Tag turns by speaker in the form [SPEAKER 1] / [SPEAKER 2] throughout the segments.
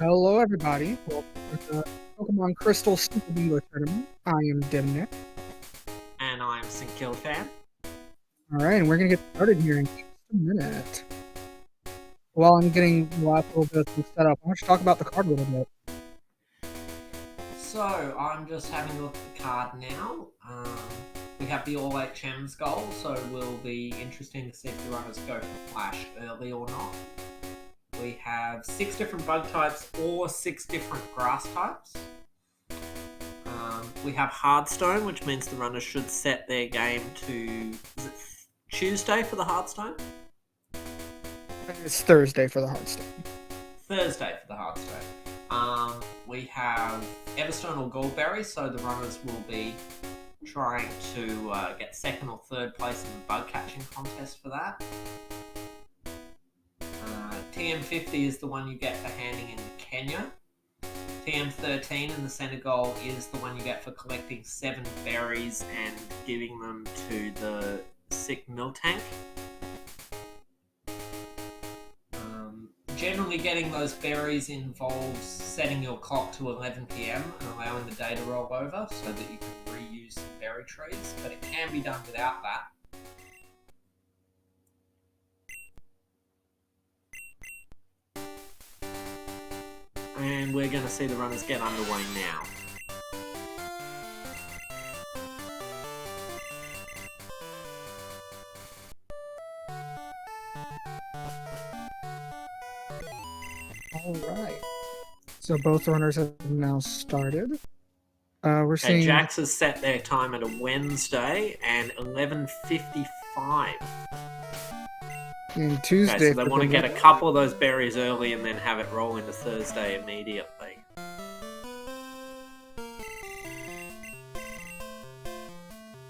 [SPEAKER 1] Hello, everybody. Welcome to the Pokemon Crystal Cinco Bingo tournament. I am Dimnick.
[SPEAKER 2] And I'm Cinco Fan.
[SPEAKER 1] All right, and we're gonna get started here in just a minute. While I'm getting the last little bit of things set up, I want to talk about the card a little bit.
[SPEAKER 2] So I'm just having a look at the card now. We have the All HM's goal, so it will be interesting to see if the runners go for Flash early or not. We have 6 different bug types or 6 different grass types. We have Hardstone, which means the runners should set their game to... Is it Tuesday for the Hardstone?
[SPEAKER 1] It's Thursday for the Hearthstone.
[SPEAKER 2] Thursday for the Hearthstone. We have Everstone or Goldberry, so the runners will be trying to get 2nd or 3rd place in the bug catching contest for that. TM50 is the one you get for handing in Kenya. TM13 in the center goal is the one you get for collecting 7 berries and giving them to the sick Miltank. Generally getting those berries involves setting your clock to 11 PM and allowing the day to roll over so that you can reuse some berry trees, but it can be done without that. And we're going to see the runners get underway now.
[SPEAKER 1] All right. So both runners have now started. We're seeing
[SPEAKER 2] Jax has set their time at a Wednesday and 11:55.
[SPEAKER 1] in Tuesday.
[SPEAKER 2] Okay, so they want to get a couple of those berries early and then have it roll into Thursday immediately.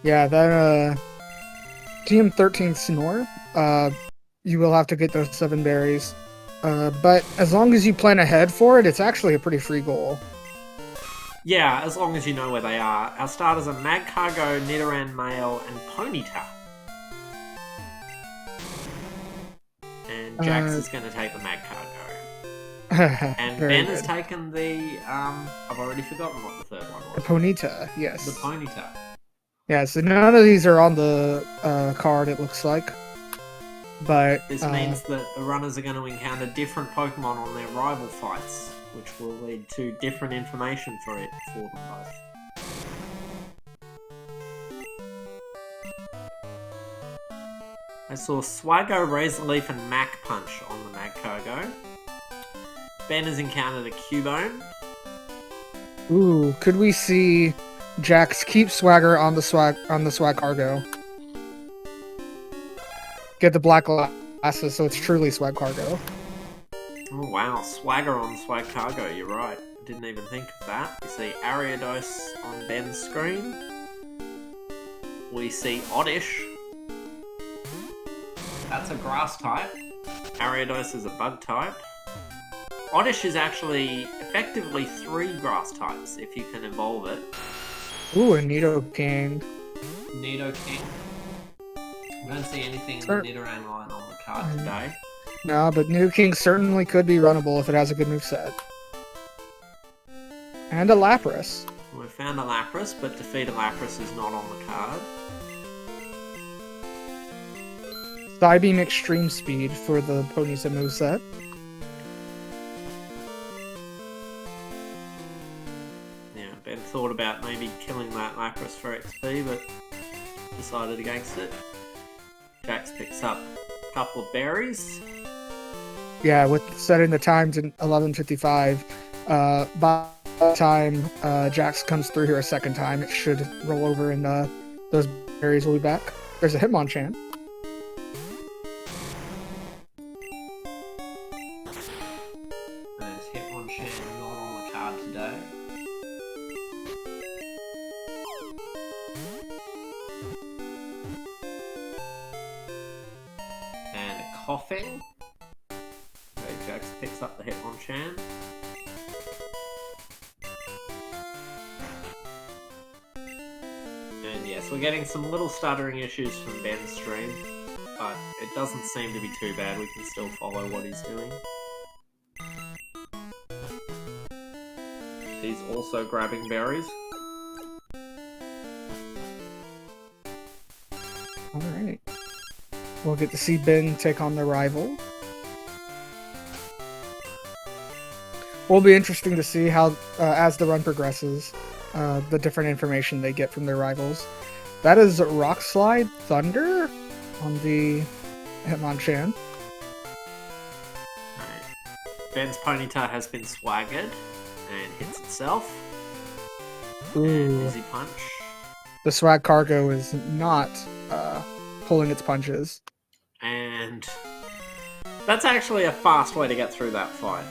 [SPEAKER 1] Yeah, that TM13 Snore. You will have to get those 7 berries. But as long as you plan ahead for it, it's actually a pretty free goal.
[SPEAKER 2] Yeah, as long as you know where they are. Our starters are Magcargo, Nidoran Male, and Ponyta. And Jax is going to take the Magcargo. And Ben has taken the... I've already forgotten what the 3rd one was.
[SPEAKER 1] The Ponyta, yes.
[SPEAKER 2] The Ponyta.
[SPEAKER 1] Yeah, so none of these are on the card, it looks like. But
[SPEAKER 2] this means that the runners are going to encounter different Pokemon on their rival fights, which will lead to different information for them both. I saw Swaggo, Razor Leaf, and Mac Punch on the Magcargo. Ben has encountered a Cubone.
[SPEAKER 1] Ooh, could we see Jax keep Swagger on the swag cargo? Get the black glasses so it's truly swag cargo.
[SPEAKER 2] Oh wow, Swagger on Swag Cargo, you're right. Didn't even think of that. We see Ariados on Ben's screen. We see Oddish. That's a grass type. Ariados is a bug type. Oddish is actually effectively 3 grass types if you can evolve it.
[SPEAKER 1] Ooh, a Nidoking.
[SPEAKER 2] Nidoking. I don't see anything in the Nidoran line on the card today.
[SPEAKER 1] No, but Nidoking certainly could be runnable if it has a good moveset. And a Lapras.
[SPEAKER 2] We found a Lapras, but Defeat a Lapras is not on the card.
[SPEAKER 1] Psybeam Extreme Speed for the Ponyta moveset.
[SPEAKER 2] Yeah, Ben thought about maybe killing that Lapras for XP, but decided against it. Jax picks up a couple of berries.
[SPEAKER 1] Yeah, with setting the times in 11:55, by the time Jax comes through here a second time, it should roll over and those berries will be back. There's a Hitmonchan.
[SPEAKER 2] There's Hitmonchan not on the card today. And a Coughing. Okay, Jax picks up the Hitmonchan. And yes, we're getting some little stuttering issues from Ben's stream, but it doesn't seem to be too bad. We can still follow what he's doing. He's also grabbing berries.
[SPEAKER 1] Alright. We'll get to see Ben take on the rival. Will be interesting to see how, as the run progresses, the different information they get from their rivals. That is Rock Slide Thunder on the Hitmonchan.
[SPEAKER 2] Right. Ben's Ponyta has been swaggered and hits itself.
[SPEAKER 1] Ooh.
[SPEAKER 2] And Dizzy Punch.
[SPEAKER 1] The Swag Cargo is not pulling its punches.
[SPEAKER 2] And that's actually a fast way to get through that fight.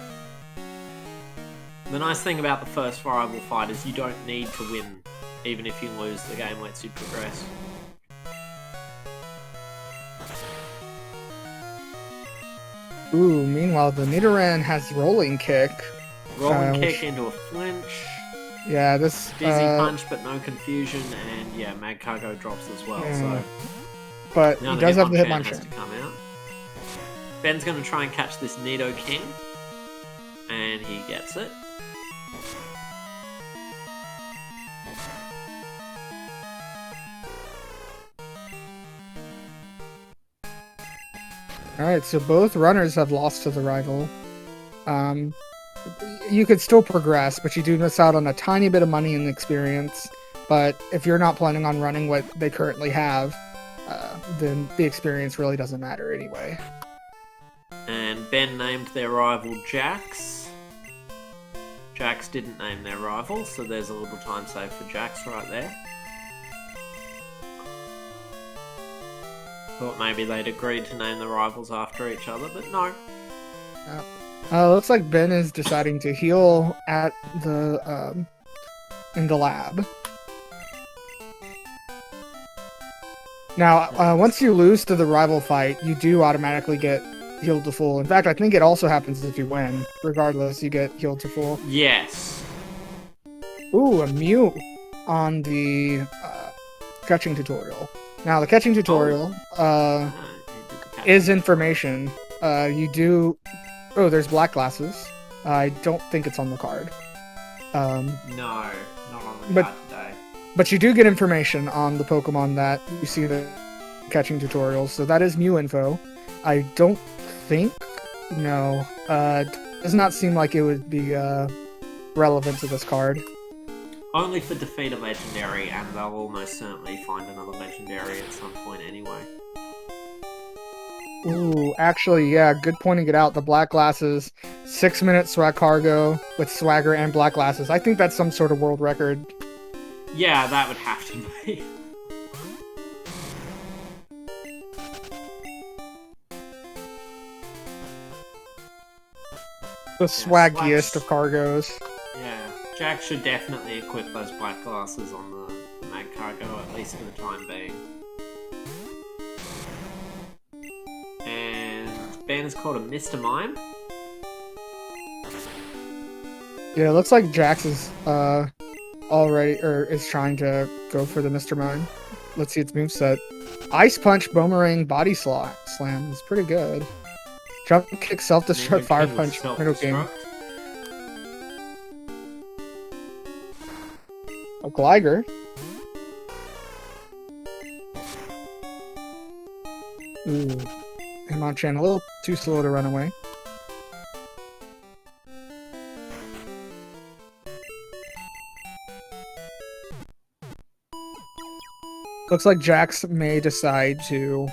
[SPEAKER 2] The nice thing about the first rival fight is you don't need to win. Even if you lose, the game lets you progress.
[SPEAKER 1] Ooh, meanwhile, the Nidoran has Rolling Kick.
[SPEAKER 2] Rolling Kick into a flinch.
[SPEAKER 1] Yeah, this...
[SPEAKER 2] Dizzy Punch, but no confusion. And yeah, Magcargo drops as well,
[SPEAKER 1] yeah.
[SPEAKER 2] so...
[SPEAKER 1] But he does have the Hitmonchan.
[SPEAKER 2] Has to come out. Ben's going to try and catch this Nido King. And he gets it.
[SPEAKER 1] Alright, so both runners have lost to the rival. You could still progress, but you do miss out on a tiny bit of money and experience. But if you're not planning on running what they currently have, then the experience really doesn't matter anyway.
[SPEAKER 2] And Ben named their rival Jax. Jax didn't name their rival, so there's a little time save for Jax right there. Thought maybe they'd agreed to name the rivals after each other, but no.
[SPEAKER 1] Looks like Ben is deciding to heal at the in the lab. Now, once you lose to the rival fight, you do automatically get healed to full. In fact, I think it also happens if you win. Regardless, you get healed to full.
[SPEAKER 2] Yes.
[SPEAKER 1] Ooh, a Mew on the catching tutorial. Now, the catching tutorial is information. You do... Oh, there's black glasses. I don't think it's on the card.
[SPEAKER 2] No, not on the card today.
[SPEAKER 1] But you do get information on the Pokemon that you see the catching tutorials, so that is Mew info. I don't think... No. Does not seem like it would be relevant to this card.
[SPEAKER 2] Only for defeat a legendary, and they'll almost certainly find another legendary at some point anyway.
[SPEAKER 1] Ooh, actually, yeah, good pointing it out. The black glasses, 6-minute swag cargo with swagger and black glasses. I think that's some sort of world record.
[SPEAKER 2] Yeah, that would have to be.
[SPEAKER 1] The swaggiest of cargos.
[SPEAKER 2] Yeah, Jack should definitely equip those black glasses on the Magcargo, at least for the time being. And Ben is called a Mr. Mime.
[SPEAKER 1] Yeah, it looks like Jax is is trying to go for the Mr. Mime. Let's see its moveset. Ice Punch, Boomerang, Body Slam is pretty good. Jump Kick, Self-Destruct, Fire Punch, Middle Game. A Gligar. Ooh. Hitmonchan a little too slow to run away. Looks like Jax may decide to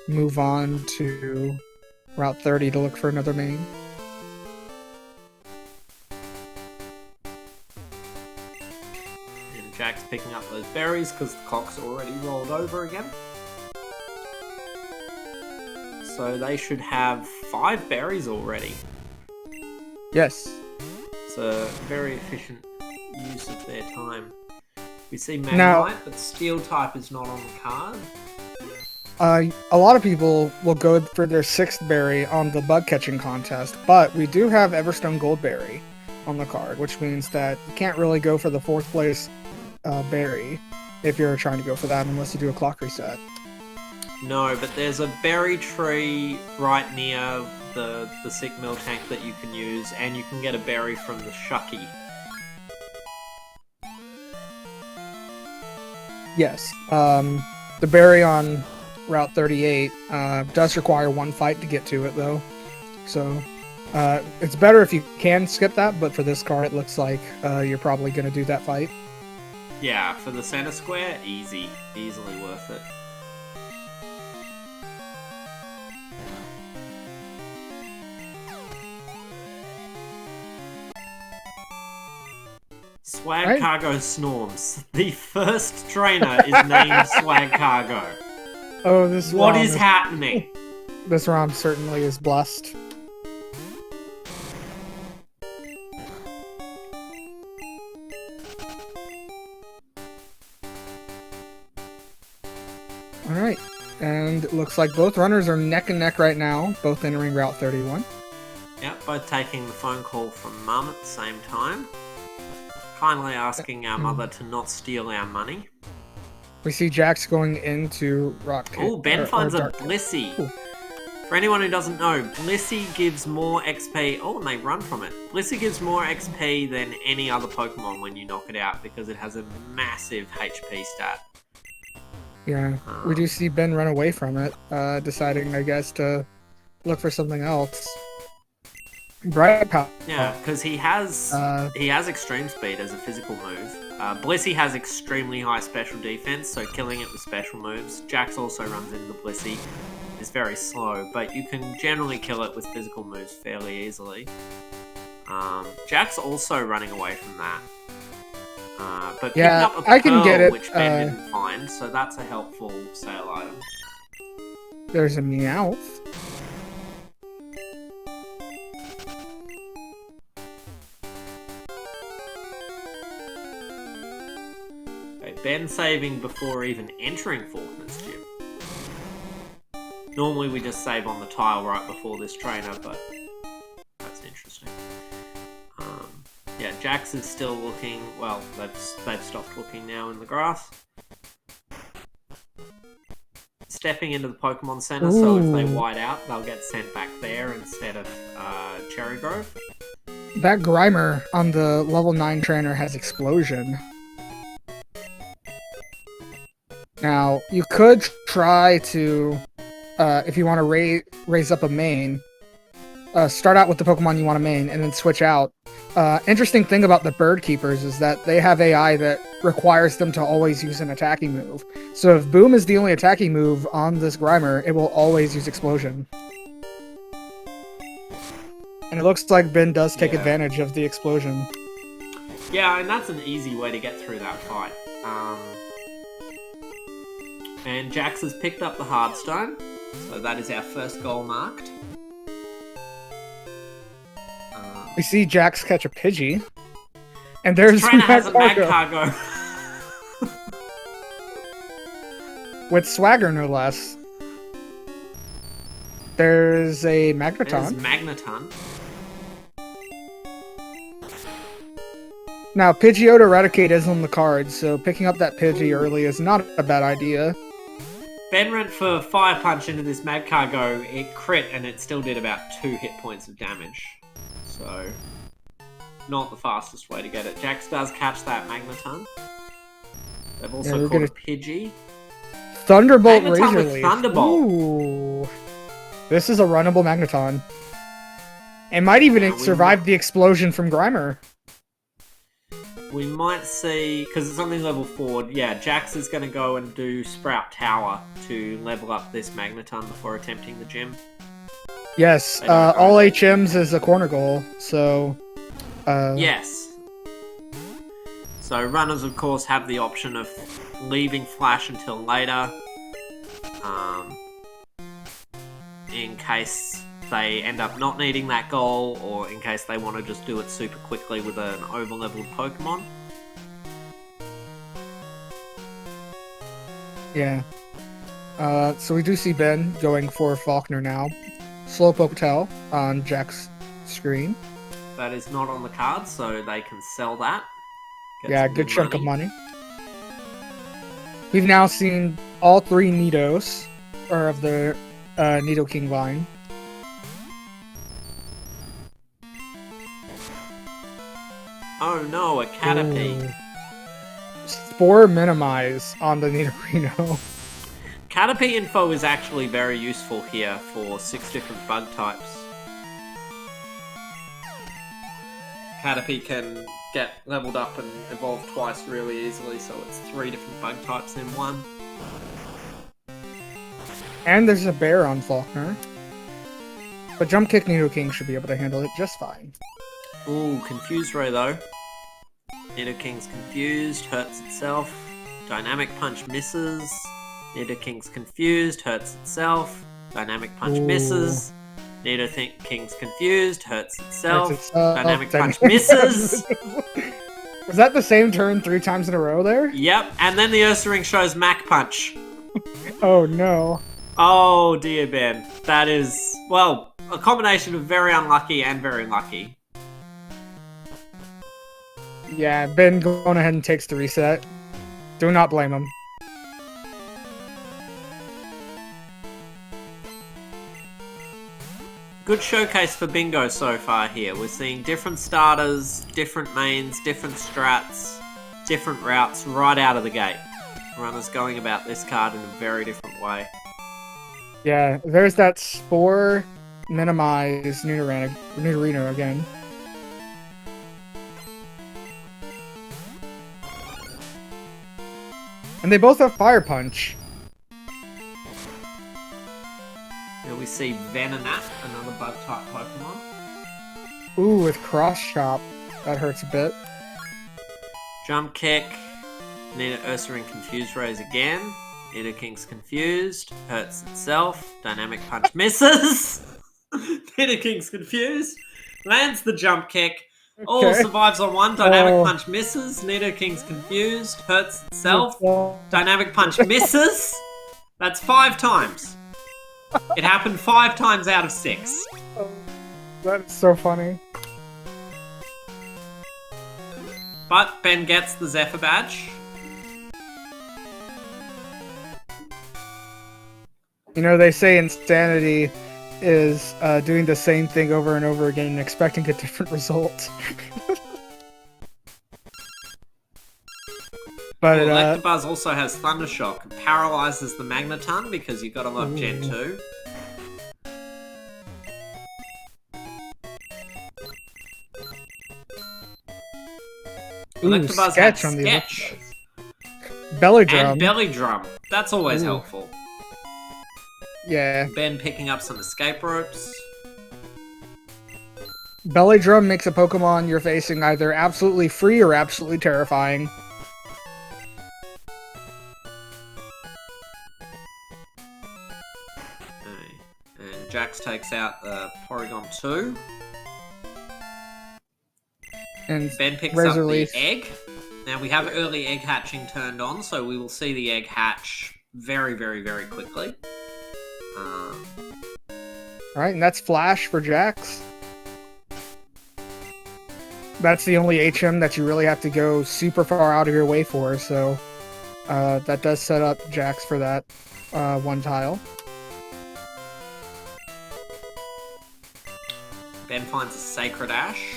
[SPEAKER 1] move on to Route 30 to look for another main.
[SPEAKER 2] And Jack's picking up those berries because the clock's already rolled over again. So they should have 5 berries already.
[SPEAKER 1] Yes.
[SPEAKER 2] It's a very efficient use of their time. We see Magnemite, but Steel type is not on the card.
[SPEAKER 1] A lot of people will go for their 6th berry on the bug catching contest, but we do have Everstone Goldberry on the card, which means that you can't really go for the 4th place berry if you're trying to go for that unless you do a clock reset.
[SPEAKER 2] No, but there's a berry tree right near the sick mill tank that you can use, and you can get a berry from the Shucky.
[SPEAKER 1] Yes. The berry on Route 38 does require one fight to get to it, though. So it's better if you can skip that, but for this car, it looks like you're probably going to do that fight.
[SPEAKER 2] Yeah, for the center square, easily worth it. Swag
[SPEAKER 1] Right.
[SPEAKER 2] Cargo Snorms. The first trainer is named Swag Cargo.
[SPEAKER 1] Oh, this
[SPEAKER 2] What
[SPEAKER 1] ROM
[SPEAKER 2] is happening?
[SPEAKER 1] This ROM certainly is blessed. Alright, and it looks like both runners are neck and neck right now, both entering Route 31.
[SPEAKER 2] Yep, both taking the phone call from Mum at the same time. Kindly asking our mother to not steal our money.
[SPEAKER 1] We see Jax going into Rock Cave.
[SPEAKER 2] Oh, Ben finds a
[SPEAKER 1] Dark Cave.
[SPEAKER 2] Blissey.
[SPEAKER 1] Ooh.
[SPEAKER 2] For anyone who doesn't know, Blissey gives more XP. Oh, and they run from it. Blissey gives more XP than any other Pokemon when you knock it out because it has a massive HP stat.
[SPEAKER 1] Yeah, we do see Ben run away from it, deciding, I guess, to look for something else. Bright Power.
[SPEAKER 2] Yeah, because he has extreme speed as a physical move. Blissey has extremely high special defense, so killing it with special moves. Jax also runs into Blissey. Is very slow, but you can generally kill it with physical moves fairly easily. Jax also running away from that. But picking
[SPEAKER 1] Yeah,
[SPEAKER 2] up a
[SPEAKER 1] I can
[SPEAKER 2] pearl,
[SPEAKER 1] get it,
[SPEAKER 2] which Ben didn't find, so that's a helpful sale item.
[SPEAKER 1] There's a Meowth.
[SPEAKER 2] Okay, Ben saving before even entering Faulkner's gym. Normally we just save on the tile right before this trainer, but that's interesting. Yeah, Jax is still looking, well, they've stopped looking now in the grass. Stepping into the Pokemon Center, so if they white out, they'll get sent back there instead of Cherry Grove.
[SPEAKER 1] That Grimer on the level 9 trainer has Explosion. Now, you could try to, if you want to raise up a main, start out with the Pokemon you want to main, and then switch out. Interesting thing about the Bird Keepers is that they have AI that requires them to always use an attacking move. So if Boom is the only attacking move on this Grimer, it will always use Explosion. And it looks like Ben does take advantage of the Explosion.
[SPEAKER 2] Yeah, and that's an easy way to get through that fight. And Jax has picked up the Hardstone, so that is our first goal marked.
[SPEAKER 1] We see Jax catch a Pidgey. And there's
[SPEAKER 2] Trainer has a Magcargo.
[SPEAKER 1] With Swagger, no less. There's a Magneton.
[SPEAKER 2] There's Magneton.
[SPEAKER 1] Now, Pidgeotto Eradicate is on the card, so picking up that Pidgey early is not a bad idea.
[SPEAKER 2] Ben went for Fire Punch into this Magcargo. It crit, and it still did about 2 hit points of damage. So, not the fastest way to get it. Jax does catch that Magneton. They've also caught a Pidgey.
[SPEAKER 1] Thunderbolt
[SPEAKER 2] Magneton
[SPEAKER 1] Razor
[SPEAKER 2] with
[SPEAKER 1] Leaf.
[SPEAKER 2] Thunderbolt.
[SPEAKER 1] Ooh. This is a runnable Magneton. It might even survive the explosion from Grimer.
[SPEAKER 2] We might see, because it's only level 4, yeah, Jax is going to go and do Sprout Tower to level up this Magneton before attempting the gym.
[SPEAKER 1] Yes, all HMs is a corner goal, so...
[SPEAKER 2] Yes. So runners, of course, have the option of leaving Flash until later, in case they end up not needing that goal, or in case they want to just do it super quickly with an over-leveled Pokemon.
[SPEAKER 1] Yeah. So we do see Ben going for Faulkner now. Slowpoke Tail on Jack's screen.
[SPEAKER 2] That is not on the card, so they can sell that.
[SPEAKER 1] Yeah, good chunk of money. We've now seen all 3 Nidos, or of the Nidoking line.
[SPEAKER 2] Oh no, a Caterpie.
[SPEAKER 1] Ooh. Spore minimize on the Nidorino.
[SPEAKER 2] Caterpie info is actually very useful here for 6 different bug types. Caterpie can get leveled up and evolve twice really easily, so it's 3 different bug types in one.
[SPEAKER 1] And there's a bear on Faulkner. But Jump Kick Nidoking should be able to handle it just fine.
[SPEAKER 2] Ooh, Confused Ray though. Nidoking's confused, hurts itself. Dynamic Punch misses. Nidoking's confused, hurts itself. Dynamic Punch misses. Nidoking's confused, hurts itself. Dynamic Punch misses.
[SPEAKER 1] Was that the same turn 3 times in a row there?
[SPEAKER 2] Yep, and then the Ursaring shows Mac Punch.
[SPEAKER 1] Oh no.
[SPEAKER 2] Oh dear, Ben. That is, well, a combination of very unlucky and very lucky.
[SPEAKER 1] Yeah, Ben going ahead and takes the reset. Do not blame him.
[SPEAKER 2] Good showcase for Bingo so far here. We're seeing different starters, different mains, different strats, different routes right out of the gate. Runners going about this card in a very different way.
[SPEAKER 1] Yeah, there's that Spore minimize Nidorino again. And they both have Fire Punch.
[SPEAKER 2] Here we see Venonat, another bug type Pokemon.
[SPEAKER 1] Ooh, with Cross Chop. That hurts a bit.
[SPEAKER 2] Jump Kick. Ursaring Confused Rays again. Nidoking's confused. Hurts itself. Dynamic Punch misses. Nidoking's confused. Lands the Jump Kick.
[SPEAKER 1] Okay.
[SPEAKER 2] All survives on one. Dynamic Punch misses. Nidoking's confused. Hurts itself. Dynamic Punch misses. That's 5 times. It happened 5 times out of 6.
[SPEAKER 1] Oh, that's so funny.
[SPEAKER 2] But Ben gets the Zephyr badge.
[SPEAKER 1] You know, they say insanity is doing the same thing over and over again and expecting a different result. But
[SPEAKER 2] Electabuzz also has Thundershock. Paralyzes the Magneton because you gotta love Gen 2. Electabuzz has Sketch.
[SPEAKER 1] Belly Drum.
[SPEAKER 2] And Belly Drum. That's always helpful.
[SPEAKER 1] Yeah.
[SPEAKER 2] Ben picking up some escape ropes.
[SPEAKER 1] Belly Drum makes a Pokemon you're facing either absolutely free or absolutely terrifying.
[SPEAKER 2] And Jax takes out Porygon 2.
[SPEAKER 1] And
[SPEAKER 2] Ben picks
[SPEAKER 1] Razor
[SPEAKER 2] up
[SPEAKER 1] Leaf.
[SPEAKER 2] the egg. Now we have early egg hatching turned on, so we will see the egg hatch very, very, very quickly.
[SPEAKER 1] Alright, and that's Flash for Jax. That's the only HM that you really have to go super far out of your way for, so that does set up Jax for that one tile.
[SPEAKER 2] Ben finds a Sacred Ash.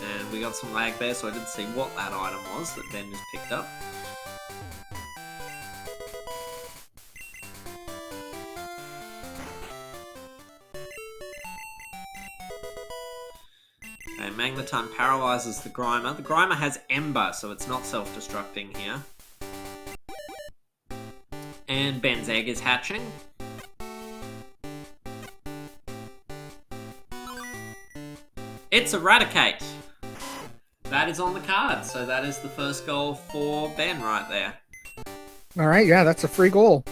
[SPEAKER 2] And we got some lag there, so I didn't see what that item was that Ben just picked up. Okay, Magneton paralyzes the Grimer. The Grimer has Ember, so it's not self-destructing here. And Ben's egg is hatching. It's Eradicate. That is on the card, so that is the first goal for Ben right there.
[SPEAKER 1] Alright, yeah, that's a free goal.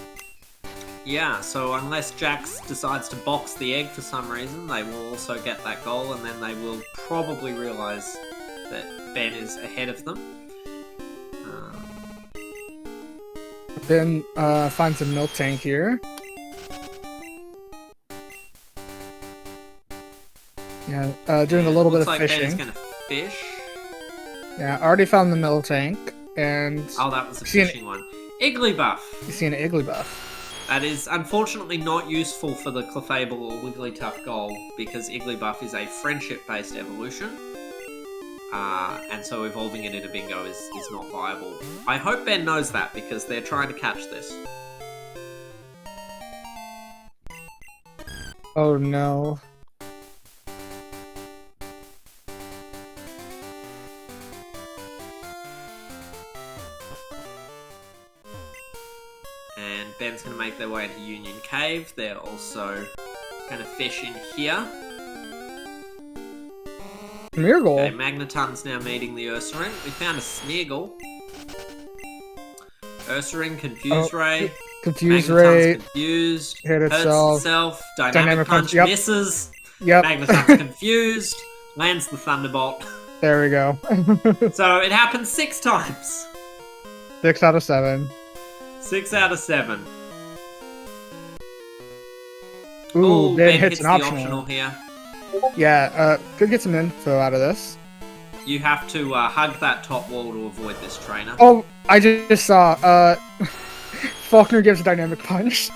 [SPEAKER 2] Yeah, so unless Jax decides to box the egg for some reason, they will also get that goal, and then they will probably realise that Ben is ahead of them.
[SPEAKER 1] Ben finds a milk tank here. Yeah, doing a little bit of
[SPEAKER 2] like
[SPEAKER 1] fishing.
[SPEAKER 2] Ben's gonna fish.
[SPEAKER 1] Yeah, I already found the milk tank, and
[SPEAKER 2] Oh, that was a fishing one. Igglybuff.
[SPEAKER 1] you see an Igglybuff.
[SPEAKER 2] That is unfortunately not useful for the Clefable or Wigglytuff goal because Igglybuff is a friendship-based evolution. And so evolving it into Bingo is not viable. I hope Ben knows that because they're trying to catch this.
[SPEAKER 1] Oh no.
[SPEAKER 2] And Ben's going to make their way into Union Cave. They're also going to fish in here.
[SPEAKER 1] Smeargle.
[SPEAKER 2] Okay, Magneton's now meeting the Ursaring. We found a Smeargle. Ursaring, Confuse Ray.
[SPEAKER 1] Confuse
[SPEAKER 2] Magneton's
[SPEAKER 1] Ray.
[SPEAKER 2] confused.
[SPEAKER 1] Hit
[SPEAKER 2] Hurts
[SPEAKER 1] itself.
[SPEAKER 2] itself. Dynamic Punch
[SPEAKER 1] Yep.
[SPEAKER 2] misses.
[SPEAKER 1] Yep.
[SPEAKER 2] Magneton's confused. Lands the Thunderbolt.
[SPEAKER 1] There we go.
[SPEAKER 2] So it happens 6 times.
[SPEAKER 1] 6 out of 7.
[SPEAKER 2] 6 out of 7.
[SPEAKER 1] Ooh, Ben hits an
[SPEAKER 2] the
[SPEAKER 1] optional.
[SPEAKER 2] here.
[SPEAKER 1] Yeah, could get some info out of this.
[SPEAKER 2] You have to hug that top wall to avoid this trainer.
[SPEAKER 1] Oh, I just saw, Faulkner gives a dynamic punch.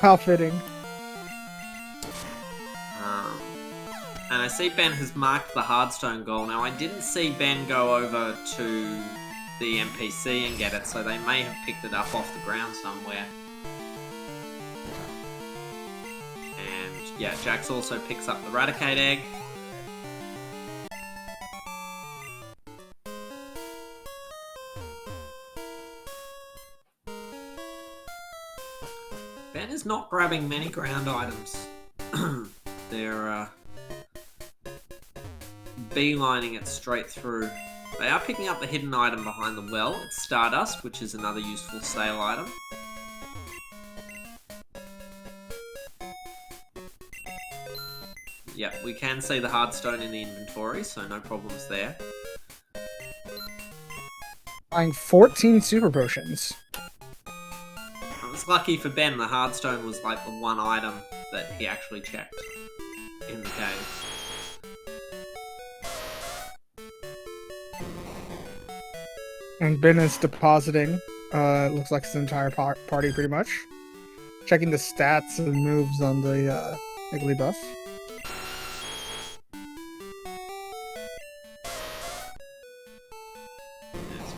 [SPEAKER 1] How fitting.
[SPEAKER 2] And I see Ben has marked the Hardstone goal. Now, I didn't see Ben go over to the NPC and get it, so they may have picked it up off the ground somewhere. And, yeah, Jax also picks up the Raticate egg. Ben is not grabbing many ground items. They're beelining it straight through. They are picking up the hidden item behind the well. It's Stardust, which is another useful sale item. Yeah, we can see the Hardstone in the inventory, so no problems there.
[SPEAKER 1] Buying 14 super potions.
[SPEAKER 2] It was lucky for Ben, the Hardstone was like the one item that he actually checked in the cave.
[SPEAKER 1] And Ben is depositing, looks like his entire party pretty much. Checking the stats and moves on the Igglybuff.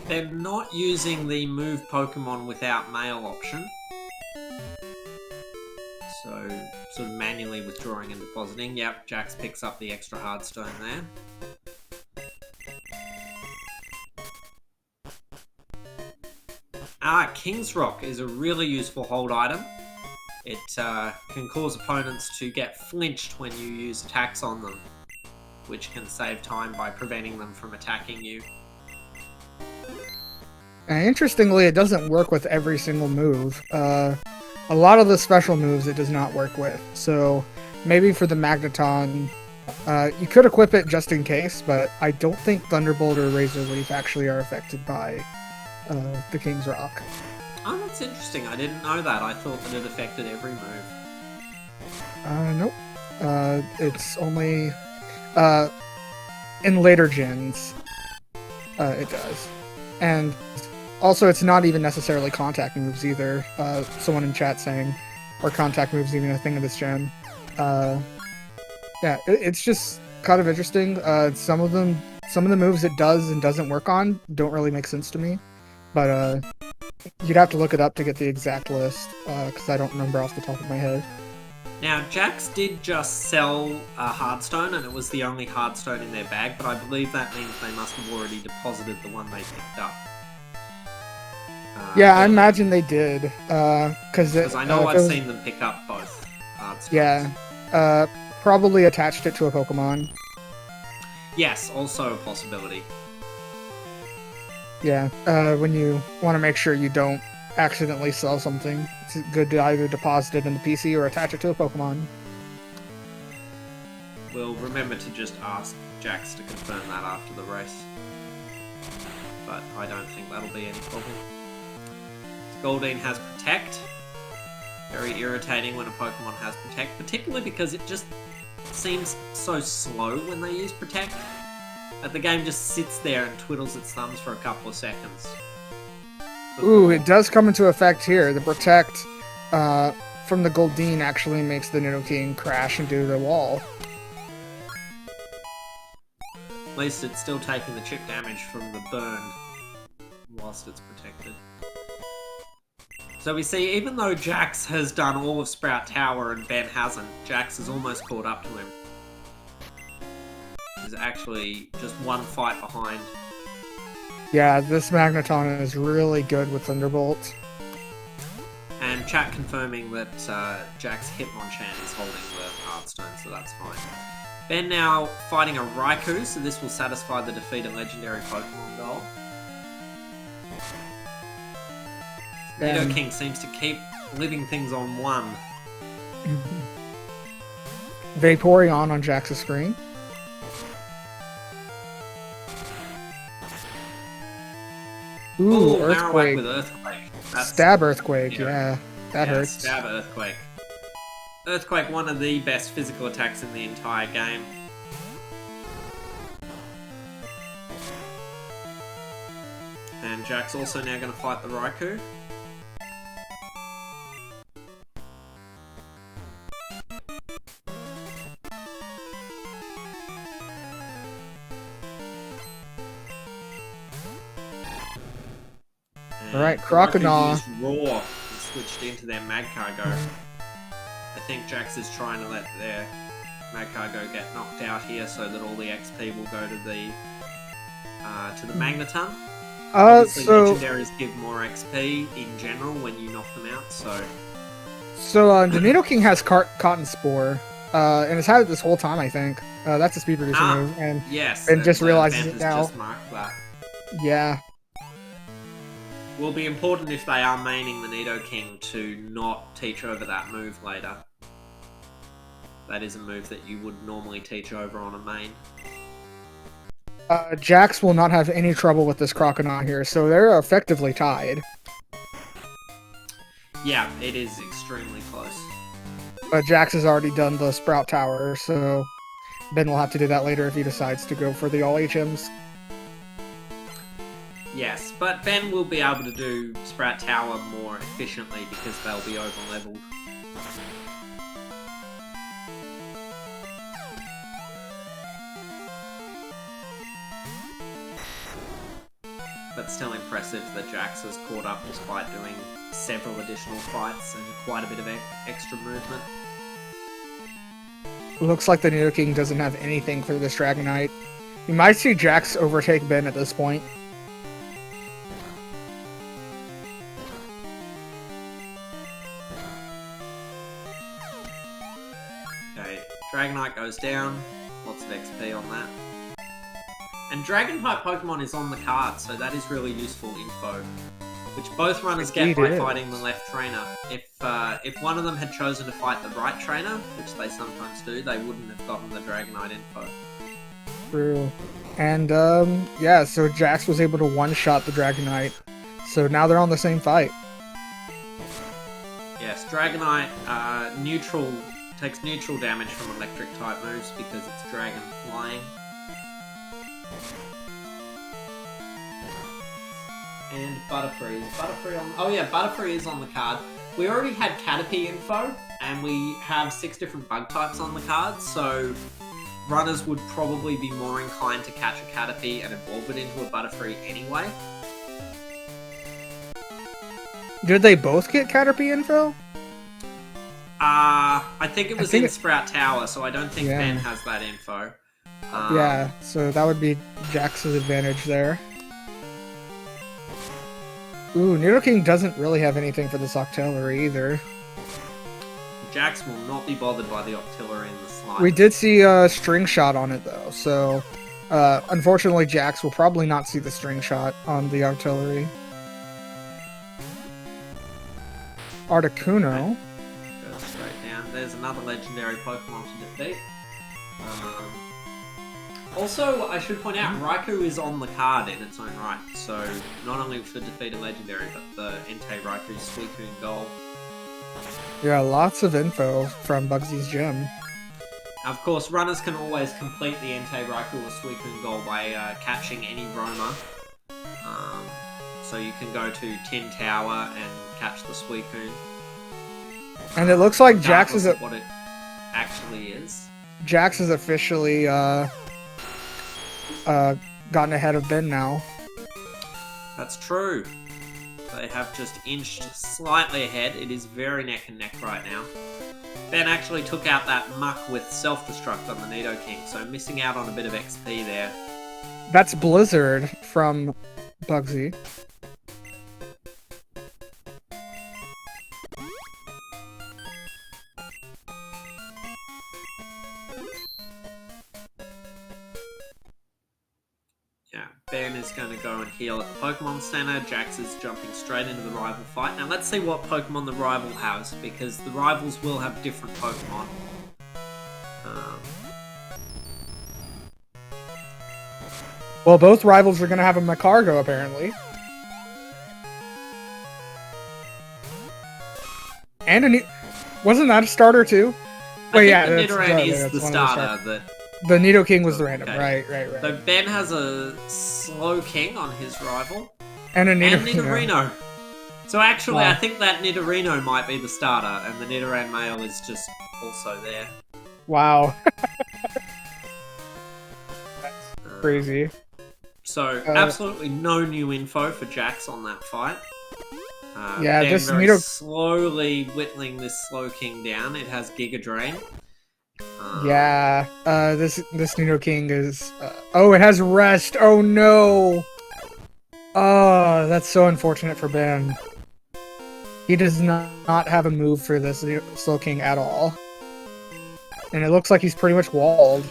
[SPEAKER 2] They're not using the move Pokemon without mail option. So, sort of manually withdrawing and depositing. Yep, Jax picks up the extra Hardstone there. King's Rock is a really useful hold item. It can cause opponents to get flinched when you use attacks on them, which can save time by preventing them from attacking you.
[SPEAKER 1] And interestingly, it doesn't work with every single move. A lot of the special moves it does not work with. So maybe for the Magneton, you could equip it just in case, but I don't think Thunderbolt or Razor Leaf actually are affected by the King's Rock.
[SPEAKER 2] Oh, that's interesting. I didn't know that. I thought that it affected every move.
[SPEAKER 1] Nope. It's only in later gens it does. And also, it's not even necessarily contact moves either. Someone in chat saying, or contact moves even a thing of this gen. Yeah, it's just kind of interesting. Some of the moves it does and doesn't work on don't really make sense to me. But you'd have to look it up to get the exact list, because I don't remember off the top of my head.
[SPEAKER 2] Now, Jax did just sell a Hardstone, and it was the only Hardstone in their bag, but I believe that means they must have already deposited the one they picked up.
[SPEAKER 1] Yeah, I imagine they did, because
[SPEAKER 2] I know I've seen them pick up both Hardstones.
[SPEAKER 1] Yeah, probably attached it to a Pokemon.
[SPEAKER 2] Yes, also a possibility.
[SPEAKER 1] Yeah, when you want to make sure you don't accidentally sell something, it's good to either deposit it in the PC or attach it to a Pokemon.
[SPEAKER 2] We'll remember to just ask Jax to confirm that after the race. But I don't think that'll be any problem. Goldeen has Protect. Very irritating when a Pokemon has Protect, particularly because it just seems so slow when they use Protect. Like the game just sits there and twiddles its thumbs for a couple of seconds
[SPEAKER 1] Ooh, it does come into effect here. The protect from the Goldeen actually makes the Nidoking crash into the wall.
[SPEAKER 2] At least it's still taking the chip damage from the burn whilst it's protected. So we see, even though Jax has done all of Sprout Tower and Ben hasn't, Jax is almost caught up to him. He's actually just one fight behind.
[SPEAKER 1] Yeah, this Magneton is really good with Thunderbolt.
[SPEAKER 2] And chat confirming that Jack's Hitmonchan is holding the Hearthstone, so that's fine. Ben now fighting a Raikou, so this will satisfy the defeated legendary Pokemon goal. Nidoking seems to keep living things on one.
[SPEAKER 1] Vaporeon on Jax's screen. Ooh, Earthquake.
[SPEAKER 2] With Earthquake.
[SPEAKER 1] Stab Earthquake, yeah. That hurts.
[SPEAKER 2] Stab Earthquake. Earthquake, one of the best physical attacks in the entire game. And Jack's also now going to fight the Raikou.
[SPEAKER 1] Alright, Crocodile.
[SPEAKER 2] Raw switched into their Magcargo. I think Jax is trying to let their Magcargo get knocked out here so that all the XP will go to the Magneton. Obviously, legendaries give more XP in general when you knock them out, so...
[SPEAKER 1] So, the Nidoking has Cotton Spore, and it's had it this whole time, I think. That's a speed reducer move, and
[SPEAKER 2] yes,
[SPEAKER 1] and just realizes it now.
[SPEAKER 2] Just marked that.
[SPEAKER 1] Yeah.
[SPEAKER 2] Will be important if they are maining the Nidoking to not teach over that move later. That is a move that you would normally teach over on a main.
[SPEAKER 1] Jax will not have any trouble with this Crocodile here, so they're effectively tied.
[SPEAKER 2] Yeah, it is extremely close.
[SPEAKER 1] But Jax has already done the Sprout Tower, so Ben will have to do that later if he decides to go for the all HMs.
[SPEAKER 2] Yes, but Ben will be able to do Sprout Tower more efficiently because they'll be over-leveled. But still impressive that Jax has caught up despite doing several additional fights and quite a bit of extra movement.
[SPEAKER 1] Looks like the Nidoking doesn't have anything for this Dragonite. You might see Jax overtake Ben at this point.
[SPEAKER 2] Okay, Dragonite goes down. Lots of XP on that. And Dragon-type Pokemon is on the card, so that is really useful info. Which both runners get by fighting the left trainer. If one of them had chosen to fight the right trainer, which they sometimes do, they wouldn't have gotten the Dragonite info.
[SPEAKER 1] True. And, yeah, so Jax was able to one-shot the Dragonite. So now they're on the same fight.
[SPEAKER 2] Yes, Dragonite, takes neutral damage from electric-type moves because it's Dragon flying. And Butterfree. Is Butterfree on... Oh yeah, Butterfree is on the card. We already had Caterpie info, and we have 6 different bug types on the card, so runners would probably be more inclined to catch a Caterpie and evolve it into a Butterfree anyway.
[SPEAKER 1] Did they both get Caterpie info?
[SPEAKER 2] I think it was in Sprout Tower, so I don't think Ben has that info.
[SPEAKER 1] Yeah, so that would be Jax's advantage there. Ooh, Nidoking doesn't really have anything for this Octillery either.
[SPEAKER 2] Jax will not be bothered by the Octillery in the slide.
[SPEAKER 1] We did see a String Shot on it though, so unfortunately Jax will probably not see the String Shot on the Octillery. Articuno.
[SPEAKER 2] Goes straight down. There's another legendary Pokemon to defeat. Also, I should point out, Raikou is on the card in its own right, so not only for defeat a legendary, but the Entei Raikou Suicune goal.
[SPEAKER 1] Yeah, lots of info from Bugsy's gym.
[SPEAKER 2] Of course, runners can always complete the Entei Raikou or Suicune goal by catching any Roma. So you can go to Tin Tower and catch the Suicune.
[SPEAKER 1] And it looks like Jax
[SPEAKER 2] regardless
[SPEAKER 1] is
[SPEAKER 2] of what it actually is.
[SPEAKER 1] Jax is officially gotten ahead of Ben now.
[SPEAKER 2] That's true. They have just inched slightly ahead. It is very neck and neck right now. Ben actually took out that muck with self-destruct on the Nidoking, so missing out on a bit of XP there.
[SPEAKER 1] That's Blizzard from Bugsy.
[SPEAKER 2] Yeah, Ben is going to go and heal at the Pokemon Center. Jax is jumping straight into the rival fight. Now let's see what Pokemon the rival has, because the rivals will have different Pokemon.
[SPEAKER 1] Well, both rivals are going to have a Macargo, apparently. And wasn't that a starter, too?
[SPEAKER 2] I think the Nidoran is the starter.
[SPEAKER 1] The Nidoking was the random,
[SPEAKER 2] okay.
[SPEAKER 1] Right.
[SPEAKER 2] So Ben has a Slowking on his rival.
[SPEAKER 1] And a
[SPEAKER 2] Nidorino. So actually,
[SPEAKER 1] wow.
[SPEAKER 2] I think that Nidorino might be the starter, and the Nidoran male is just also there.
[SPEAKER 1] Wow. That's crazy.
[SPEAKER 2] So, absolutely no new info for Jax on that fight.
[SPEAKER 1] Yeah,
[SPEAKER 2] Ben
[SPEAKER 1] this
[SPEAKER 2] very slowly whittling this Slowking down. It has Giga Drain.
[SPEAKER 1] Yeah, this Nidoking is... oh, it has Rest! Oh, no! Oh, that's so unfortunate for Ben. He does not have a move for this Slowking at all. And it looks like he's pretty much walled.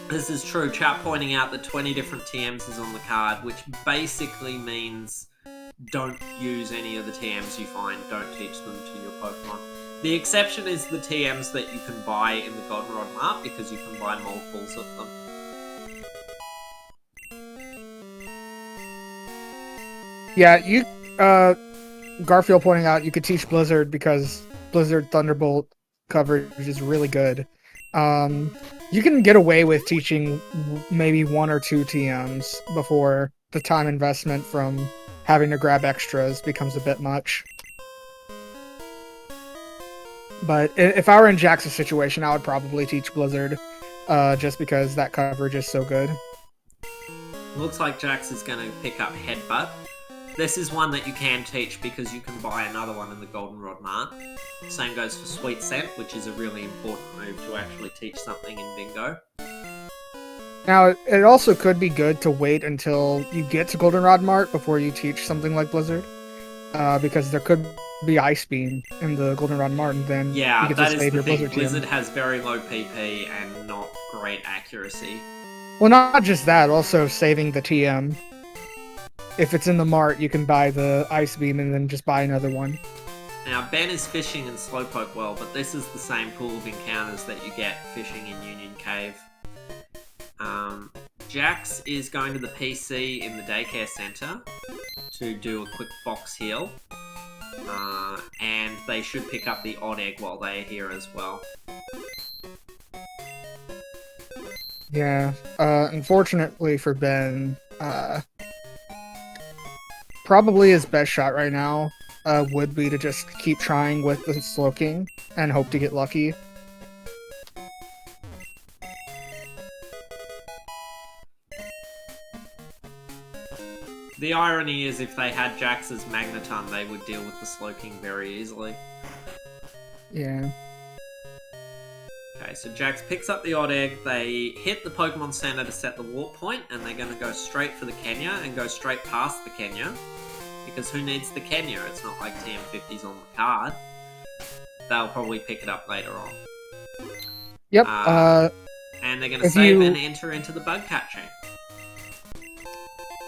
[SPEAKER 2] This is true. Chat pointing out that 20 different TMs is on the card, which basically means don't use any of the TMs you find. Don't teach them to your Pokemon. The exception is the TMs that you can buy in the Goldenrod Mart, because you can buy multiples of them.
[SPEAKER 1] Yeah, you Garfield pointing out you could teach Blizzard because Blizzard Thunderbolt coverage is really good. You can get away with teaching maybe 1 or 2 TMs before the time investment from having to grab extras becomes a bit much. But if I were in Jax's situation, I would probably teach Blizzard, just because that coverage is so good.
[SPEAKER 2] Looks like Jax is going to pick up Headbutt. This is one that you can teach because you can buy another one in the Goldenrod Mart. Same goes for Sweet Scent, which is a really important move to actually teach something in Bingo.
[SPEAKER 1] Now, it also could be good to wait until you get to Goldenrod Mart before you teach something like Blizzard, because there could be Ice Beam in the Goldenrod Mart, and then you get to save your Blizzard TM.
[SPEAKER 2] Blizzard has very low PP and not great accuracy.
[SPEAKER 1] Well, not just that, also saving the TM. If it's in the Mart, you can buy the Ice Beam and then just buy another one.
[SPEAKER 2] Now, Ben is fishing in Slowpoke well, but this is the same pool of encounters that you get fishing in Union Cave. Jax is going to the PC in the daycare center to do a quick box heal. And they should pick up the odd egg while they are here as well.
[SPEAKER 1] Yeah, unfortunately for Ben, probably his best shot right now would be to just keep trying with the Slowking and hope to get lucky.
[SPEAKER 2] The irony is if they had Jax's Magneton, they would deal with the Slowking very easily.
[SPEAKER 1] Yeah.
[SPEAKER 2] Okay, so Jax picks up the odd egg, they hit the Pokemon Center to set the warp point, and they're going to go straight for the Kenya and go straight past the Kenya. Because who needs the Kenya? It's not like TM50's on the card. They'll probably pick it up later on.
[SPEAKER 1] Yep.
[SPEAKER 2] And they're going to save and enter into the bug catching.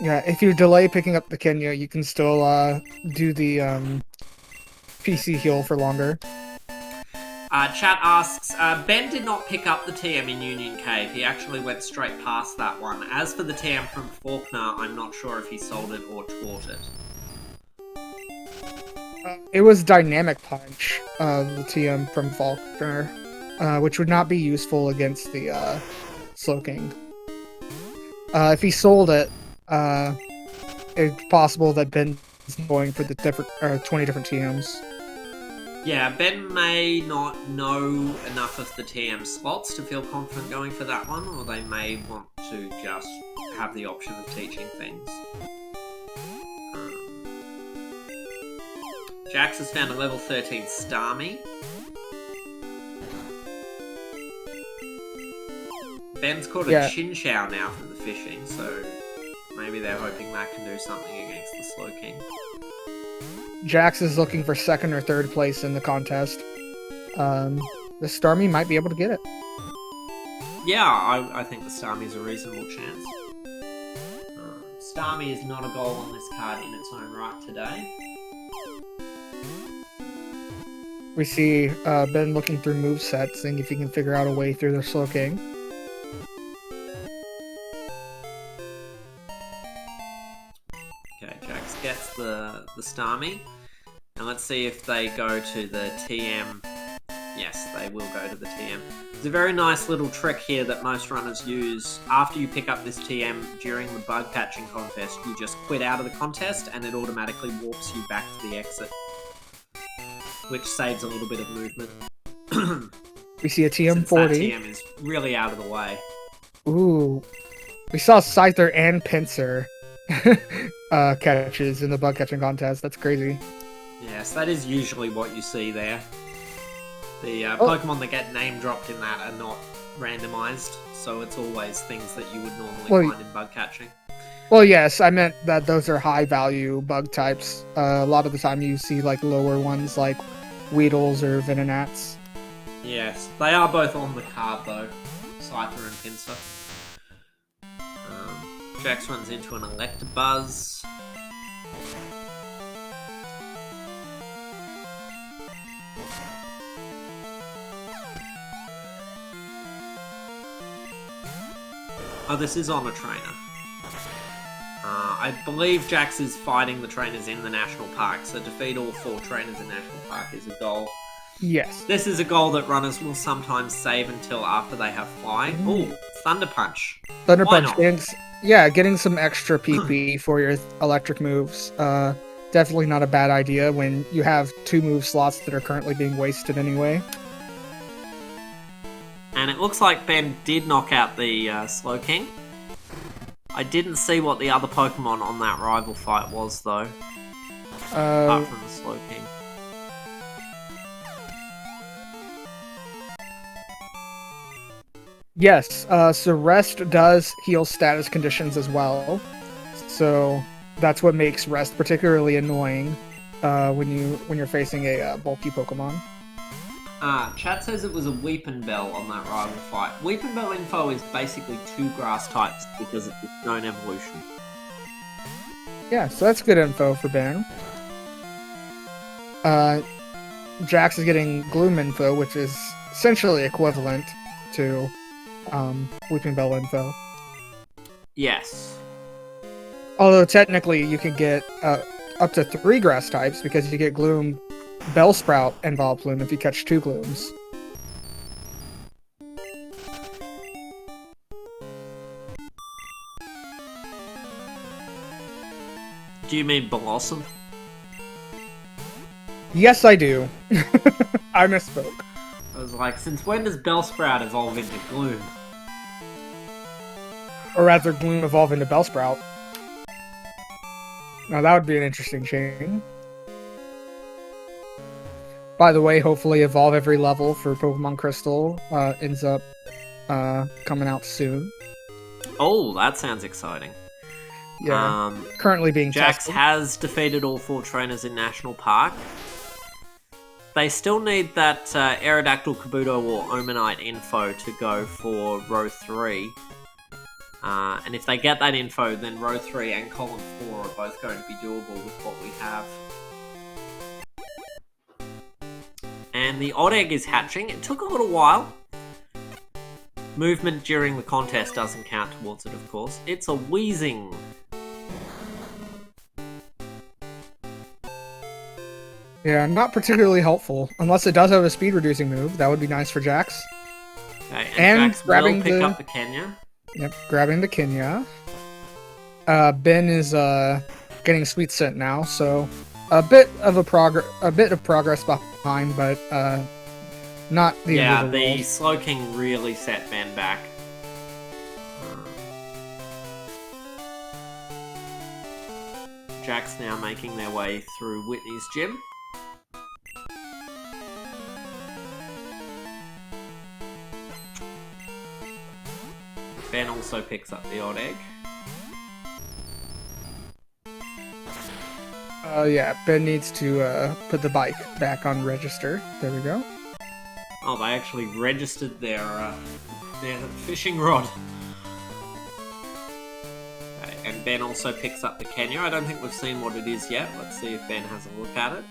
[SPEAKER 1] Yeah, if you delay picking up the Kenya, you can still do the PC heal for longer.
[SPEAKER 2] Chat asks, Ben did not pick up the TM in Union Cave. He actually went straight past that one. As for the TM from Faulkner, I'm not sure if he sold it or taught it.
[SPEAKER 1] It was Dynamic Punch, the TM from Faulkner, which would not be useful against the Slowking. If he sold it, it's possible that Ben's going for the 20 different TMs.
[SPEAKER 2] Yeah, Ben may not know enough of the TM slots to feel confident going for that one, or they may want to just have the option of teaching things. Jax has found a level 13 Starmie. Ben's caught a Chin Chow now from the fishing, so maybe they're hoping that can do something against the Slowking.
[SPEAKER 1] Jax is looking for 2nd or 3rd place in the contest. The Starmie might be able to get it.
[SPEAKER 2] Yeah, I think the Starmie's a reasonable chance. Starmie is not a goal on this card in its own right today.
[SPEAKER 1] We see Ben looking through movesets, seeing if he can figure out a way through the Slowking.
[SPEAKER 2] Okay, Jax gets the Starmie. And let's see if they go to the TM. Yes, they will go to the TM. It's a very nice little trick here that most runners use. After you pick up this TM during the bug catching contest, you just quit out of the contest and it automatically warps you back to the exit, which saves a little bit of movement.
[SPEAKER 1] We see a TM 40.
[SPEAKER 2] That TM is really out of the way.
[SPEAKER 1] Ooh. We saw Scyther and Pinsir catches in the bug catching contest. That's crazy.
[SPEAKER 2] Yes, that is usually what you see there. The Pokemon that get name dropped in that are not randomized, so it's always things that you would normally find in bug catching.
[SPEAKER 1] Well, yes, I meant that those are high value bug types. A lot of the time you see like lower ones like Weedles or Venonats.
[SPEAKER 2] Yes, they are both on the card though, Scyther and Pinsir. Jax runs into an Electabuzz. Oh, this is on a trainer. I believe Jax is fighting the trainers in the National Park, so defeat all 4 trainers in National Park is a goal.
[SPEAKER 1] Yes.
[SPEAKER 2] This is a goal that runners will sometimes save until after they have flying. Ooh, Thunder Punch.
[SPEAKER 1] Thunder Punch. Getting some extra PP for your electric moves. Definitely not a bad idea when you have 2 move slots that are currently being wasted anyway.
[SPEAKER 2] And it looks like Ben did knock out the Slowking. I didn't see what the other Pokemon on that rival fight was, though. Apart from the Slowking.
[SPEAKER 1] Yes, so Rest does heal status conditions as well. So that's what makes Rest particularly annoying when you're facing a bulky Pokemon.
[SPEAKER 2] Chat says it was a Weepinbell on that rival fight. Weepinbell info is basically 2 grass types because it's its known evolution.
[SPEAKER 1] Yeah, so that's good info for Ben. Jax is getting Gloom info, which is essentially equivalent to Weepinbell info.
[SPEAKER 2] Yes.
[SPEAKER 1] Although technically you can get up to 3 grass types because you get Gloom, Bellsprout, and Vileplume if you catch 2 Glooms.
[SPEAKER 2] Do you mean Blossom?
[SPEAKER 1] Yes, I do. I misspoke.
[SPEAKER 2] I was like, since when does Bellsprout evolve into Gloom?
[SPEAKER 1] Or rather, Gloom evolve into Bellsprout. Now that would be an interesting change. By the way, hopefully Evolve Every Level for Pokemon Crystal ends up coming out soon.
[SPEAKER 2] Oh, that sounds exciting.
[SPEAKER 1] Yeah, currently being
[SPEAKER 2] Jax
[SPEAKER 1] tested.
[SPEAKER 2] has defeated all 4 trainers in National Park. They still need that Aerodactyl, Kabuto, or Omanite info to go for Row 3. And if they get that info, then Row 3 and Column 4 are both going to be doable with what we have. And the odd egg is hatching. It took a little while. Movement during the contest doesn't count towards it, of course. It's a Wheezing.
[SPEAKER 1] Yeah, not particularly helpful. Unless it does have a speed reducing move. That would be nice for Jax.
[SPEAKER 2] Okay,
[SPEAKER 1] And
[SPEAKER 2] Jax
[SPEAKER 1] grabbing
[SPEAKER 2] will pick up the Kenya.
[SPEAKER 1] Yep, grabbing the Kenya. Ben is getting sweet scent now, so a bit of progress behind, but not the end
[SPEAKER 2] Yeah,
[SPEAKER 1] of the world.
[SPEAKER 2] the Slow King really set Ben back. Jack's now making their way through Whitney's gym. Ben also picks up the odd egg.
[SPEAKER 1] Yeah, Ben needs to put the bike back on register. There we go.
[SPEAKER 2] Oh, they actually registered their fishing rod. Okay, and Ben also picks up the Kenya. I don't think we've seen what it is yet. Let's see if Ben has a look at it.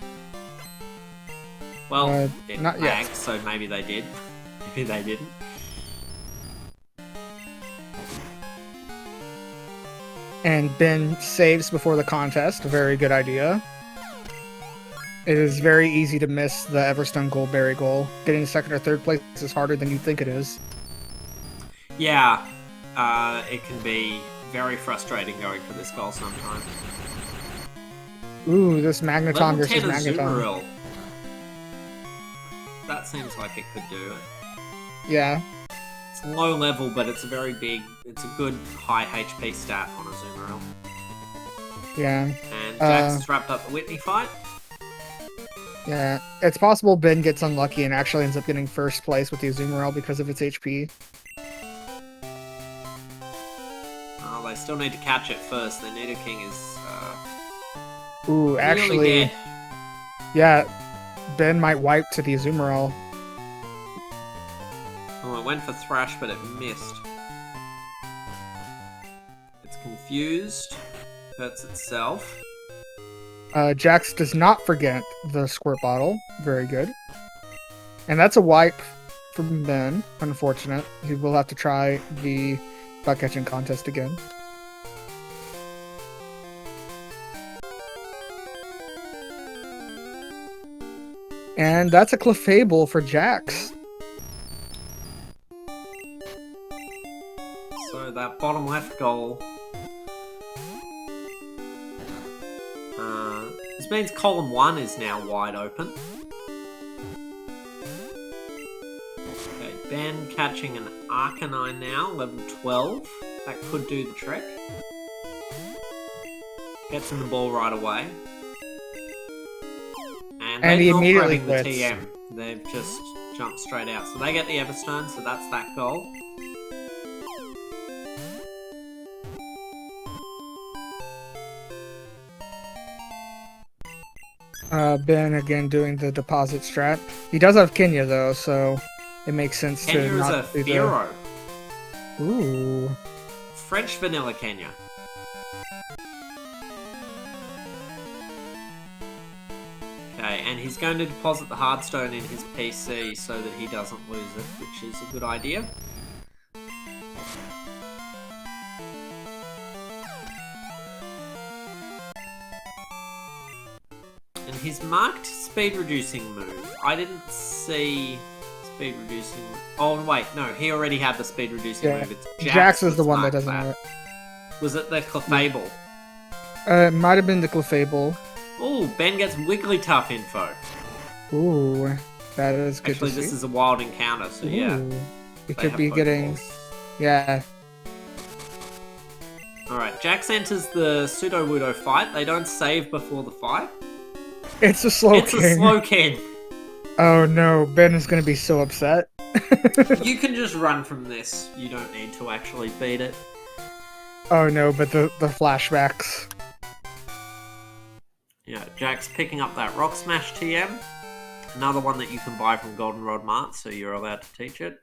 [SPEAKER 2] Well, it
[SPEAKER 1] not
[SPEAKER 2] lagged,
[SPEAKER 1] yet.
[SPEAKER 2] so maybe they did. Maybe they didn't.
[SPEAKER 1] And Ben saves before the contest. A very good idea. It is very easy to miss the Everstone Goldberry goal. Getting second or third place is harder than you think it is.
[SPEAKER 2] Yeah, it can be very frustrating going for this goal sometimes.
[SPEAKER 1] Ooh, this Magneton
[SPEAKER 2] Level
[SPEAKER 1] versus
[SPEAKER 2] 10
[SPEAKER 1] Magneton.
[SPEAKER 2] Azumarill. That seems like it could do it.
[SPEAKER 1] Yeah.
[SPEAKER 2] It's low level, but it's a very big, it's a good high HP stat on Azumarill.
[SPEAKER 1] Yeah.
[SPEAKER 2] And Jax has wrapped up the Whitney fight.
[SPEAKER 1] Yeah. It's possible Ben gets unlucky and actually ends up getting first place with the Azumarill because of its HP.
[SPEAKER 2] Oh, they still need to catch it first. Their Nidoking is
[SPEAKER 1] Ooh,
[SPEAKER 2] really
[SPEAKER 1] actually,
[SPEAKER 2] dead.
[SPEAKER 1] yeah, Ben might wipe to the Azumarill.
[SPEAKER 2] Oh, it went for Thrash, but it missed. It's confused. Hurts itself.
[SPEAKER 1] Jax does not forget the squirt bottle. Very good. And that's a wipe from Ben. Unfortunate. He will have to try the butt catching contest again. And that's a Clefable for Jax.
[SPEAKER 2] So that bottom left goal. This means column 1 is now wide open. Okay, Ben catching an Arcanine now, level 12. That could do the trick. Gets in the ball right away.
[SPEAKER 1] And he immediately
[SPEAKER 2] the
[SPEAKER 1] quits.
[SPEAKER 2] TM. They've just jumped straight out. So they get the Everstone, so that's that goal.
[SPEAKER 1] Ben again doing the deposit strat. He does have Kenya though, so it makes sense
[SPEAKER 2] Kenya
[SPEAKER 1] to
[SPEAKER 2] is
[SPEAKER 1] not
[SPEAKER 2] a
[SPEAKER 1] do
[SPEAKER 2] Firo.
[SPEAKER 1] the... Ooh.
[SPEAKER 2] French vanilla Kenya. Okay, and he's going to deposit the Hardstone in his PC so that he doesn't lose it, which is a good idea. And he's marked speed reducing move. I didn't see speed reducing. Oh wait, no, he already had the speed reducing
[SPEAKER 1] Yeah.
[SPEAKER 2] move. It's
[SPEAKER 1] Jax is the
[SPEAKER 2] that's
[SPEAKER 1] one that
[SPEAKER 2] marked
[SPEAKER 1] doesn't have it.
[SPEAKER 2] Was it the Clefable?
[SPEAKER 1] It might have been the Clefable.
[SPEAKER 2] Oh, Ben gets Wigglytuff info.
[SPEAKER 1] Ooh, that is good
[SPEAKER 2] Actually,
[SPEAKER 1] to
[SPEAKER 2] this
[SPEAKER 1] see.
[SPEAKER 2] is a wild encounter, so yeah.
[SPEAKER 1] Ooh.
[SPEAKER 2] they
[SPEAKER 1] It could
[SPEAKER 2] have
[SPEAKER 1] be getting...
[SPEAKER 2] Pokeballs.
[SPEAKER 1] Yeah.
[SPEAKER 2] Alright, Jax enters the Pseudo-Wudo fight. They don't save before the fight.
[SPEAKER 1] It's a slow
[SPEAKER 2] It's
[SPEAKER 1] king.
[SPEAKER 2] a slow kid.
[SPEAKER 1] Oh no, Ben is going to be so upset.
[SPEAKER 2] You can just run from this. You don't need to actually beat it.
[SPEAKER 1] Oh no, but the flashbacks.
[SPEAKER 2] Yeah, Jax picking up that Rock Smash TM. Another one that you can buy from Goldenrod Mart, so you're allowed to teach it.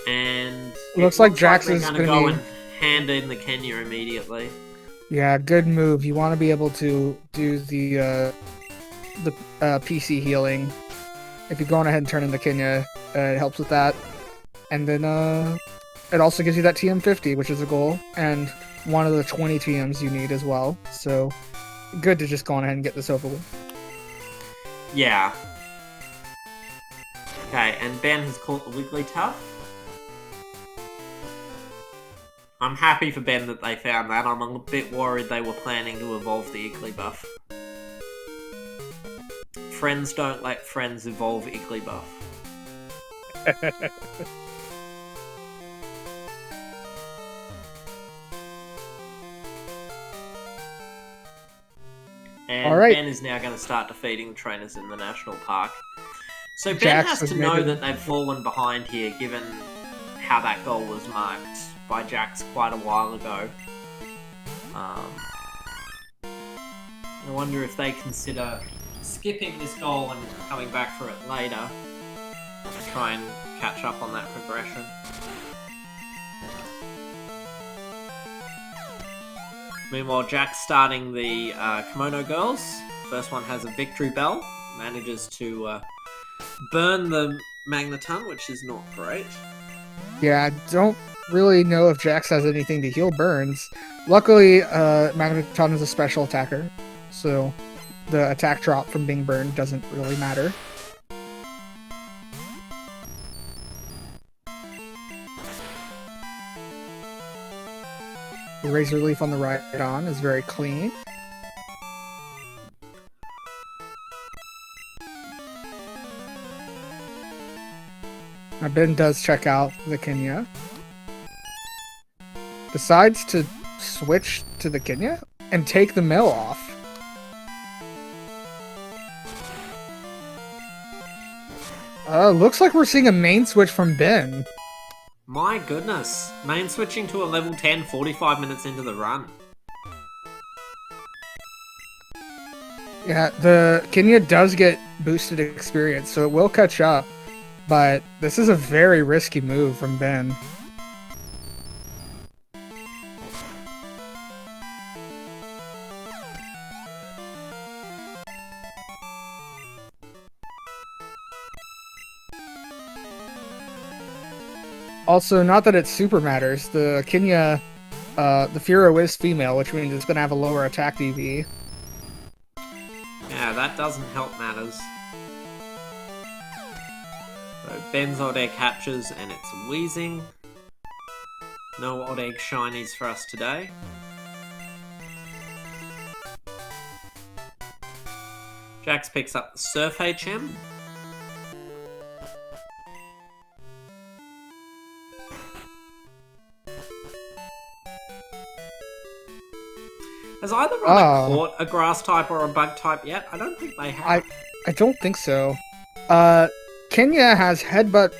[SPEAKER 2] And it
[SPEAKER 1] Looks like Jax
[SPEAKER 2] they're
[SPEAKER 1] is
[SPEAKER 2] gonna
[SPEAKER 1] gonna
[SPEAKER 2] go
[SPEAKER 1] be-
[SPEAKER 2] and hand in the Kenya immediately.
[SPEAKER 1] Yeah, good move. You want to be able to do the PC healing. If you're going ahead and turn in the Kenya, it helps with that. And then it also gives you that TM50, which is a goal, and one of the 20 TMs you need as well. So good to just go on ahead and get this over with.
[SPEAKER 2] Yeah. Okay, and Ben has caught the Wigglytuff. I'm happy for Ben that they found that. I'm a bit worried they were planning to evolve the Igglybuff. Friends don't let friends evolve Igglybuff. And
[SPEAKER 1] All right.
[SPEAKER 2] Ben is now going to start defeating trainers in the national park. So Ben
[SPEAKER 1] Jax
[SPEAKER 2] has to
[SPEAKER 1] has
[SPEAKER 2] know
[SPEAKER 1] made it.
[SPEAKER 2] that they've fallen behind here, given how that goal was marked by Jax quite a while ago. I wonder if they consider skipping this goal and coming back for it later to try and catch up on that progression. Meanwhile, Jack's starting the Kimono Girls. First one has a victory bell, manages to burn the Magneton, which is not great.
[SPEAKER 1] Yeah, I don't really know if Jax has anything to heal burns. Luckily, Magneton is a special attacker, so the attack drop from being burned doesn't really matter. The Razor Leaf on the right on is very clean. Now Ben does check out the Kenya. Decides to switch to the Kenya and take the mill off. Looks like we're seeing a main switch from Ben.
[SPEAKER 2] My goodness. Main switching to a level 10 45 minutes into the run.
[SPEAKER 1] Yeah, the Kenya does get boosted experience, so it will catch up. But this is a very risky move from Ben. Also, not that it super matters, the Kenya, the Furo is female, which means it's going to have a lower attack DV.
[SPEAKER 2] Yeah, that doesn't help matters. So Ben's odd egg hatches and it's wheezing. No odd egg shinies for us today. Jax picks up the Surf HM. Has either runner caught a grass type or a bug type yet? I don't think they have.
[SPEAKER 1] I don't think so. Kenya has headbutt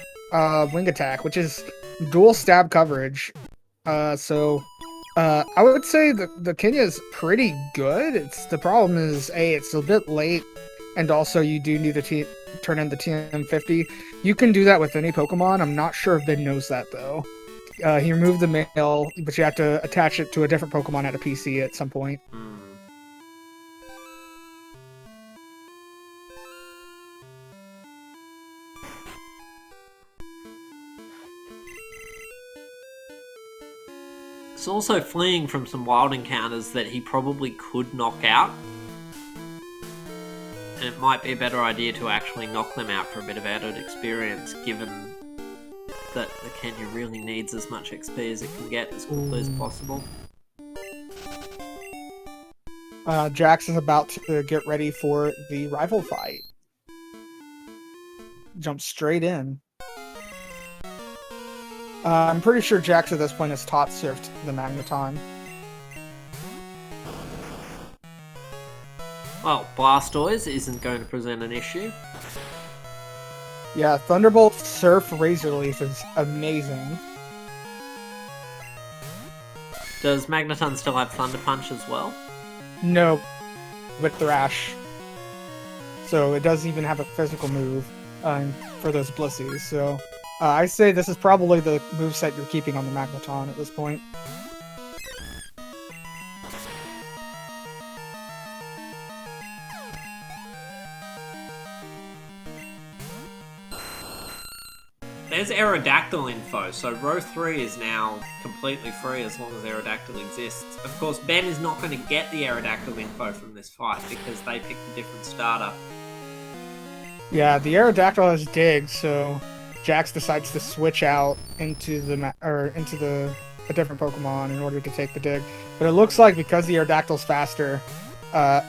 [SPEAKER 1] wing attack, which is dual stab coverage. So I would say the Kenya is pretty good. The problem is it's a bit late, and also you do need to turn in the TM50. You can do that with any Pokemon. I'm not sure if Ben knows that though. He removed the male, but you have to attach it to a different Pokemon at a PC at some point.
[SPEAKER 2] It's also fleeing from some wild encounters that he probably could knock out. And it might be a better idea to actually knock them out for a bit of added experience, given that the Kenya really needs as much XP as it can get as quickly as possible.
[SPEAKER 1] Jax is about to get ready for the rival fight. Jump straight in. I'm pretty sure Jax at this point has top surfed the Magneton.
[SPEAKER 2] Well, Blastoise isn't going to present an issue.
[SPEAKER 1] Yeah, Thunderbolt Surf Razor Leaf is amazing.
[SPEAKER 2] Does Magneton still have Thunder Punch as well?
[SPEAKER 1] No, with Thrash. So it doesn't even have a physical move for those Blissies. So I say this is probably the moveset you're keeping on the Magneton at this point.
[SPEAKER 2] There's Aerodactyl info, so row 3 is now completely free as long as Aerodactyl exists. Of course, Ben is not going to get the Aerodactyl info from this fight because they picked a different starter.
[SPEAKER 1] Yeah, the Aerodactyl has Dig, so Jax decides to switch out into the a different Pokemon in order to take the dig. But it looks like because the Aerodactyl's faster, the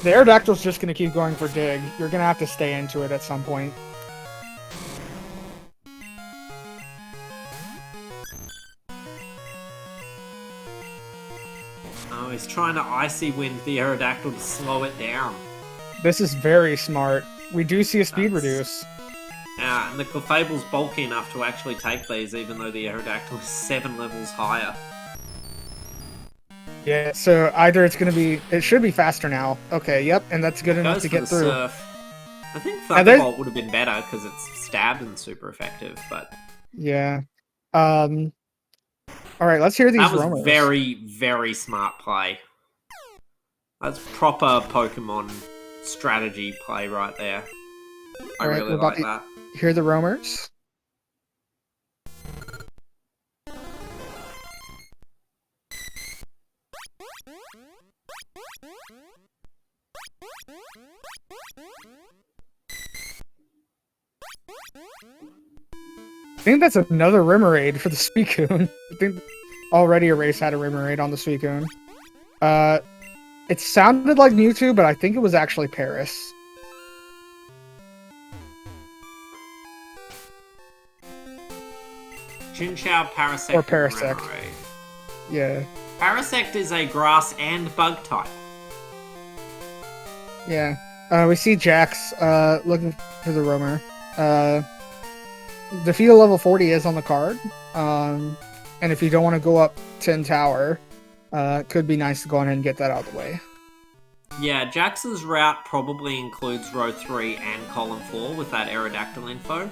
[SPEAKER 1] Aerodactyl's just going to keep going for dig. You're going to have to stay into it at some point.
[SPEAKER 2] Oh, he's trying to Icy Wind the Aerodactyl to slow it down.
[SPEAKER 1] This is very smart. We do see a speed reduce.
[SPEAKER 2] And the Clefable's bulky enough to actually take these, even though the Aerodactyl is 7 levels higher.
[SPEAKER 1] Yeah, so either it's going to be... It should be faster now. Okay, yep, and that's good enough to get through.
[SPEAKER 2] Surf. I think Thunderbolt would have been better because it's stabbed and super effective, but...
[SPEAKER 1] Yeah. Alright, let's hear these
[SPEAKER 2] roamers. That was very, very smart play. That's proper Pokemon strategy play right there. I really like that.
[SPEAKER 1] Hear the roamers. I think that's another Remoraid for the Suicune. I think already a race had a Remoraid on the Suicune. It sounded like Mewtwo, but I think it was actually Paris.
[SPEAKER 2] Chinchou, Parasect,
[SPEAKER 1] or Parasect. Yeah.
[SPEAKER 2] Parasect is a grass and bug type.
[SPEAKER 1] Yeah. We see Jax looking for the roamer. Defeat level 40 is on the card. And if you don't want to go up 10 tower, could be nice to go ahead and get that out of the way.
[SPEAKER 2] Yeah, Jax's route probably includes row 3 and column 4 with that Aerodactyl info.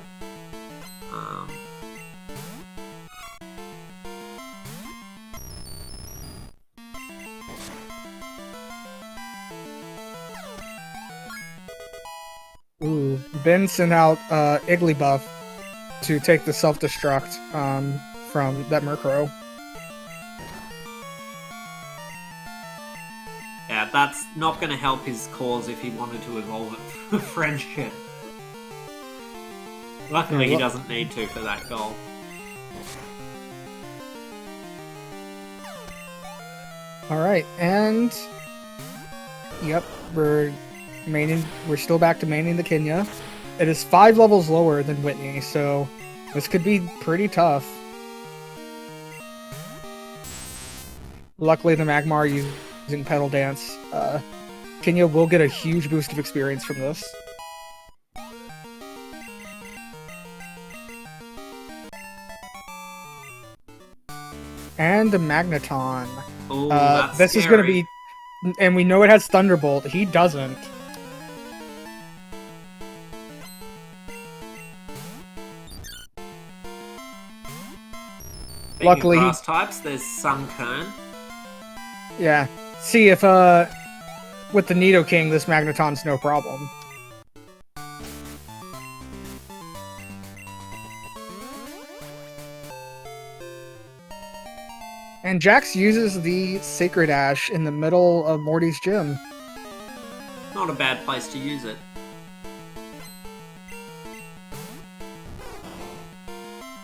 [SPEAKER 1] Ooh, Ben sent out Igglybuff to take the self-destruct from that Murkrow.
[SPEAKER 2] Yeah, that's not going to help his cause if he wanted to evolve it for friendship. Luckily, he doesn't need to for that goal.
[SPEAKER 1] Alright, and... Yep, we're still back to maining the Kenya. It is 5 levels lower than Whitney, so this could be pretty tough. Luckily, the Magmar using Petal Dance. Kenya will get a huge boost of experience from this. And the Magneton.
[SPEAKER 2] Ooh,
[SPEAKER 1] this
[SPEAKER 2] scary.
[SPEAKER 1] Is going to be... And we know it has Thunderbolt. He doesn't. Luckily,
[SPEAKER 2] grass types, there's Sunkern.
[SPEAKER 1] Yeah. See if with the Nidoking, this Magneton's no problem. And Jax uses the Sacred Ash in the middle of Morty's gym.
[SPEAKER 2] Not a bad place to use it.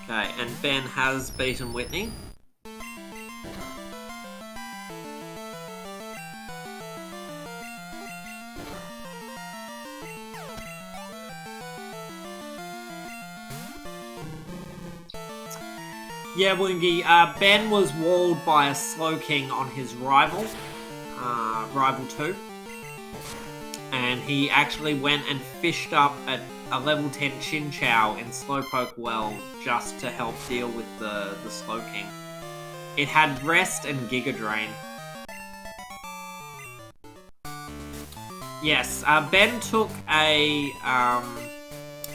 [SPEAKER 2] Okay, and Ben has beaten Whitney. Yeah, Woongie, Ben was walled by a Slowking on his rival, Rival 2. And he actually went and fished up a level 10 Chinchou in Slowpoke Well just to help deal with the Slowking. It had Rest and Giga Drain. Yes, Ben took a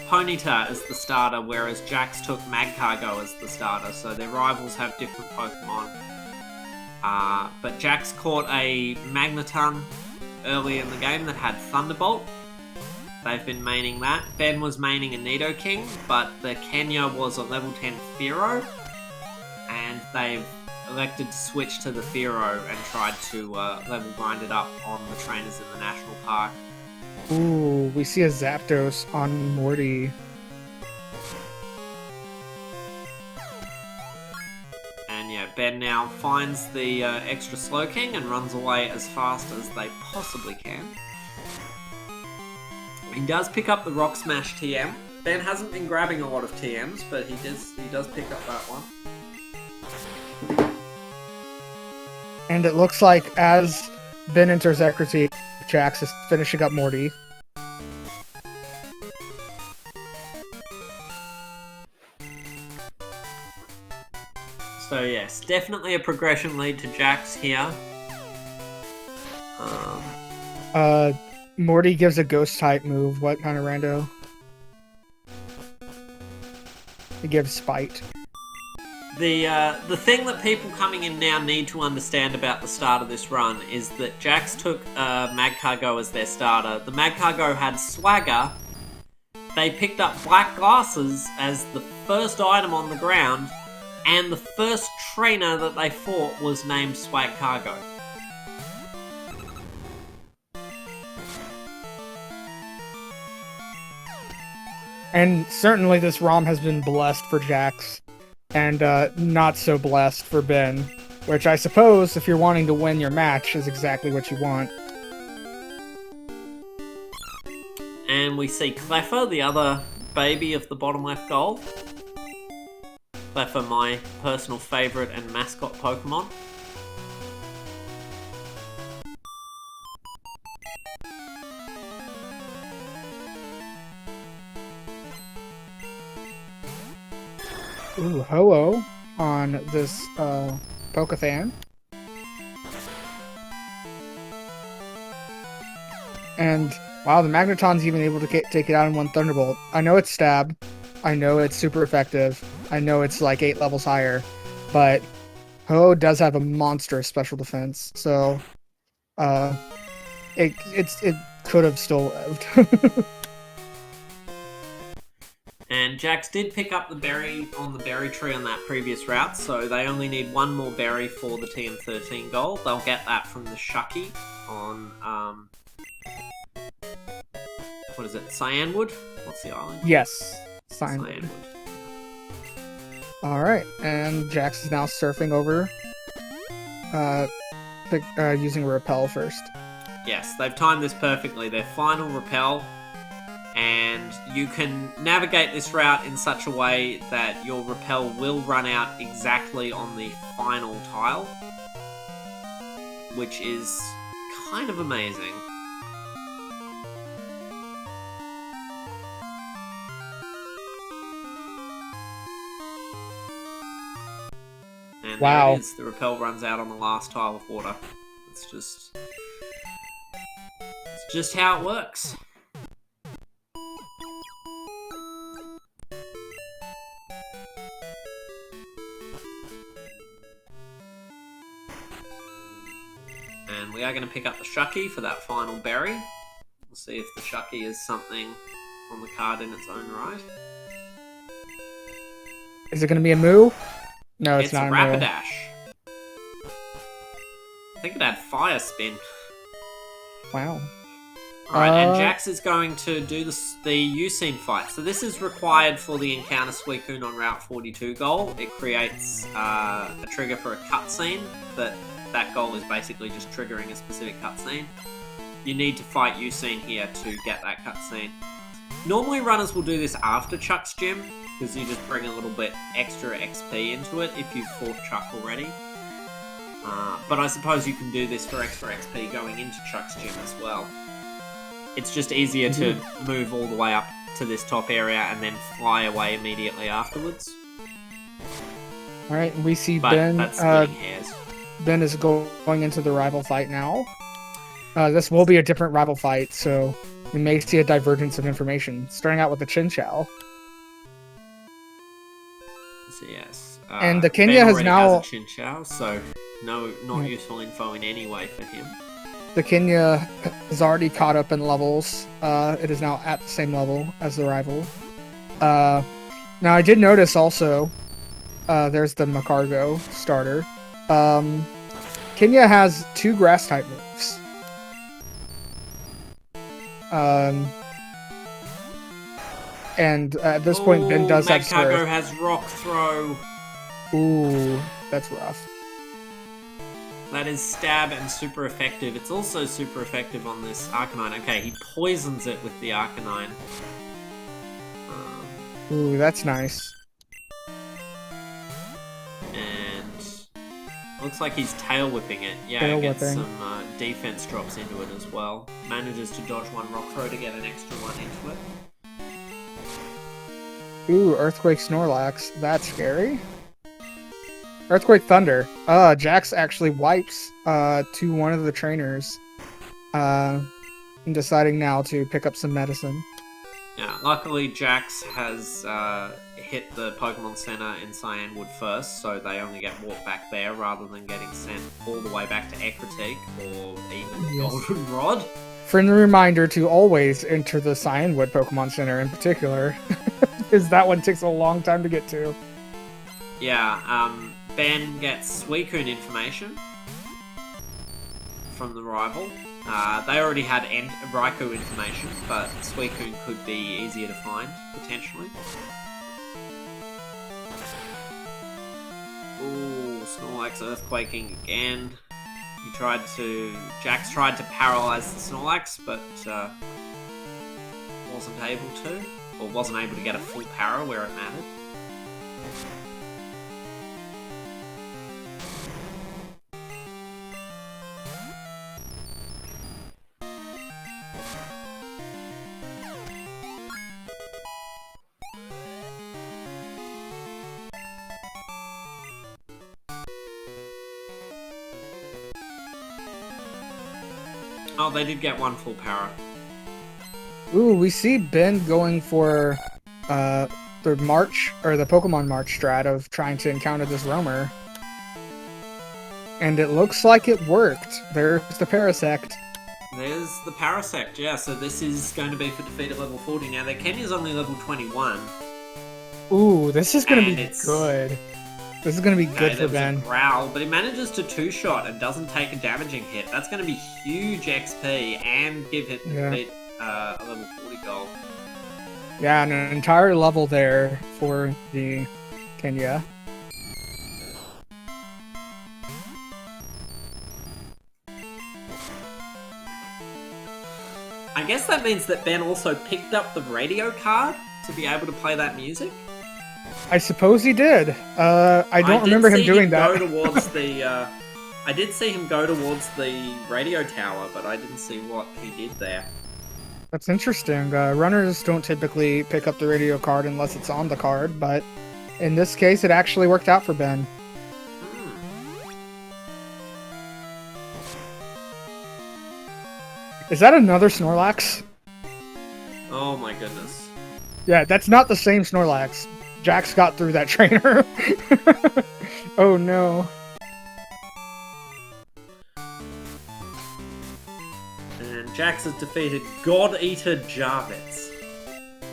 [SPEAKER 2] Ponyta as the starter, whereas Jax took Magcargo as the starter, so their rivals have different Pokemon. But Jax caught a Magneton early in the game that had Thunderbolt. They've been maining that. Ben was maining a Nidoking, but the Kenya was a level 10 Fearow, and they've elected to switch to the Fearow and tried to level grind it up on the trainers in the National Park.
[SPEAKER 1] Ooh, we see a Zapdos on Morty.
[SPEAKER 2] And Ben now finds the extra Slow King and runs away as fast as they possibly can. He does pick up the Rock Smash TM. Ben hasn't been grabbing a lot of TMs, but he does pick up that one.
[SPEAKER 1] And it looks like as Ben enters Equity, Jax is finishing up Morty.
[SPEAKER 2] So yes, definitely a progression lead to Jax here.
[SPEAKER 1] Morty gives a ghost type move. What kind of rando? He gives Spite.
[SPEAKER 2] The thing that people coming in now need to understand about the start of this run is that Jax took Magcargo as their starter. The Magcargo had Swagger. They picked up Black Glasses as the first item on the ground, and the first trainer that they fought was named Swag Cargo.
[SPEAKER 1] And certainly this ROM has been blessed for Jax, and not so blessed for Ben, which I suppose, if you're wanting to win your match, is exactly what you want.
[SPEAKER 2] And we see Cleffa, the other baby of the bottom left goal. Cleffa, my personal favourite and mascot Pokemon.
[SPEAKER 1] Ooh, Ho-Oh on this Pokethan. And wow, the Magneton's even able to take it out in one Thunderbolt. I know it's stab. I know it's super effective. I know it's like 8 levels higher. But Ho-Oh does have a monstrous special defense. So it could have still lived.
[SPEAKER 2] And Jax did pick up the berry on the berry tree on that previous route, so they only need one more berry for the TM13 goal. They'll get that from the Shucky on, what is it, Cyanwood? What's the island?
[SPEAKER 1] Yes, Cyanwood. Alright, and Jax is now surfing over, using Repel first.
[SPEAKER 2] Yes, they've timed this perfectly. Their final Repel, and you can navigate this route in such a way that your Repel will run out exactly on the final tile, which is kind of amazing. And
[SPEAKER 1] wow.
[SPEAKER 2] There it is. The Repel runs out on the last tile of water. It's just how it works. And we are going to pick up the Shucky for that final berry. We'll see if the Shucky is something on the card in its own right.
[SPEAKER 1] Is it going to be a Moo? No, it's not
[SPEAKER 2] a
[SPEAKER 1] a
[SPEAKER 2] Rapidash. I think it had Fire Spin.
[SPEAKER 1] Wow.
[SPEAKER 2] Alright, and Jax is going to do the Useem fight. So this is required for the Encounter Suicune on Route 42 goal. It creates a trigger for a cutscene, but that goal is basically just triggering a specific cutscene. You need to fight Useem here to get that cutscene. Normally runners will do this after Chuck's gym, because you just bring a little bit extra XP into it if you've fought Chuck already. But I suppose you can do this for extra XP going into Chuck's gym as well. It's just easier to move all the way up to this top area and then fly away immediately afterwards.
[SPEAKER 1] Alright, we see
[SPEAKER 2] But
[SPEAKER 1] Ben.
[SPEAKER 2] that's splitting hairs.
[SPEAKER 1] Ben is going into the rival fight now. This will be a different rival fight, so we may see a divergence of information. Starting out with the Chinchou.
[SPEAKER 2] So yes.
[SPEAKER 1] And the Kenya has now...
[SPEAKER 2] has a Chinchou, so not useful info in any way for him.
[SPEAKER 1] The Kenya has already caught up in levels. It is now at the same level as the rival. Now, I did notice also, there's the Magcargo starter. Kenya has 2 Grass-type moves. And at this point, Ben does have Surf.
[SPEAKER 2] Magcargo has Rock Throw.
[SPEAKER 1] Ooh, that's rough.
[SPEAKER 2] That is stab and super effective. It's also super effective on this Arcanine. Okay, he poisons it with the Arcanine.
[SPEAKER 1] Ooh, that's nice.
[SPEAKER 2] And looks like he's tail whipping it. Yeah,
[SPEAKER 1] Tail
[SPEAKER 2] gets
[SPEAKER 1] whipping.
[SPEAKER 2] some defense drops into it as well. Manages to dodge one rock throw to get an extra one into it.
[SPEAKER 1] Ooh, Earthquake Snorlax. That's scary. Earthquake Thunder. Jax actually wipes to one of the trainers. And deciding now to pick up some medicine.
[SPEAKER 2] Yeah, luckily Jax has hit the Pokemon Center in Cyanwood first, so they only get walked back there rather than getting sent all the way back to Ecruteak or even Goldenrod.
[SPEAKER 1] Friendly reminder to always enter the Cyanwood Pokemon Center in particular, because that one takes a long time to get to.
[SPEAKER 2] Yeah, Ben gets Suicune information from the rival. They already had Raikou information, but Suicune could be easier to find, potentially. Ooh, Snorlax Earthquaking again. Jax tried to paralyze the Snorlax, but wasn't able to. Or wasn't able to get a full para where it mattered. Oh, they did get one full para.
[SPEAKER 1] Ooh, we see Ben going for the March, or the Pokemon March strat of trying to encounter this Roamer. And it looks like it worked. There's the Parasect.
[SPEAKER 2] There's the Parasect, yeah, so this is going to be for defeat at level 40. Now, their Kenya's only level 21.
[SPEAKER 1] Ooh, this is going to be
[SPEAKER 2] it's-
[SPEAKER 1] good. This is going to be good
[SPEAKER 2] there
[SPEAKER 1] for
[SPEAKER 2] was a
[SPEAKER 1] Ben.
[SPEAKER 2] Growl, but he manages to two-shot and doesn't take a damaging hit. That's going to be huge XP and give it defeat a level 40 goal.
[SPEAKER 1] Yeah, and an entire level there for the Kenya.
[SPEAKER 2] I guess that means that Ben also picked up the radio card to be able to play that music.
[SPEAKER 1] I suppose he did. I don't remember him doing that.
[SPEAKER 2] I did see him go towards the radio tower, but I didn't see what he did there.
[SPEAKER 1] That's interesting. Runners don't typically pick up the radio card unless it's on the card, but in this case, it actually worked out for Ben. Is that another Snorlax?
[SPEAKER 2] Oh my goodness.
[SPEAKER 1] Yeah, that's not the same Snorlax. Jax got through that trainer. Oh no.
[SPEAKER 2] And Jax has defeated God Eater Jarvitz.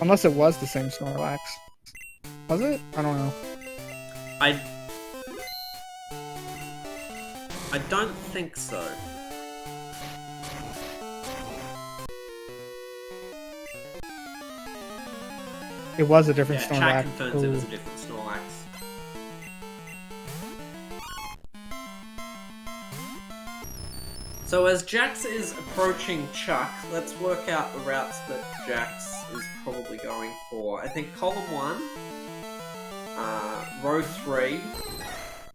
[SPEAKER 1] Unless it was the same Snorlax. Was it? I don't know.
[SPEAKER 2] I don't think so.
[SPEAKER 1] It was a different
[SPEAKER 2] Yeah,
[SPEAKER 1] Snorlax.
[SPEAKER 2] chat confirms it
[SPEAKER 1] Ooh.
[SPEAKER 2] was a different Snorlax. So as Jax is approaching Chuck, let's work out the routes that Jax is probably going for. I think column 1, row 3,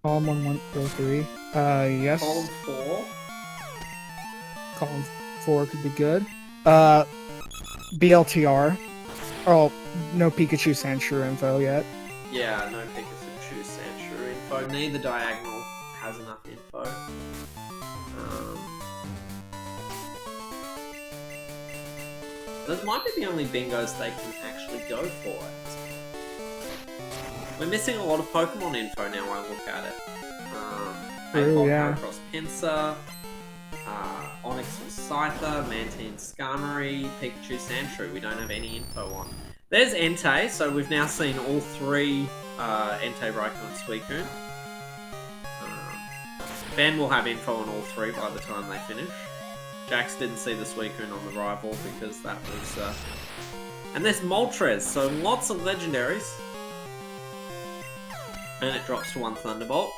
[SPEAKER 1] Column 1, row 3. Yes.
[SPEAKER 2] column 4.
[SPEAKER 1] Column 4 could be good. BLTR. Oh, no Pikachu Sandshrew info yet.
[SPEAKER 2] Yeah, no Pikachu Sandshrew info. Neither diagonal has enough info. Those might be the only bingos they can actually go for. We're missing a lot of Pokemon info now I look at it.
[SPEAKER 1] True, yeah.
[SPEAKER 2] Across Pinsir, Onix or Scyther, Mantine Skarmory, Pikachu Sandshrew. We don't have any info on. There's Entei, so we've now seen all 3 Entei, Raikou and Suicune. Ben will have info on all 3 by the time they finish. Jax didn't see the Suicune on the rival because that was... And there's Moltres, so lots of legendaries. And it drops to 1 Thunderbolt.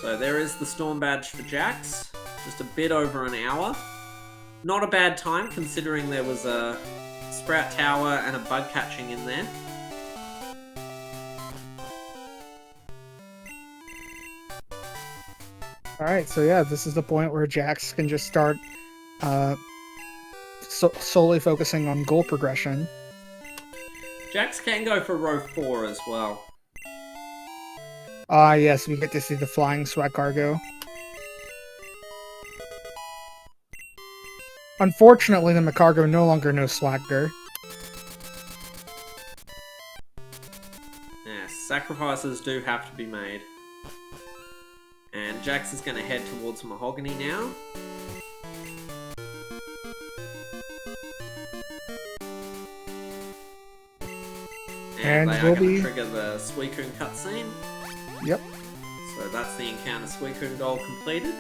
[SPEAKER 2] So there is the storm badge for Jax. Just a bit over an hour. Not a bad time considering there was a sprout tower and a bug catching in there.
[SPEAKER 1] Alright, so yeah, this is the point where Jax can just start solely focusing on goal progression.
[SPEAKER 2] Jax can go for row 4 as well.
[SPEAKER 1] Ah, yes, we get to see the flying swag cargo. Unfortunately, the Macargo no longer knows Swagger.
[SPEAKER 2] Yes, sacrifices do have to be made. And Jax is going to head towards Mahogany now. And they are going to trigger the Suicune cutscene.
[SPEAKER 1] Yep.
[SPEAKER 2] So that's the encounter Suicune goal completed.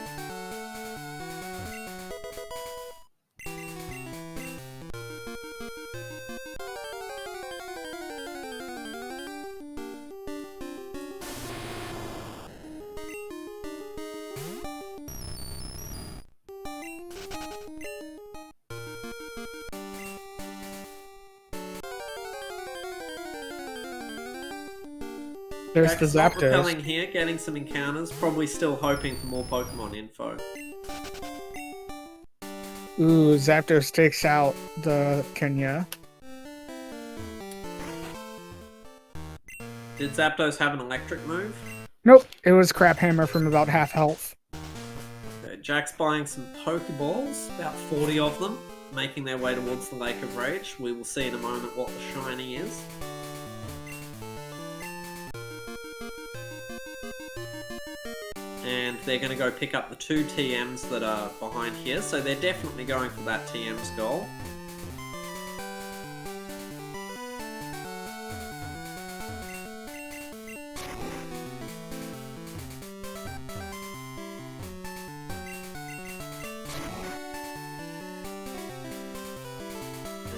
[SPEAKER 1] There's the Zapdos.
[SPEAKER 2] Repelling here, getting some encounters, probably still hoping for more Pokemon info.
[SPEAKER 1] Ooh, Zapdos takes out the Kenya.
[SPEAKER 2] Did Zapdos have an electric move?
[SPEAKER 1] Nope, it was Crap Hammer from about half health.
[SPEAKER 2] Okay, Jack's buying some Pokeballs, about 40 of them, making their way towards the Lake of Rage. We will see in a moment what the shiny is. And they're going to go pick up the 2 TMs that are behind here, so they're definitely going for that TM's goal.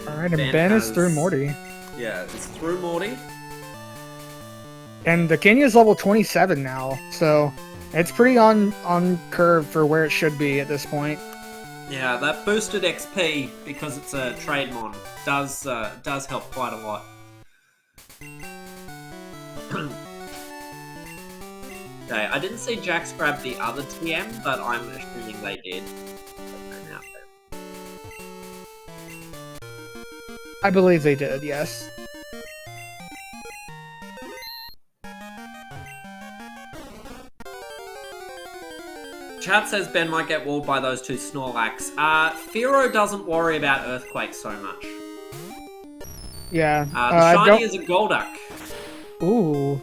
[SPEAKER 1] Alright, and Ben is through Morty.
[SPEAKER 2] Yeah, it's through Morty.
[SPEAKER 1] And the Kenya's level 27 now, so it's pretty on curve for where it should be at this point.
[SPEAKER 2] Yeah, that boosted XP, because it's a trade mon, does help quite a lot. Okay, I didn't see Jax grab the other TM, but I'm assuming they did.
[SPEAKER 1] I believe they did, yes.
[SPEAKER 2] Chat says Ben might get walled by those 2 Snorlax. Firo doesn't worry about Earthquake so much.
[SPEAKER 1] Yeah.
[SPEAKER 2] The shiny is a Golduck.
[SPEAKER 1] Ooh.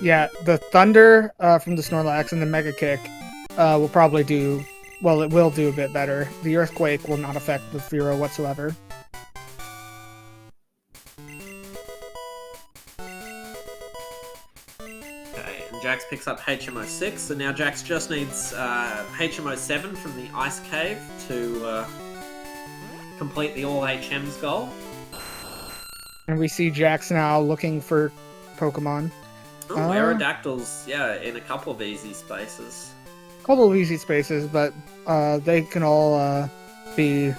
[SPEAKER 1] Yeah, the Thunder from the Snorlax and the Mega Kick will probably do... Well, it will do a bit better. The Earthquake will not affect the Firo whatsoever.
[SPEAKER 2] Okay, and Jax picks up HMO6, so now Jax just needs HMO7 from the Ice Cave to complete the all HMs goal.
[SPEAKER 1] And we see Jax now looking for Pokemon.
[SPEAKER 2] Oh, Aerodactyls, yeah, in a couple of easy spaces.
[SPEAKER 1] Couple of easy spaces, but they can all be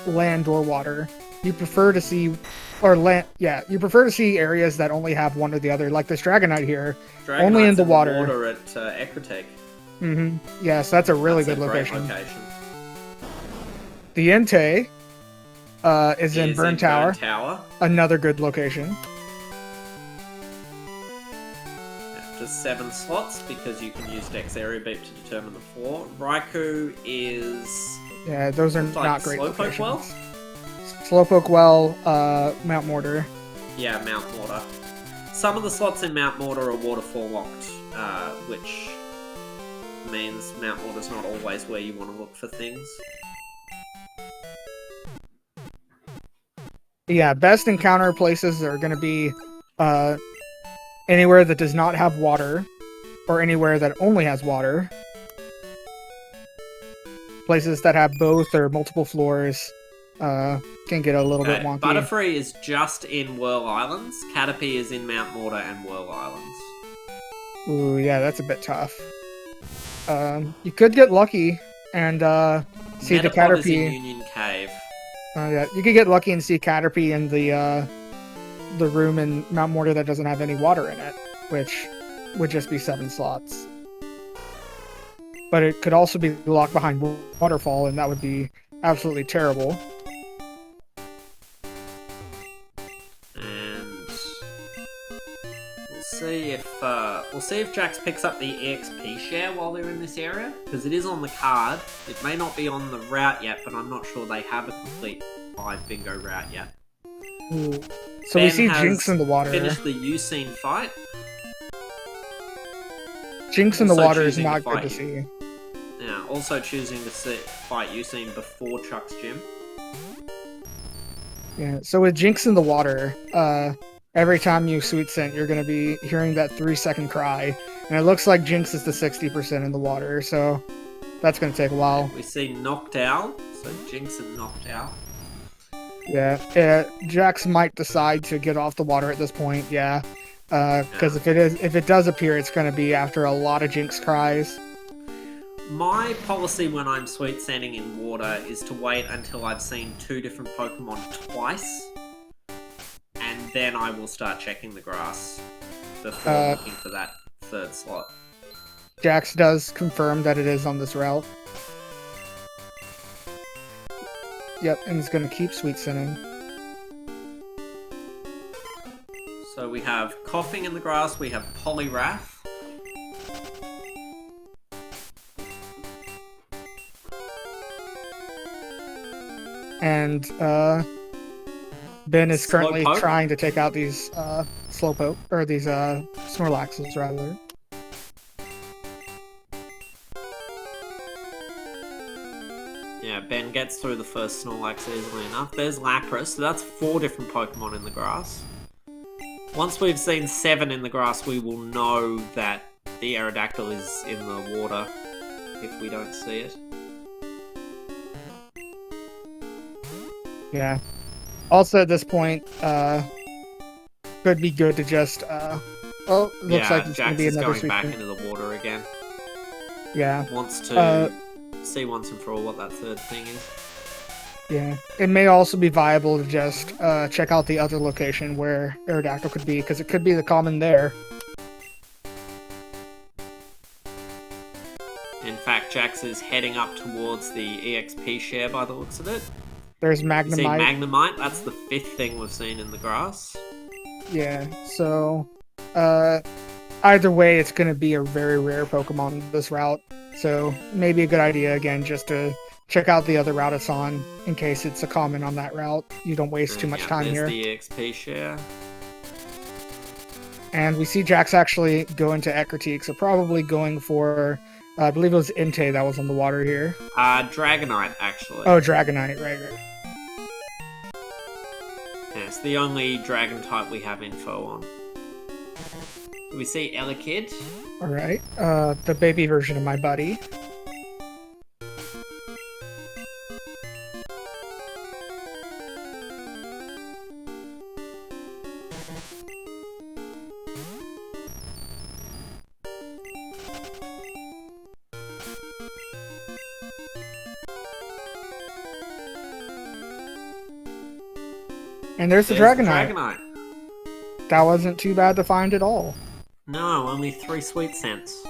[SPEAKER 1] land or water. You prefer to see, or land, yeah, you prefer to see areas that only have one or the other, like this Dragonite here, only in the water.
[SPEAKER 2] At Ecrotech.
[SPEAKER 1] Mm-hmm. Yes, that's a really good location. The Entei is in Burn Tower. Another good location.
[SPEAKER 2] Just 7 slots because you can use Dex Area Beep to determine the floor. Raikou is...
[SPEAKER 1] Yeah, those are
[SPEAKER 2] like
[SPEAKER 1] not great
[SPEAKER 2] Slowpoke
[SPEAKER 1] locations.
[SPEAKER 2] Well?
[SPEAKER 1] Slowpoke Well, Mount Mortar.
[SPEAKER 2] Yeah, Mount Mortar. Some of the slots in Mount Mortar are waterfall locked, which means Mount Mortar's not always where you want to look for things.
[SPEAKER 1] Yeah, best encounter places are going to be anywhere that does not have water, or anywhere that only has water. Places that have both or multiple floors. can get a little bit
[SPEAKER 2] Okay,
[SPEAKER 1] wonky.
[SPEAKER 2] Butterfree is just in Whirl Islands. Caterpie is in Mount Mortar and Whirl Islands.
[SPEAKER 1] Ooh, yeah, that's a bit tough. You could get lucky and see the
[SPEAKER 2] Metapod is in
[SPEAKER 1] Caterpie.
[SPEAKER 2] Union Cave.
[SPEAKER 1] Yeah, you could get lucky and see Caterpie in the room in Mount Mortar that doesn't have any water in it, which would just be 7 slots. But it could also be locked behind Waterfall, and that would be absolutely terrible.
[SPEAKER 2] And we'll see if Jax picks up the EXP share while they're in this area, because it is on the card. It may not be on the route yet, but I'm not sure they have a complete 5 bingo route yet.
[SPEAKER 1] Ooh. So
[SPEAKER 2] Ben
[SPEAKER 1] we see
[SPEAKER 2] has
[SPEAKER 1] Jinx in the water.
[SPEAKER 2] Finished the Usain fight.
[SPEAKER 1] Jinx in the
[SPEAKER 2] Also
[SPEAKER 1] water is
[SPEAKER 2] choosing to
[SPEAKER 1] not good
[SPEAKER 2] fight
[SPEAKER 1] to see.
[SPEAKER 2] Yeah, also choosing to fight Usain before Chuck's gym.
[SPEAKER 1] Yeah, so with Jinx in the water, every time you Sweet Scent, you're going to be hearing that 3-second cry. And it looks like Jinx is the 60% in the water, so that's going to take a while.
[SPEAKER 2] We see Knocked Owl, so Jinx and Knocked Owl.
[SPEAKER 1] Yeah, Jax might decide to get off the water at this point, yeah. Because if it does appear, it's going to be after a lot of Jinx cries.
[SPEAKER 2] My policy when I'm Sweet Scenting in water is to wait until I've seen 2 different Pokemon twice, and then I will start checking the grass before looking for that 3rd slot.
[SPEAKER 1] Jax does confirm that it is on this route. Yep, and he's going to keep Sweet Scenting.
[SPEAKER 2] So we have Coughing in the grass, we have Poliwrath.
[SPEAKER 1] And Ben is currently
[SPEAKER 2] Slowpoke?
[SPEAKER 1] trying to take out these Slowpoke, or these Snorlaxes, rather.
[SPEAKER 2] Yeah, Ben gets through the first Snorlax easily enough. There's Lapras, so that's 4 different Pokemon in the grass. Once we've seen 7 in the grass, we will know that the Aerodactyl is in the water if we don't see it.
[SPEAKER 1] Yeah. Also, at this point, could be good to just. Well, it looks like it's going to
[SPEAKER 2] Jax
[SPEAKER 1] be
[SPEAKER 2] is
[SPEAKER 1] another
[SPEAKER 2] going
[SPEAKER 1] Sweet
[SPEAKER 2] back
[SPEAKER 1] Scent.
[SPEAKER 2] into the water again.
[SPEAKER 1] Yeah.
[SPEAKER 2] Wants to see once and for all what that 3rd thing is.
[SPEAKER 1] Yeah. It may also be viable to just check out the other location where Aerodactyl could be, because it could be the common there.
[SPEAKER 2] In fact, Jax is heading up towards the EXP share by the looks of it.
[SPEAKER 1] There's
[SPEAKER 2] You see
[SPEAKER 1] Magnemite.
[SPEAKER 2] Magnemite, that's the 5th thing we've seen in the grass.
[SPEAKER 1] Yeah, so either way, it's going to be a very rare Pokemon this route. So maybe a good idea, again, just to check out the other route it's on in case it's a common on that route. You don't waste too much time here.
[SPEAKER 2] There's the EXP share.
[SPEAKER 1] And we see Jax actually go into Ecruteak, so probably going for, I believe it was Entei that was on the water here.
[SPEAKER 2] Dragonite, actually.
[SPEAKER 1] Oh, Dragonite, right.
[SPEAKER 2] Yeah, it's the only dragon type we have info on. We see Elekid.
[SPEAKER 1] Alright, the baby version of my buddy. And there's the Dragonite. That wasn't too bad to find at all.
[SPEAKER 2] No, only 3 Sweet Scents.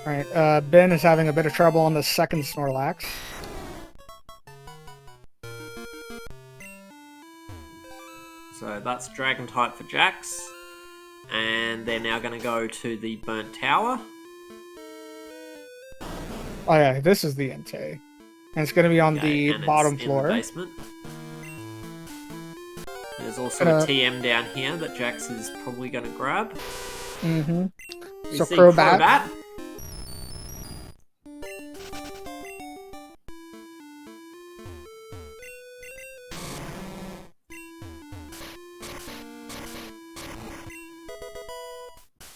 [SPEAKER 1] Alright, Ben is having a bit of trouble on the 2nd Snorlax.
[SPEAKER 2] So that's Dragon type for Jax. And they're now going to go to the Burnt Tower.
[SPEAKER 1] Oh yeah, this is the Entei. And it's going to be on the bottom floor.
[SPEAKER 2] In the basement. There's also a TM down here that Jax is probably going to grab.
[SPEAKER 1] Mm-hmm.
[SPEAKER 2] We
[SPEAKER 1] So
[SPEAKER 2] see
[SPEAKER 1] Crobat.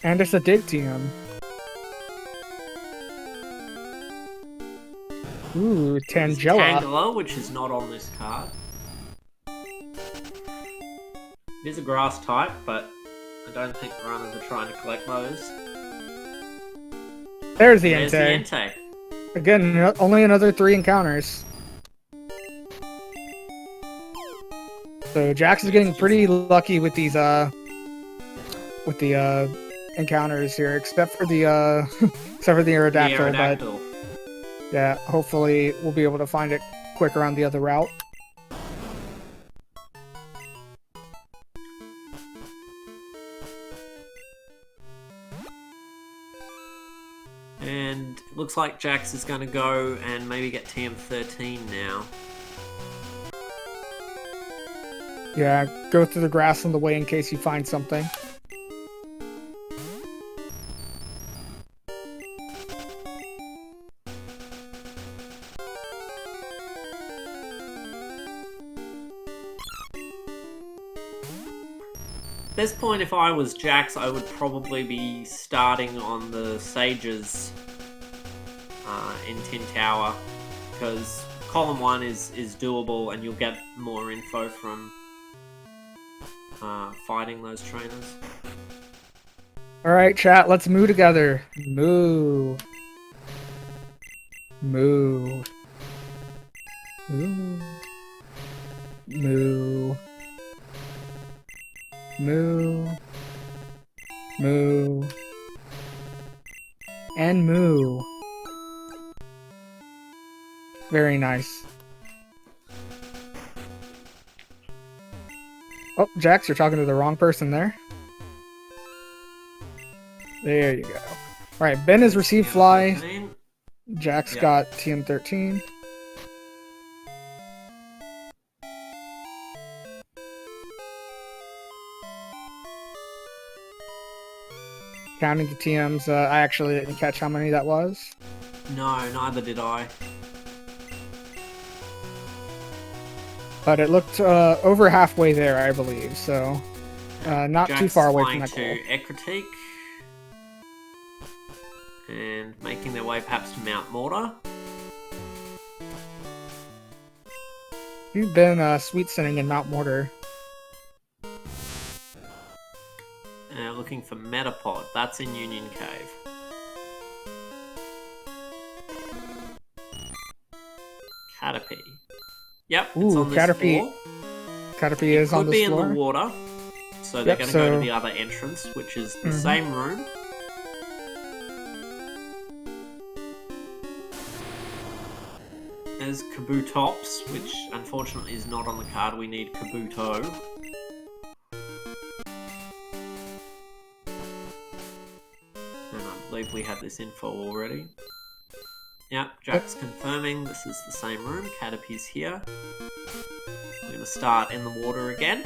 [SPEAKER 1] And it's a dig TM. Ooh, Tangela.
[SPEAKER 2] Tangela, which is not on this card. It is a grass type, but I don't think runners are trying to collect those.
[SPEAKER 1] There's the
[SPEAKER 2] There's the
[SPEAKER 1] Entei.
[SPEAKER 2] Entei.
[SPEAKER 1] Again, only another 3 encounters. So Jax is getting pretty lucky with these encounters here, except for the Aerodactyl, but yeah, hopefully we'll be able to find it quicker on the other route.
[SPEAKER 2] And it looks like Jax is going to go and maybe get TM13 now.
[SPEAKER 1] Yeah, go through the grass on the way in case you find something.
[SPEAKER 2] At this point, if I was Jax, I would probably be starting on the Sages in Tin Tower, because column 1 is doable and you'll get more info from fighting those trainers.
[SPEAKER 1] Alright, chat, let's moo together. Moo. Moo. Moo. Moo. Moo. Moo. And moo. Very nice. Oh, Jax, you're talking to the wrong person there. There you go. Alright, Ben has received fly. Jax got TM13. Counting the TMs, I actually didn't catch how many that was.
[SPEAKER 2] No, neither did I.
[SPEAKER 1] But it looked over halfway there, I believe, so not
[SPEAKER 2] Jax
[SPEAKER 1] too far away from
[SPEAKER 2] flying
[SPEAKER 1] that goal.
[SPEAKER 2] to Ekritique and making their way perhaps to Mount Mortar.
[SPEAKER 1] You've been sweet sitting in Mount Mortar.
[SPEAKER 2] Looking for Metapod. That's in Union Cave. Caterpie. Yep, it's
[SPEAKER 1] Ooh,
[SPEAKER 2] on this
[SPEAKER 1] Caterpie.
[SPEAKER 2] floor.
[SPEAKER 1] Caterpie is on
[SPEAKER 2] Could
[SPEAKER 1] the
[SPEAKER 2] be
[SPEAKER 1] floor.
[SPEAKER 2] in the water. So they're
[SPEAKER 1] Yep,
[SPEAKER 2] going to go
[SPEAKER 1] so-
[SPEAKER 2] to the other entrance, which is the same room. There's Kabutops, which unfortunately is not on the card. We need Kabuto. And I believe we have this info already. Yep, Jack's confirming this is the same room. Caterpie's here. We're going to start in the water again.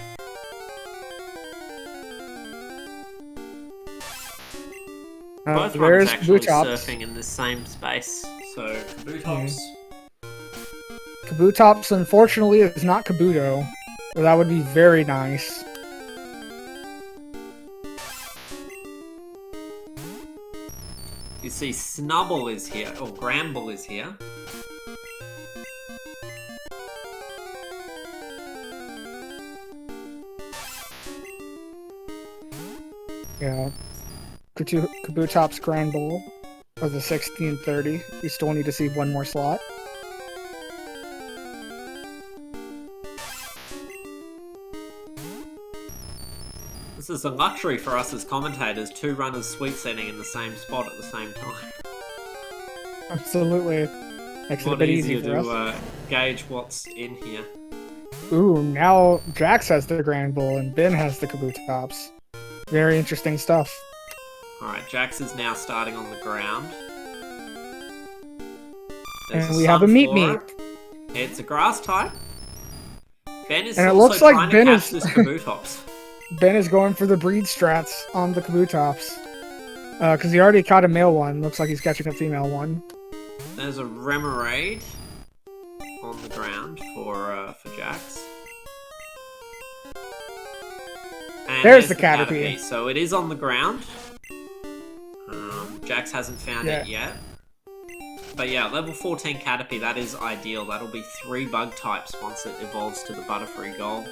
[SPEAKER 2] Both runners
[SPEAKER 1] there's
[SPEAKER 2] actually
[SPEAKER 1] Kabutops.
[SPEAKER 2] surfing in the same space. So, Kabutops.
[SPEAKER 1] Kabutops, unfortunately, is not Kabuto. But that would be very nice.
[SPEAKER 2] You see, Snubble is here, or Gramble is here.
[SPEAKER 1] Yeah. Kabutops Grand Bowl of the 1630. You still need to see one more slot.
[SPEAKER 2] This is a luxury for us as commentators, 2 runners sweet setting in the same spot at the same time.
[SPEAKER 1] Absolutely. Makes it a
[SPEAKER 2] What
[SPEAKER 1] bit
[SPEAKER 2] easier
[SPEAKER 1] easier for us.
[SPEAKER 2] to gauge what's in here.
[SPEAKER 1] Ooh, now Jax has the Grand Bull and Ben has the Kabutops. Very interesting stuff.
[SPEAKER 2] Alright, Jax is now starting on the ground. There's
[SPEAKER 1] And we have a meat
[SPEAKER 2] Sunflora. It's a grass type. Ben is
[SPEAKER 1] And it
[SPEAKER 2] also
[SPEAKER 1] looks like
[SPEAKER 2] trying
[SPEAKER 1] Ben
[SPEAKER 2] to catch
[SPEAKER 1] is-
[SPEAKER 2] this Kabutops.
[SPEAKER 1] Ben is going for the breed strats on the Kabutops. Because he already caught a male one. Looks like he's catching a female one.
[SPEAKER 2] There's a Remoraid on the ground for Jax. And
[SPEAKER 1] There's the Caterpie.
[SPEAKER 2] So it is on the ground. Jax hasn't found it yet. But yeah, level 14 Caterpie, that is ideal. That'll be 3 bug types once it evolves to the Butterfree Gold.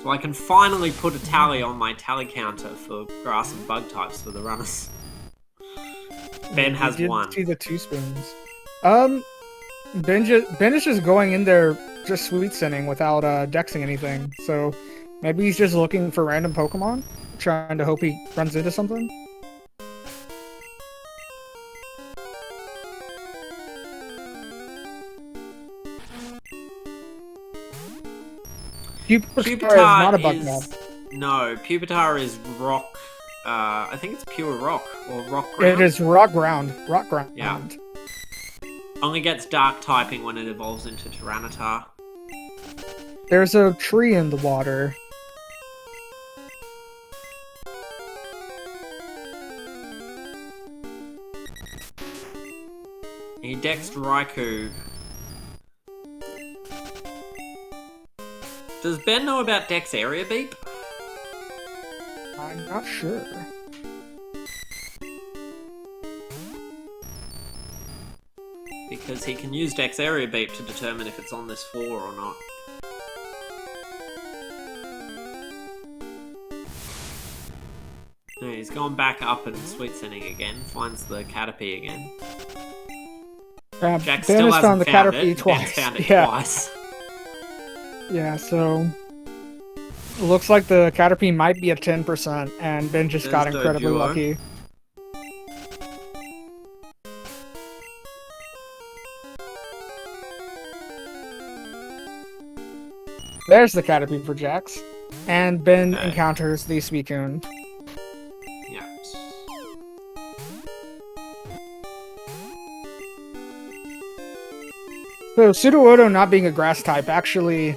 [SPEAKER 2] So I can finally put a tally on my tally counter for grass and bug types for the runners. Ben has one.
[SPEAKER 1] See the 2 spoons. Ben is just going in there just sweet sending without dexing anything. So maybe he's just looking for random Pokemon, trying to hope he runs into something. Pupitar is not a bug mob.
[SPEAKER 2] No, Pupitar is rock. I think it's pure rock or rock ground.
[SPEAKER 1] It is rock ground. Rock ground.
[SPEAKER 2] Yeah. Only gets dark typing when it evolves into Tyranitar.
[SPEAKER 1] There's a tree in the water.
[SPEAKER 2] He dexed Raikou. Does Ben know about Dex Area Beep?
[SPEAKER 1] I'm not sure.
[SPEAKER 2] Because he can use Dex Area Beep to determine if it's on this floor or not. No, he's gone back up and sweet sending again. Finds the Caterpie again. Jack still hasn't
[SPEAKER 1] found the
[SPEAKER 2] found
[SPEAKER 1] Caterpie
[SPEAKER 2] it.
[SPEAKER 1] twice.
[SPEAKER 2] Ben's found it twice.
[SPEAKER 1] Yeah, so it looks like the Caterpie might be at 10%, and Ben just got incredibly lucky. There's the Caterpie for Jax, and Ben encounters the Suicune.
[SPEAKER 2] Yeah.
[SPEAKER 1] So Pseudo-Odo not being a grass type actually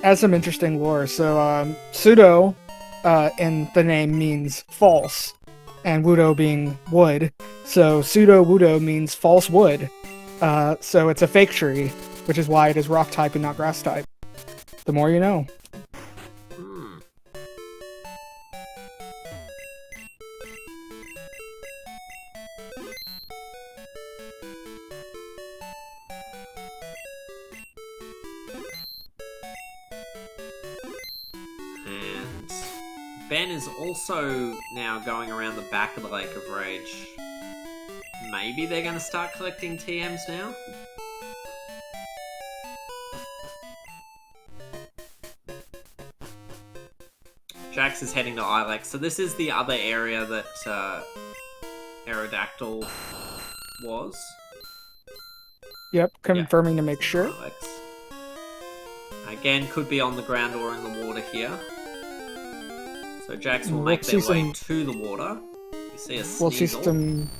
[SPEAKER 1] has some interesting lore. So Pseudo in the name means false, and Wudo being wood. So Pseudo-Wudo means false wood. So it's a fake tree, which is why it is rock type and not grass type. The more you know.
[SPEAKER 2] And Ben is also now going around the back of the Lake of Rage. Maybe they're going to start collecting TMs now? Jax is heading to Ilex. So this is the other area that Aerodactyl was.
[SPEAKER 1] Yep, confirming to make sure.
[SPEAKER 2] Ilex. Again, could be on the ground or in the water here. So Jax will make their way to the water. You see a Sneasel.
[SPEAKER 1] We'll see some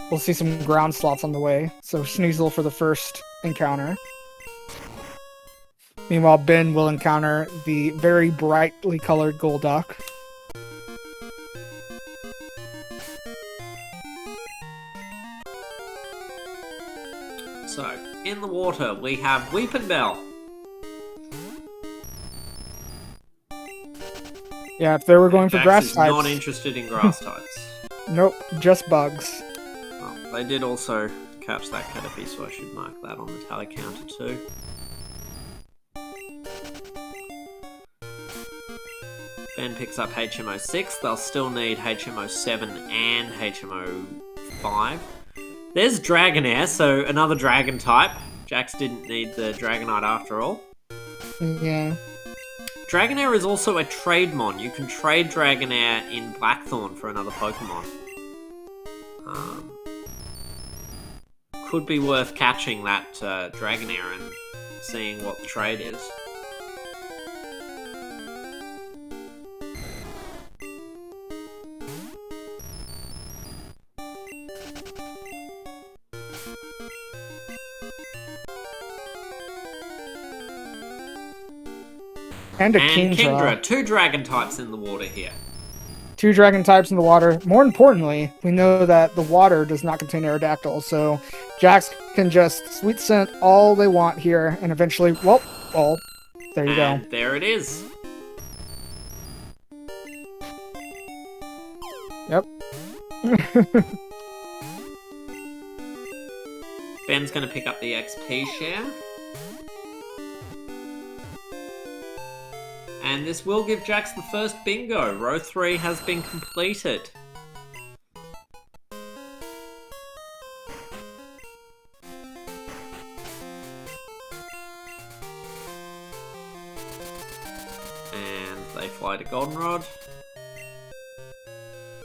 [SPEAKER 1] we'll see some ground slots on the way. So Sneasel for the first encounter. Meanwhile, Ben will encounter the very brightly colored Golduck.
[SPEAKER 2] So, in the water, we have Weepinbell.
[SPEAKER 1] Yeah, if they were going for grass types.
[SPEAKER 2] Not interested in grass types.
[SPEAKER 1] Nope, just bugs.
[SPEAKER 2] Well, they did also catch that Caterpie, so I should mark that on the tally counter too. Ben picks up HMO 6. They'll still need HMO 7 and HMO 5. There's Dragonair, so another dragon type. Jax didn't need the Dragonite after all.
[SPEAKER 1] Yeah.
[SPEAKER 2] Dragonair is also a trade mon. You can trade Dragonair in Blackthorn for another Pokemon. Could be worth catching that Dragonair and seeing what the trade is.
[SPEAKER 1] And Kingdra.
[SPEAKER 2] 2 dragon types in the water here.
[SPEAKER 1] 2 dragon types in the water. More importantly, we know that the water does not contain Aerodactyl, so Jax can just sweet scent all they want here, and eventually, well, there you go.
[SPEAKER 2] There it is.
[SPEAKER 1] Yep.
[SPEAKER 2] Ben's going to pick up the XP share. And this will give Jax the first bingo. Row 3 has been completed. And they fly to Goldenrod.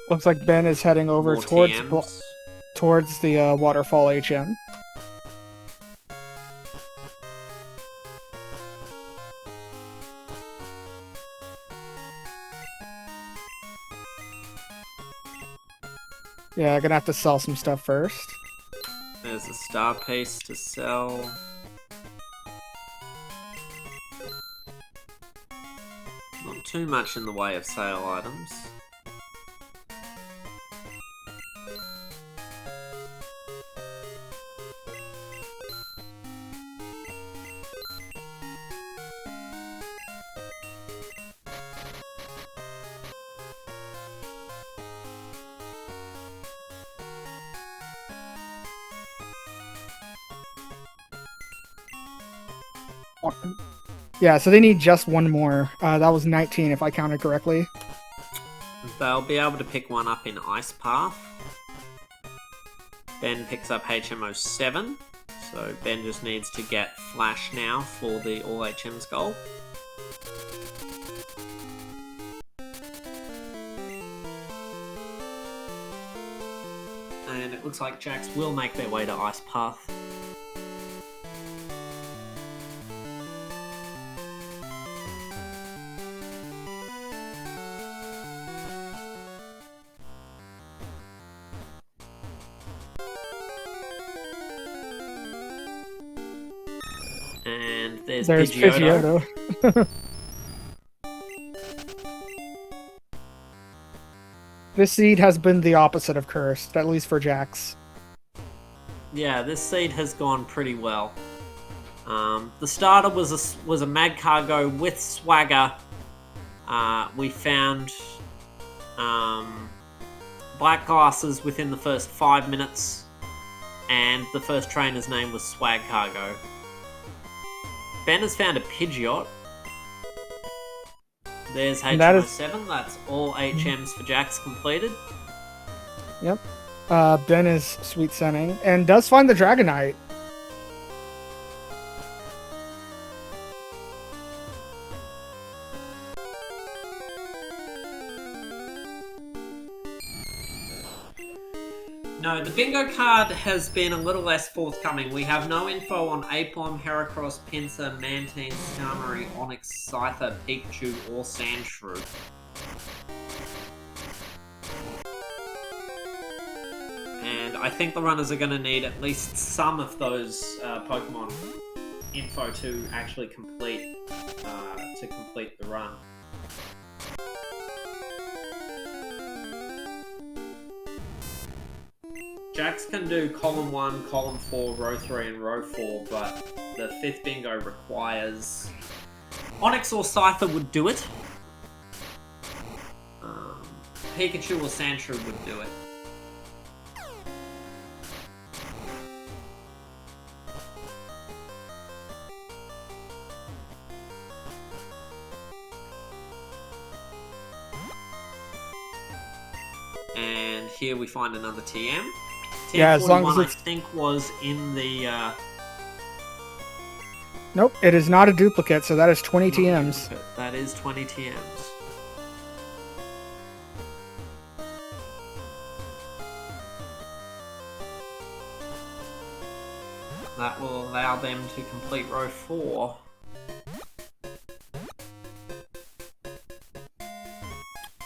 [SPEAKER 1] Looks like Ben is heading over
[SPEAKER 2] More
[SPEAKER 1] towards
[SPEAKER 2] TMs.
[SPEAKER 1] towards the waterfall HM. Yeah, gonna have to sell some stuff first.
[SPEAKER 2] There's a star piece to sell. Not too much in the way of sale items.
[SPEAKER 1] Yeah, so they need just one more. That was 19 if I counted correctly.
[SPEAKER 2] They'll be able to pick one up in Ice Path. Ben picks up HMO7, so Ben just needs to get Flash now for the All HM's goal. And it looks like Jax will make their way to Ice Path. And there's Pidgeotto.
[SPEAKER 1] This seed has been the opposite of cursed, at least for Jax.
[SPEAKER 2] Yeah, this seed has gone pretty well. The starter was a Mag Cargo with Swagger. We found Black Glasses within the first 5 minutes, and the first trainer's name was Swag Cargo. Ben has found a Pidgeot. There's HM07. That's all HMs for Jax completed.
[SPEAKER 1] Yep. Ben is sweet scenting and does find the Dragonite.
[SPEAKER 2] No, the bingo card has been a little less forthcoming. We have no info on Aplom, Heracross, Pinsir, Mantine, Skarmory, Onix, Scyther, Pikachu, or Sandshrew. And I think the runners are going to need at least some of those Pokemon info to actually complete the run. Jax can do column 1, column 4, row 3, and row 4, but the 5th bingo requires... Onix or Scyther would do it. Pikachu or Sandshrew would do it. And here we find another TM.
[SPEAKER 1] Yeah, as long as
[SPEAKER 2] I
[SPEAKER 1] it's...
[SPEAKER 2] think was in the...
[SPEAKER 1] Nope, it is not a duplicate, so that is 20 TMs.
[SPEAKER 2] That is 20 TMs. That will allow them to complete row 4.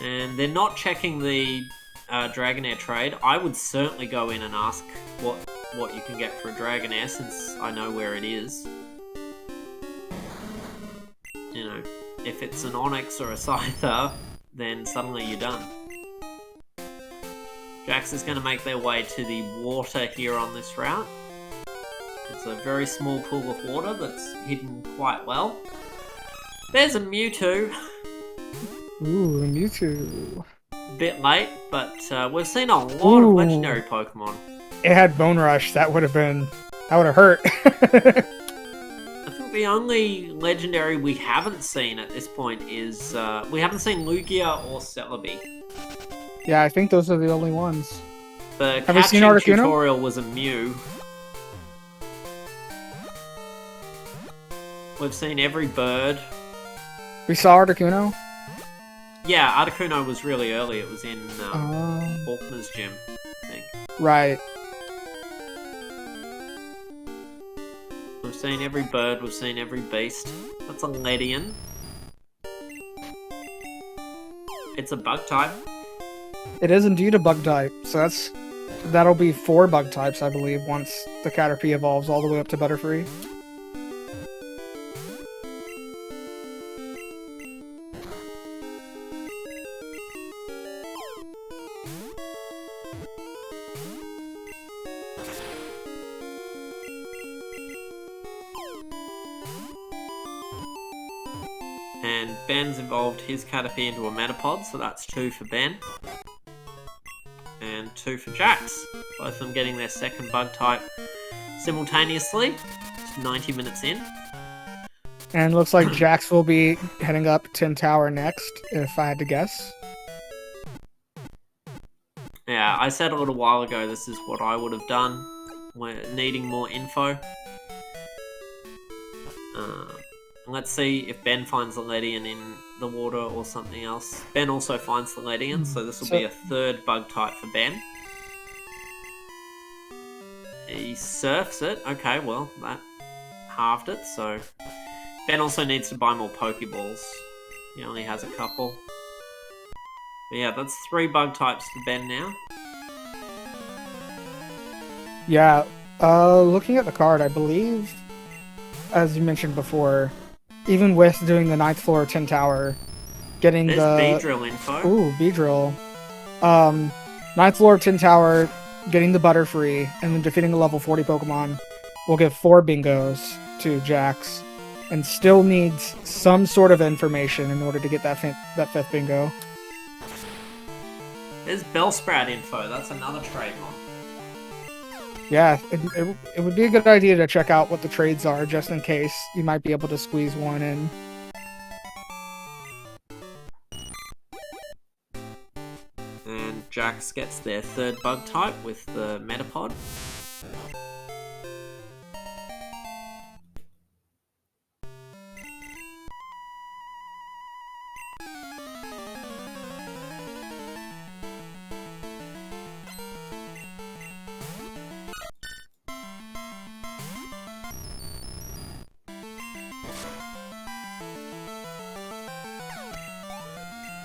[SPEAKER 2] And they're not checking the Dragonair trade. I would certainly go in and ask what you can get for a Dragonair, since I know where it is. You know, if it's an Onix or a Scyther, then suddenly you're done. Jax is going to make their way to the water here on this route. It's a very small pool of water that's hidden quite well. There's a Mewtwo.
[SPEAKER 1] Ooh, a Mewtwo.
[SPEAKER 2] bit late, but we've seen a lot of
[SPEAKER 1] Ooh.
[SPEAKER 2] legendary Pokemon.
[SPEAKER 1] It had Bone Rush. That would have hurt.
[SPEAKER 2] I think the only legendary we haven't seen at this point is we haven't seen Lugia or Celebi.
[SPEAKER 1] Yeah, I think those are the only ones.
[SPEAKER 2] The
[SPEAKER 1] Have you seen
[SPEAKER 2] catching
[SPEAKER 1] Articuno?
[SPEAKER 2] tutorial was a Mew. We've seen every bird.
[SPEAKER 1] We saw Articuno.
[SPEAKER 2] Yeah, Articuno was really early. It was in Faulkner's gym, I think.
[SPEAKER 1] Right.
[SPEAKER 2] We've seen every bird. We've seen every beast. That's a Ledian. It's a bug type.
[SPEAKER 1] It is indeed a bug type, so that'll be 4 bug types, I believe, once the Caterpie evolves all the way up to Butterfree.
[SPEAKER 2] And Ben's evolved his Caterpie into a Metapod, so that's 2 for Ben. And 2 for Jax. Both of them getting their second bug type simultaneously. It's 90 minutes in.
[SPEAKER 1] And looks like Jax will be heading up Tin Tower next, if I had to guess.
[SPEAKER 2] Yeah, I said a little while ago this is what I would have done. We're needing more info. Let's see if Ben finds the Ledian in the water or something else. Ben also finds the Ledian, so this will be a 3rd bug type for Ben. He surfs it. Okay, well, that halved it, so... Ben also needs to buy more Pokeballs. He only has a couple. But yeah, that's 3 bug types for Ben now.
[SPEAKER 1] Yeah, looking at the card, I believe, as you mentioned before, even with doing the 9th floor Tin Tower, getting
[SPEAKER 2] There's
[SPEAKER 1] the...
[SPEAKER 2] Beedrill info.
[SPEAKER 1] Ooh, Beedrill. 9th floor Tin Tower, getting the Butterfree, and then defeating a level 40 Pokemon will give 4 bingos to Jax, and still needs some sort of information in order to get that 5th bingo.
[SPEAKER 2] There's Bellsprout info. That's another trade one.
[SPEAKER 1] Yeah, it would be a good idea to check out what the trades are, just in case you might be able to squeeze one in.
[SPEAKER 2] And Jax gets their 3rd bug type with the Metapod.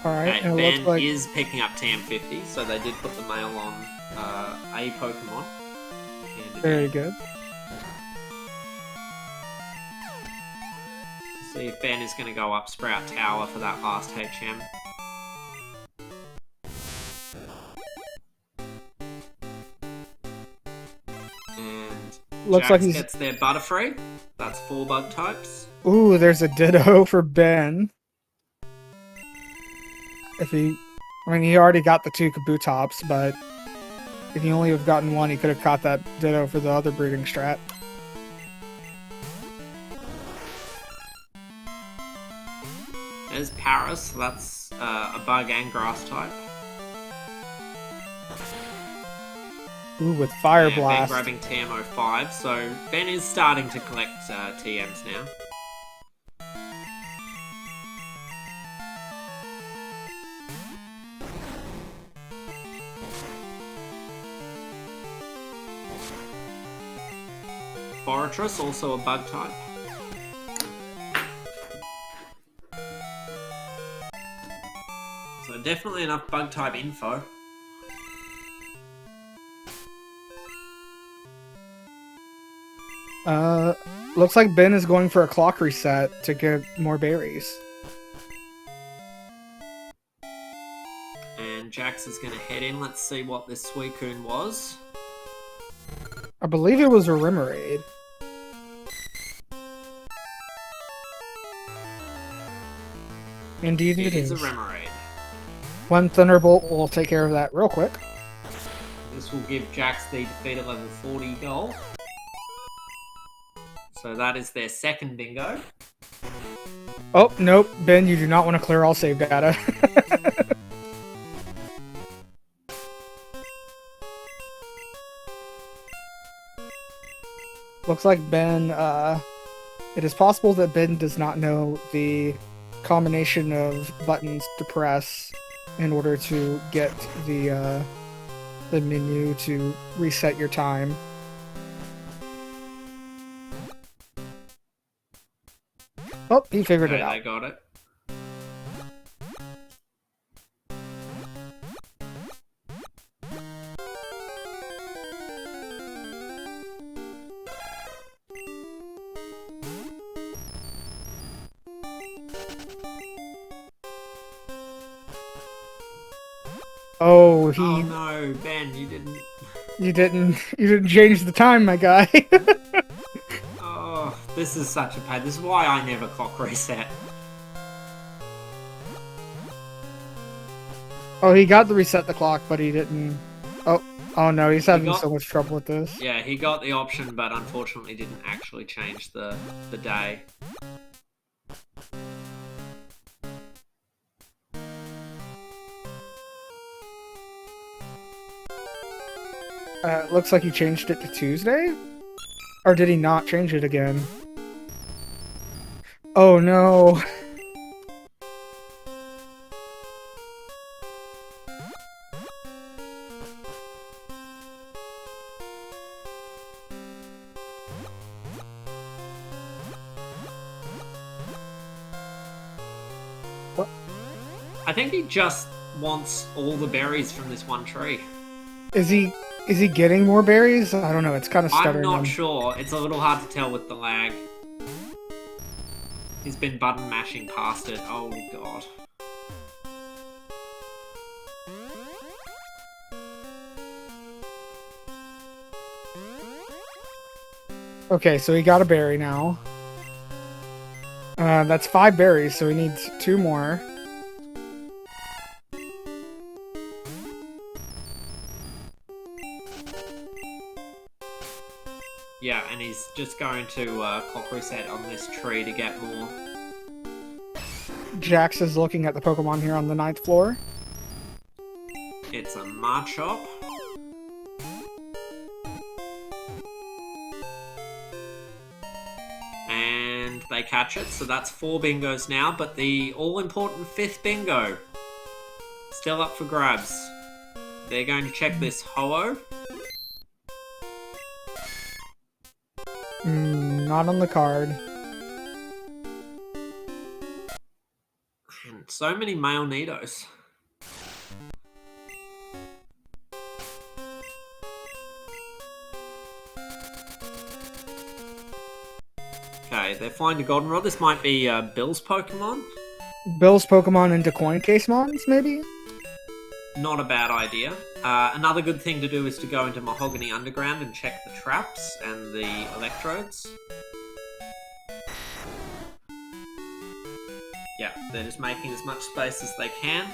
[SPEAKER 1] Alright, and it
[SPEAKER 2] Ben
[SPEAKER 1] looks like...
[SPEAKER 2] is picking up TM50, so they did put the mail on a Pokemon.
[SPEAKER 1] Very good.
[SPEAKER 2] See if Ben is going to go up Sprout Tower for that last HM. And
[SPEAKER 1] Looks
[SPEAKER 2] Jax
[SPEAKER 1] like he's...
[SPEAKER 2] gets their Butterfree. That's 4 bug types.
[SPEAKER 1] Ooh, there's a Ditto for Ben. He already got the 2 Kabutops, but if he only have gotten 1, he could have caught that Ditto for the other breeding strat.
[SPEAKER 2] There's Paris, that's a bug and grass type.
[SPEAKER 1] Ooh, with Fire
[SPEAKER 2] And
[SPEAKER 1] Blast.
[SPEAKER 2] Ben grabbing TM05, so Ben is starting to collect TMs now. Boratrus, also a bug type. So definitely enough bug type info.
[SPEAKER 1] Looks like Ben is going for a clock reset to get more berries.
[SPEAKER 2] And Jax is going to head in. Let's see what this Suicune was.
[SPEAKER 1] I believe it was a Remoraid. Indeed
[SPEAKER 2] It
[SPEAKER 1] it
[SPEAKER 2] is
[SPEAKER 1] is.
[SPEAKER 2] a Remoraid.
[SPEAKER 1] One Thunderbolt will take care of that real quick.
[SPEAKER 2] This will give Jax the defeat at level 40 goal. So that is their second bingo.
[SPEAKER 1] Oh, nope. Ben, you do not want to clear all save data. Looks like Ben, it is possible that Ben does not know the combination of buttons to press in order to get the menu to reset your time. Oh, he figured it out.
[SPEAKER 2] I got it.
[SPEAKER 1] Oh,
[SPEAKER 2] Oh no, Ben, you didn't.
[SPEAKER 1] You didn't change the time, my guy.
[SPEAKER 2] Oh, this is such a pain. This is why I never clock reset.
[SPEAKER 1] Oh, he got the reset the clock, but he didn't. Oh no, he's having so much trouble with this.
[SPEAKER 2] Yeah, he got the option, but unfortunately didn't actually change the day.
[SPEAKER 1] Looks like he changed it to Tuesday? Or did he not change it again? Oh no. What?
[SPEAKER 2] I think he just wants all the berries from this one tree.
[SPEAKER 1] Is he getting more berries? I don't know, it's kind of stuttering.
[SPEAKER 2] I'm not sure. It's a little hard to tell with the lag. He's been button mashing past it. Oh god.
[SPEAKER 1] Okay, so he got a berry now. That's 5 berries, so he needs 2 more.
[SPEAKER 2] Yeah, and he's just going to clock reset on this tree to get more.
[SPEAKER 1] Jax is looking at the Pokemon here on the 9th floor.
[SPEAKER 2] It's a Machop. And they catch it, so that's 4 bingos now, but the all-important 5th bingo still up for grabs. They're going to check this Ho-Oh.
[SPEAKER 1] Not on the card.
[SPEAKER 2] And so many male Nidos. Okay, they're flying to Goldenrod. This might be Bill's Pokemon.
[SPEAKER 1] Bill's Pokemon into coin case mons, maybe?
[SPEAKER 2] Not a bad idea. Another good thing to do is to go into Mahogany Underground and check the traps and the electrodes. Yeah, they're just making as much space as they can.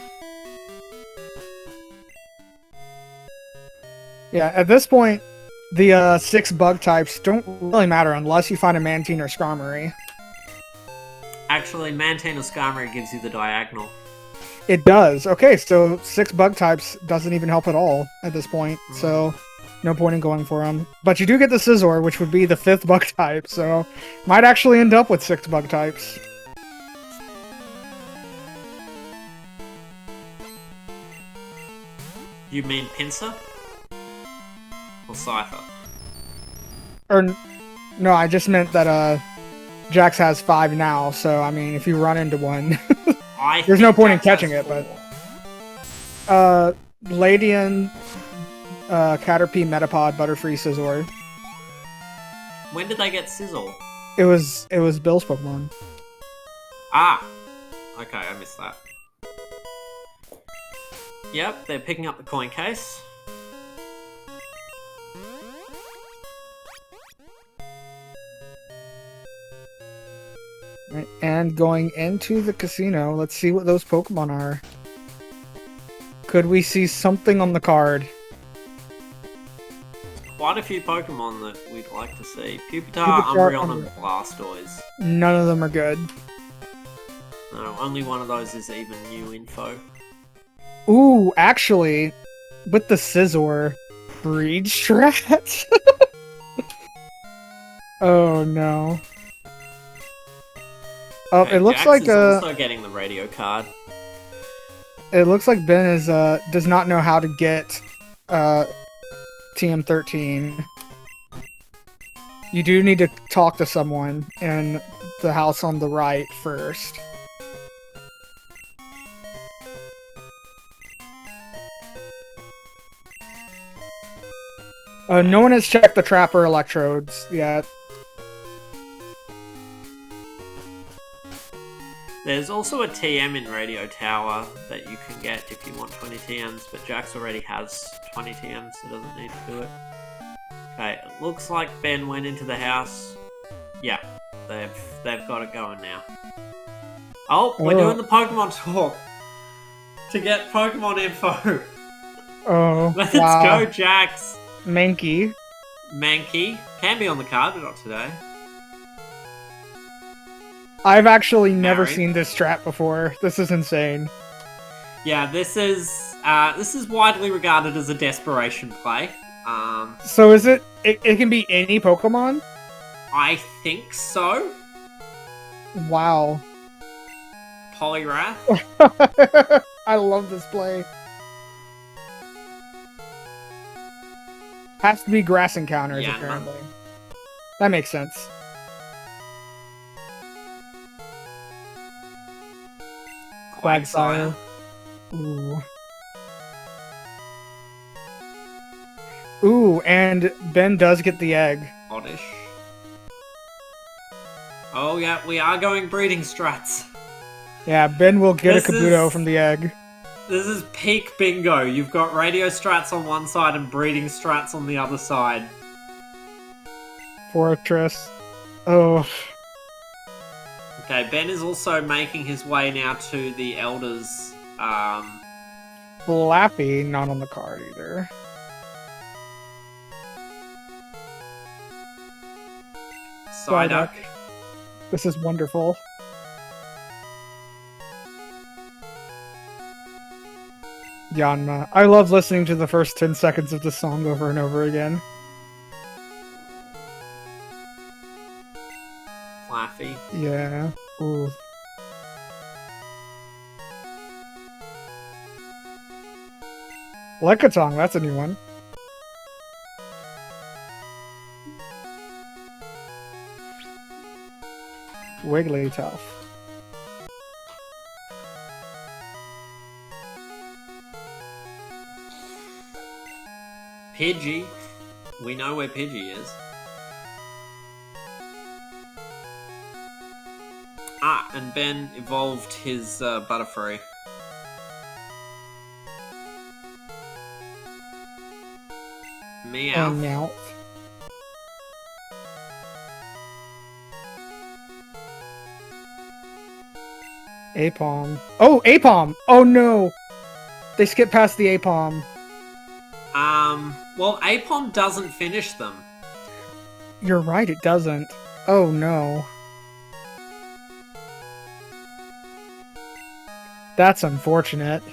[SPEAKER 1] Yeah, at this point, the 6 bug types don't really matter unless you find a Mantine or Skarmory.
[SPEAKER 2] Actually, Mantine or Skarmory gives you the diagonal.
[SPEAKER 1] It does. Okay, so 6 bug types doesn't even help at all at this point, so no point in going for them. But you do get the Scizor, which would be the 5th bug type, so might actually end up with 6 bug types.
[SPEAKER 2] You mean Pinsir? Or Cypher?
[SPEAKER 1] Or, no, I just meant that Jax has 5 now, so I mean, if you run into one... There's no point in catching it, but... Ladian, Caterpie, Metapod, Butterfree, Scizor.
[SPEAKER 2] When did they get Sizzle?
[SPEAKER 1] It was Bill's Pokemon.
[SPEAKER 2] Ah! Okay, I missed that. Yep, they're picking up the coin case.
[SPEAKER 1] Right, and going into the casino, let's see what those Pokemon are. Could we see something on the card?
[SPEAKER 2] Quite a few Pokemon that we'd like to see. Pupitar,
[SPEAKER 1] Pupitar,
[SPEAKER 2] Umbreon, and Blastoise.
[SPEAKER 1] None of them are good.
[SPEAKER 2] No, only one of those is even new info.
[SPEAKER 1] Ooh, actually, with the Scizor, Breed Strat?
[SPEAKER 2] Oh,
[SPEAKER 1] oh no. Oh,
[SPEAKER 2] okay,
[SPEAKER 1] it looks
[SPEAKER 2] Jax
[SPEAKER 1] like
[SPEAKER 2] is also getting the radio card.
[SPEAKER 1] It looks like Ben is does not know how to get TM13. You do need to talk to someone in the house on the right first. No one has checked the trapper electrodes yet.
[SPEAKER 2] There's also a TM in Radio Tower that you can get if you want 20 TMs, but Jax already has 20 TMs, so doesn't need to do it. Okay, it looks like Ben went into the house. Yeah, they've got it going now. Oh, we're doing the Pokemon talk to get Pokemon info.
[SPEAKER 1] Oh,
[SPEAKER 2] Let's
[SPEAKER 1] wow.
[SPEAKER 2] go, Jax.
[SPEAKER 1] Mankey.
[SPEAKER 2] Mankey can be on the card, but not today.
[SPEAKER 1] I've actually never
[SPEAKER 2] Married.
[SPEAKER 1] seen this strat before. This is insane.
[SPEAKER 2] Yeah, this is widely regarded as a desperation play.
[SPEAKER 1] So is it can be any Pokemon?
[SPEAKER 2] I think so.
[SPEAKER 1] Wow.
[SPEAKER 2] Poliwrath.
[SPEAKER 1] I love this play. Has to be grass encounters,
[SPEAKER 2] Yeah,
[SPEAKER 1] apparently. That makes sense. Quagsire. Ooh. Ooh, and Ben does get the egg.
[SPEAKER 2] Oddish. Oh yeah, we are going breeding strats.
[SPEAKER 1] Yeah, Ben will get
[SPEAKER 2] This
[SPEAKER 1] a Kabuto
[SPEAKER 2] is-
[SPEAKER 1] from the egg.
[SPEAKER 2] This is peak bingo. You've got radio strats on one side and breeding strats on the other side.
[SPEAKER 1] Fortress. Oh.
[SPEAKER 2] Okay, Ben is also making his way now to the Elders.
[SPEAKER 1] Flappy, not on the card either.
[SPEAKER 2] Psyduck.
[SPEAKER 1] This is wonderful. Yanma. I love listening to the first 10 seconds of the song over and over again.
[SPEAKER 2] Flaffy.
[SPEAKER 1] Yeah. Ooh. Lecatong, that's a new one. Wigglytuff.
[SPEAKER 2] Pidgey. We know where Pidgey is. Ah, and Ben evolved his Butterfree. Meow.
[SPEAKER 1] And Meowth. Apom. Oh, Apom! Oh no! They skipped past the Apom.
[SPEAKER 2] Well, Apom doesn't finish them.
[SPEAKER 1] You're right, it doesn't. Oh no. That's unfortunate.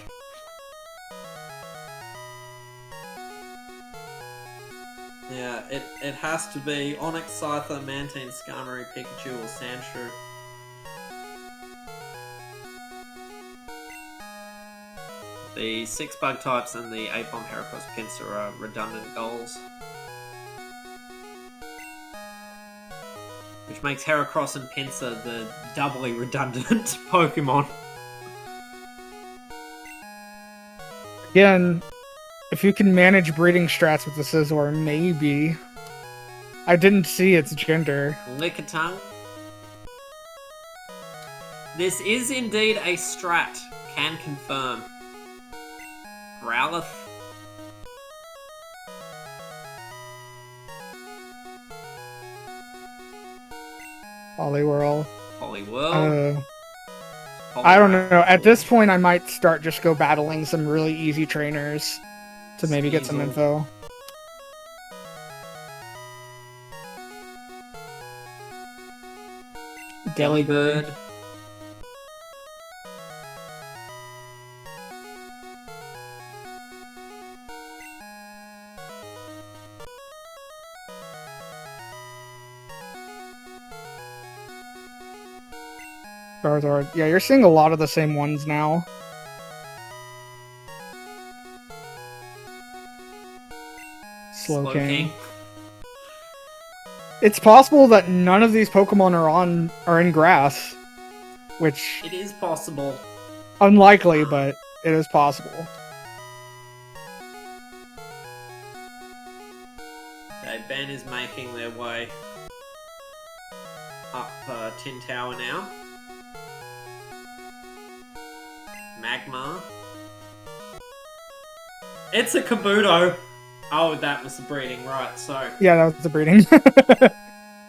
[SPEAKER 2] Yeah, it has to be Onix, Scyther, Mantine, Skarmory, Pikachu, or Sandshrew. The 6 bug types and the Apom, Heracross, Pinsir are redundant goals. Which makes Heracross and Pinsir the doubly redundant Pokemon.
[SPEAKER 1] Again, if you can manage breeding strats with the Scizor, maybe. I didn't see its gender.
[SPEAKER 2] Lickitung. This is indeed a strat. Can confirm. Growlithe.
[SPEAKER 1] Poliwhirl.
[SPEAKER 2] Poliwhirl.
[SPEAKER 1] I don't know. At this point, I might start just go battling some really easy trainers to maybe get some info.
[SPEAKER 2] Delibird.
[SPEAKER 1] Charizard. Yeah, you're seeing a lot of the same ones now. Slowking. It's possible that none of these Pokemon are in grass, which
[SPEAKER 2] it is possible.
[SPEAKER 1] Unlikely, but it is possible.
[SPEAKER 2] Okay, Ben is making their way up Tin Tower now. Magma. It's a Kabuto. Oh, that was the breeding, right, so...
[SPEAKER 1] Yeah, that was the breeding.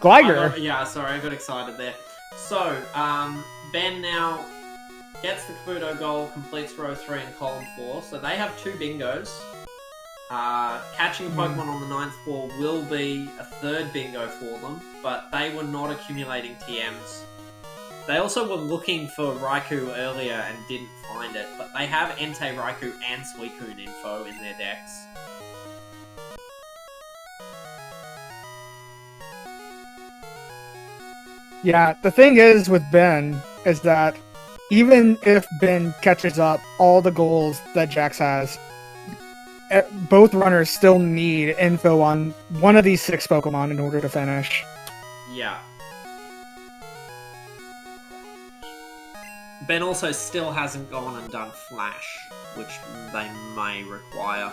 [SPEAKER 1] Gligar!
[SPEAKER 2] Yeah, sorry, I got excited there. So, Ben now gets the Kabuto goal, completes row 3 and column 4, so they have 2 bingos. Catching a Pokemon on the 9th floor will be a 3rd bingo for them, but they were not accumulating TMs. They also were looking for Raikou earlier and didn't find it, but they have Entei, Raikou, and Suicune info in their decks.
[SPEAKER 1] Yeah, the thing is with Ben is that even if Ben catches up all the goals that Jax has, both runners still need info on one of these 6 Pokemon in order to finish.
[SPEAKER 2] Yeah. Ben also still hasn't gone and done Flash, which they may require.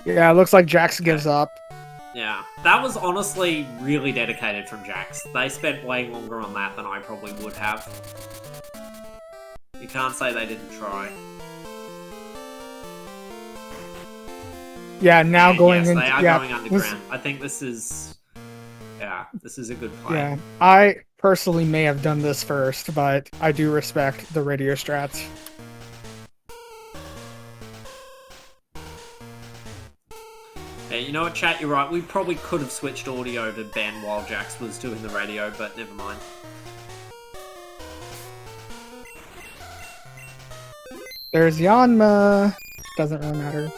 [SPEAKER 1] Yeah, it looks like Jax gives up.
[SPEAKER 2] Yeah, that was honestly really dedicated from Jax. They spent way longer on that than I probably would have. You can't say they didn't try.
[SPEAKER 1] Yeah, now
[SPEAKER 2] and
[SPEAKER 1] going
[SPEAKER 2] yes,
[SPEAKER 1] into...
[SPEAKER 2] they are going underground. I think this is... Yeah, this is a good play.
[SPEAKER 1] Yeah, I personally may have done this first, but I do respect the radio strats.
[SPEAKER 2] Yeah, you know what, chat, you're right. We probably could have switched audio to Ben while Jax was doing the radio, but never mind.
[SPEAKER 1] There's Yanma. Doesn't really matter.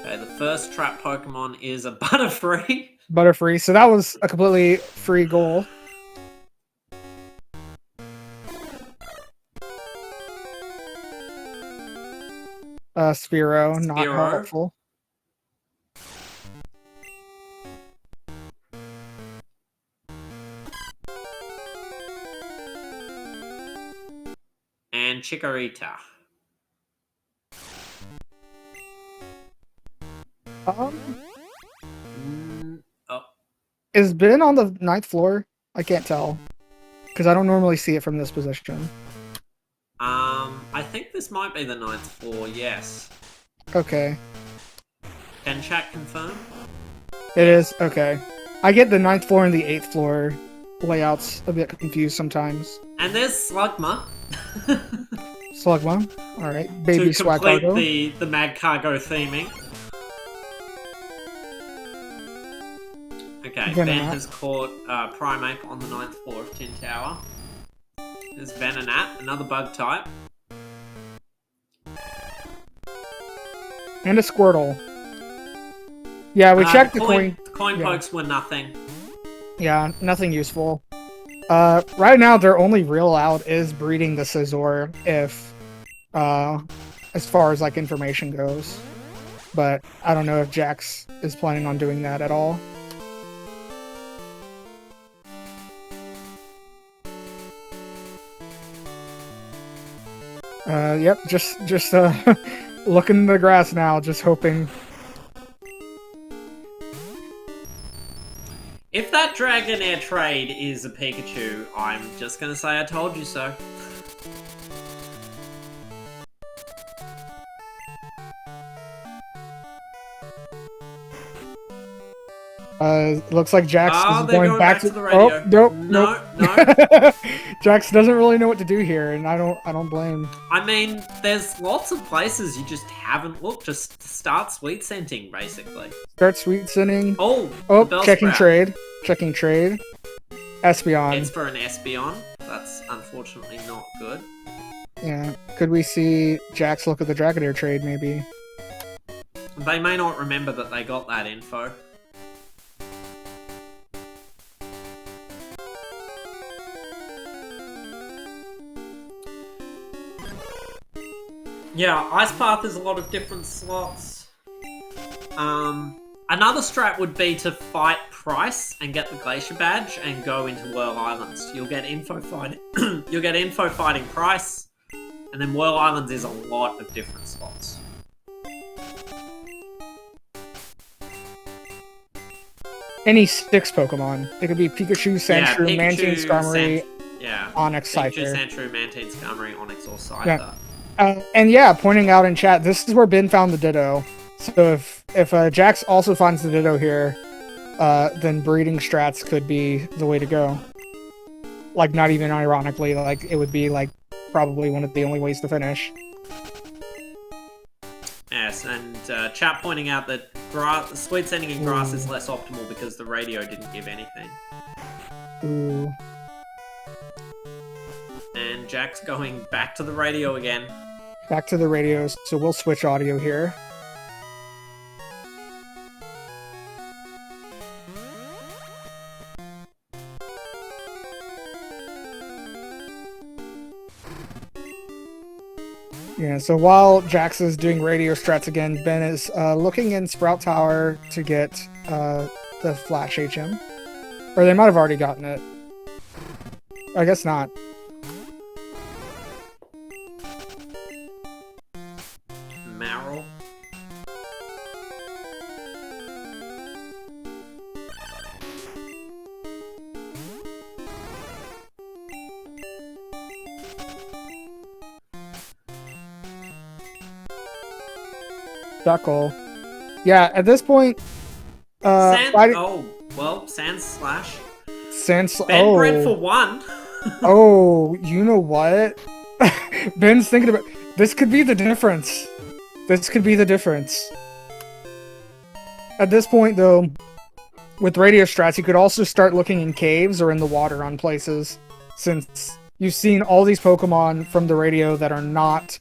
[SPEAKER 2] Okay, the first trap Pokemon is a Butterfree.
[SPEAKER 1] Butterfree, so that was a completely free goal. Spearow, not helpful.
[SPEAKER 2] And Chikorita.
[SPEAKER 1] Is Ben on the 9th floor? I can't tell. Because I don't normally see it from this position.
[SPEAKER 2] I think this might be the 9th floor, yes.
[SPEAKER 1] Okay.
[SPEAKER 2] Can chat confirm?
[SPEAKER 1] It is? Okay. I get the 9th floor and the 8th floor layouts a bit confused sometimes.
[SPEAKER 2] And there's Slugma.
[SPEAKER 1] Slugma. Alright. Baby Swag
[SPEAKER 2] Cargo. To
[SPEAKER 1] Cargo.
[SPEAKER 2] complete the Mad Cargo theming. Okay, Ben has caught Primeape on the 9th floor of Tin Tower. There's Venonat, another bug type.
[SPEAKER 1] And a Squirtle. Yeah, we checked the coin.
[SPEAKER 2] The coin pokes were nothing.
[SPEAKER 1] Yeah, nothing useful. Right now, their only real out is breeding the Scizor, if, as far as, like, information goes. But I don't know if Jax is planning on doing that at all. Yep, just looking in the grass now, just hoping.
[SPEAKER 2] If that Dragonair trade is a Pikachu, I'm just gonna say I told you so.
[SPEAKER 1] Looks like Jax is
[SPEAKER 2] they're
[SPEAKER 1] going back
[SPEAKER 2] to the
[SPEAKER 1] Oh,
[SPEAKER 2] radio.
[SPEAKER 1] nope,
[SPEAKER 2] No,
[SPEAKER 1] nope.
[SPEAKER 2] no.
[SPEAKER 1] Jax doesn't really know what to do here, and I don't blame.
[SPEAKER 2] I mean, there's lots of places you just haven't looked. Just start sweet scenting, basically.
[SPEAKER 1] Start sweet sending.
[SPEAKER 2] Oh,
[SPEAKER 1] Oh,
[SPEAKER 2] the
[SPEAKER 1] checking
[SPEAKER 2] Bellsprout.
[SPEAKER 1] trade. Checking trade. Espeon.
[SPEAKER 2] It's for an Espeon. That's unfortunately not good.
[SPEAKER 1] Yeah. Could we see Jax look at the Dragonier trade, maybe?
[SPEAKER 2] They may not remember that they got that info. Yeah, Ice Path is a lot of different slots. Another strat would be to fight Price and get the Glacier Badge and go into Whirl Islands. You'll get info fighting. You'll get info fighting Price, and then Whirl Islands is a lot of different slots.
[SPEAKER 1] Any 6 Pokemon. It could be Pikachu, Sandshrew,
[SPEAKER 2] Pikachu,
[SPEAKER 1] Mantine, Skarmory,
[SPEAKER 2] Pikachu,
[SPEAKER 1] Onix, Scyther.
[SPEAKER 2] Sandshrew, Mantine, Skarmory, Onix, or Scyther.
[SPEAKER 1] Yeah. And yeah, pointing out in chat, this is where Ben found the Ditto. So if Jax also finds the Ditto here, then breeding strats could be the way to go. Like, not even ironically, like, it would be, like, probably one of the only ways to finish.
[SPEAKER 2] Yes, and chat pointing out that sweet sending in grass is less optimal because the radio didn't give anything.
[SPEAKER 1] Ooh.
[SPEAKER 2] And Jack's going back to the radio again.
[SPEAKER 1] Back to the radios, so we'll switch audio here. Yeah, so while Jax is doing radio strats again, Ben is looking in Sprout Tower to get the Flash HM. Or they might have already gotten it. I guess not.
[SPEAKER 2] Marrow.
[SPEAKER 1] Duckle. Yeah, at this point,
[SPEAKER 2] Sand Slash.
[SPEAKER 1] Sans.
[SPEAKER 2] Ben bred for 1.
[SPEAKER 1] Oh, you know what? Ben's thinking about this. Could be the difference. This could be the difference. At this point, though, with radio strats, you could also start looking in caves or in the water on places, since you've seen all these Pokemon from the radio that are not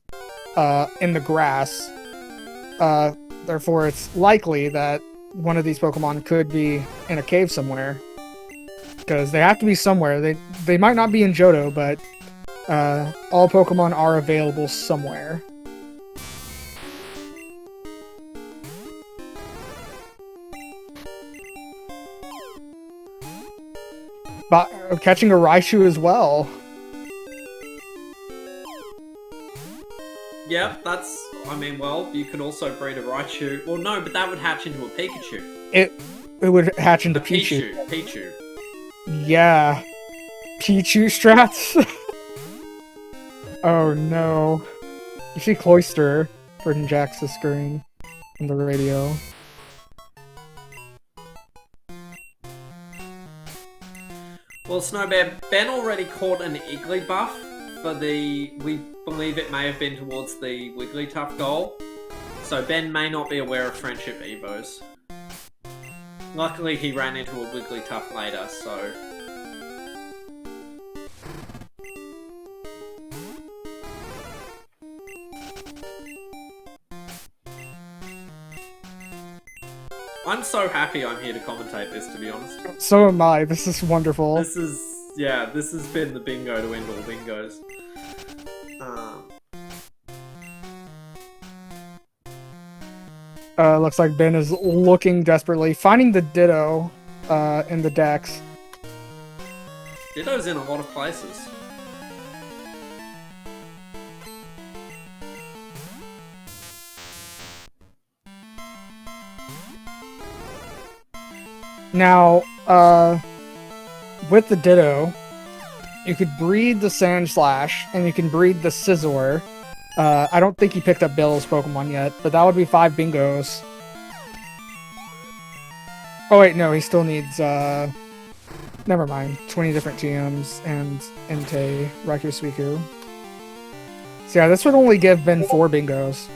[SPEAKER 1] in the grass. Therefore, it's likely that one of these Pokemon could be in a cave somewhere. Because they have to be somewhere. They might not be in Johto, but all Pokemon are available somewhere. But catching a Raichu as well.
[SPEAKER 2] Yep, that's... I mean, well, you could also breed a Raichu. Well, no, but that would hatch into a Pikachu.
[SPEAKER 1] It would hatch into Pichu.
[SPEAKER 2] Pichu.
[SPEAKER 1] Yeah. Pichu strats? Oh no. You see Cloyster for Jax's screen on the radio.
[SPEAKER 2] Well, Snowbear, Ben already caught an Igglybuff for the... We believe it may have been towards the Wigglytuff goal. So Ben may not be aware of Friendship Evos. Luckily, he ran into a Wigglytuff later, so... I'm so happy I'm here to commentate this, to be honest.
[SPEAKER 1] So am I. This is wonderful.
[SPEAKER 2] This has been the bingo to end all bingos.
[SPEAKER 1] Looks like Ben is looking desperately, finding the Ditto in the decks.
[SPEAKER 2] Ditto's in a lot of places.
[SPEAKER 1] Now, with the Ditto, you could breed the Sandslash, and you can breed the Scizor. I don't think he picked up Bill's Pokemon yet, but that would be 5 bingos. Oh wait, no, he still needs never mind. 20 different TMs and Entei, Raikou Suiku. So yeah, this would only give Ben 4 bingos.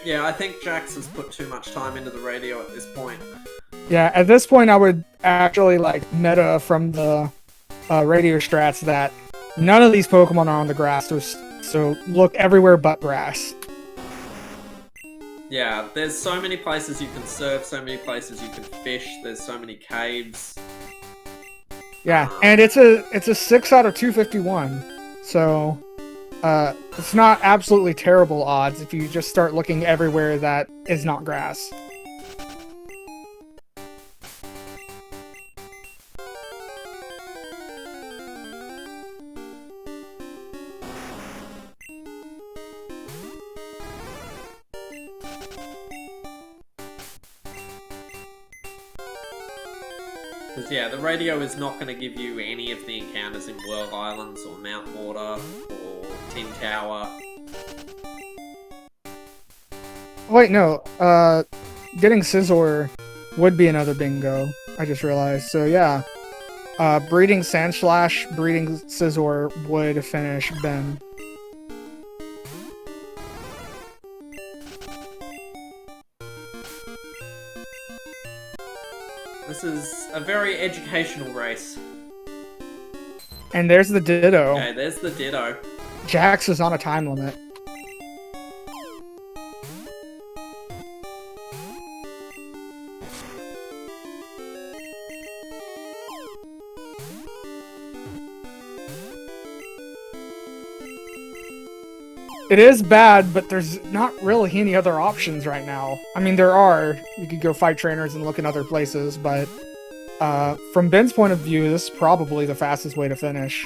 [SPEAKER 2] Yeah, I think Jax has put too much time into the radio at this point.
[SPEAKER 1] Yeah, at this point I would actually like meta from the radio strats that none of these Pokemon are on the grass, so look everywhere but grass.
[SPEAKER 2] Yeah, there's so many places you can surf, so many places you can fish, there's so many caves.
[SPEAKER 1] Yeah, and it's a 6 out of 251, so it's not absolutely terrible odds if you just start looking everywhere that is not grass.
[SPEAKER 2] Because yeah, the radio is not going to give you any of the encounters in Whirl Islands or Mount Mortar or Tin Tower.
[SPEAKER 1] Wait, no. Getting Scizor would be another bingo. I just realized. So yeah, breeding Sandslash, breeding Scizor would finish Ben.
[SPEAKER 2] This is a very educational race.
[SPEAKER 1] And there's the Ditto.
[SPEAKER 2] Okay, there's the Ditto.
[SPEAKER 1] Jax is on a time limit. It is bad, but there's not really any other options right now. I mean, there are. You could go fight trainers and look in other places, but from Ben's point of view, this is probably the fastest way to finish.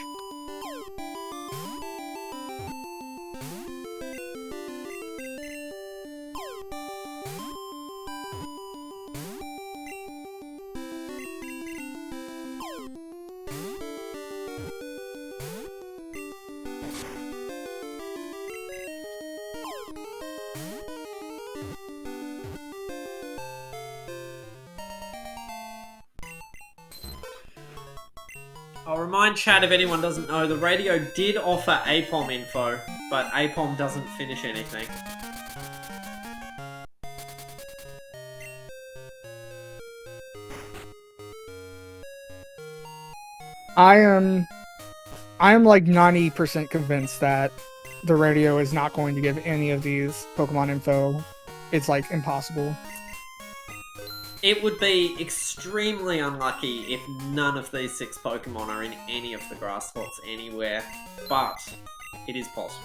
[SPEAKER 2] I'll remind chat if anyone doesn't know, the radio did offer APOM info, but APOM doesn't finish anything.
[SPEAKER 1] I am like 90% convinced that the radio is not going to give any of these Pokemon info. It's like impossible.
[SPEAKER 2] It would be extremely unlucky if none of these 6 Pokemon are in any of the grass spots anywhere, but it is possible.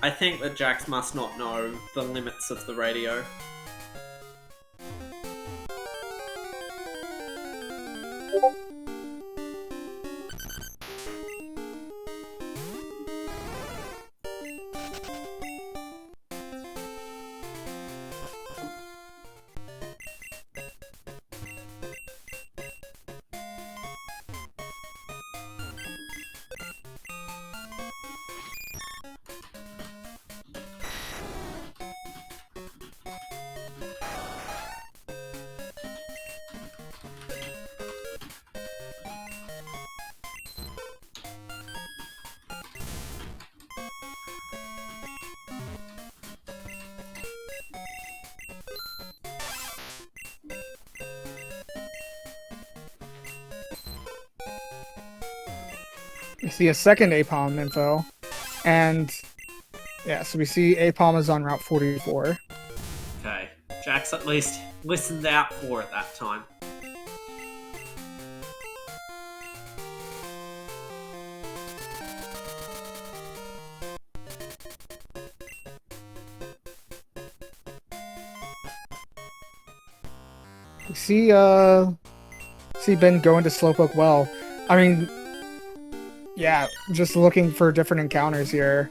[SPEAKER 2] I think that Jax must not know the limits of the radio.
[SPEAKER 1] We see a second APOM info, and yeah, so we see APOM is on Route 44.
[SPEAKER 2] Okay, Jax at least listened out for it that time.
[SPEAKER 1] We see Ben going to Slowpoke Well. I mean, yeah, just looking for different encounters here.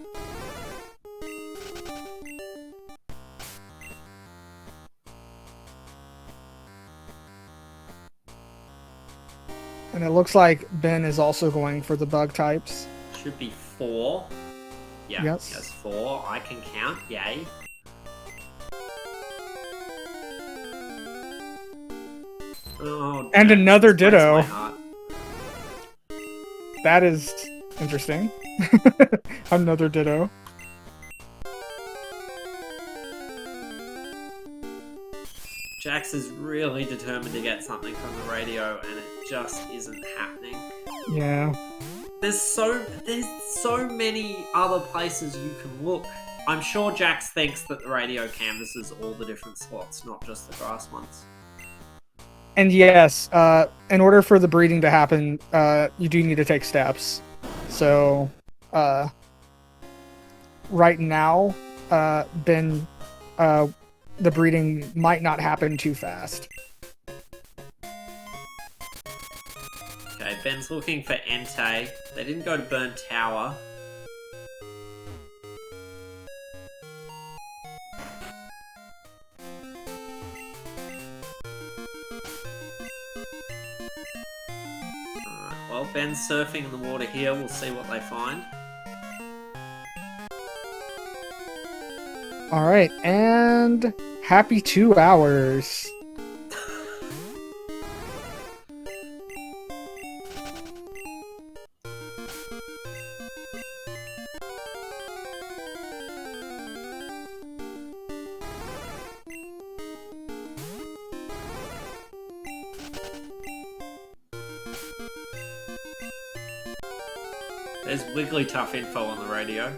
[SPEAKER 1] And it looks like Ben is also going for the bug types.
[SPEAKER 2] Should be 4. Yeah,
[SPEAKER 1] Yes.
[SPEAKER 2] yes, 4. I can count. Yay. Oh,
[SPEAKER 1] And
[SPEAKER 2] Jax,
[SPEAKER 1] another
[SPEAKER 2] this breaks
[SPEAKER 1] ditto.
[SPEAKER 2] my heart.
[SPEAKER 1] That is interesting. Another ditto.
[SPEAKER 2] Jax is really determined to get something from the radio, and it just isn't happening.
[SPEAKER 1] Yeah.
[SPEAKER 2] There's so many other places you can look. I'm sure Jax thinks that the radio canvasses all the different slots, not just the grass ones.
[SPEAKER 1] And yes, in order for the breeding to happen, you do need to take steps. So, right now, Ben, the breeding might not happen too fast.
[SPEAKER 2] Okay, Ben's looking for Entei. They didn't go to Burn Tower. Alright, well, Ben's surfing in the water here. We'll see what they find.
[SPEAKER 1] All right, and happy 2 hours.
[SPEAKER 2] There's Wigglytuff info on the radio.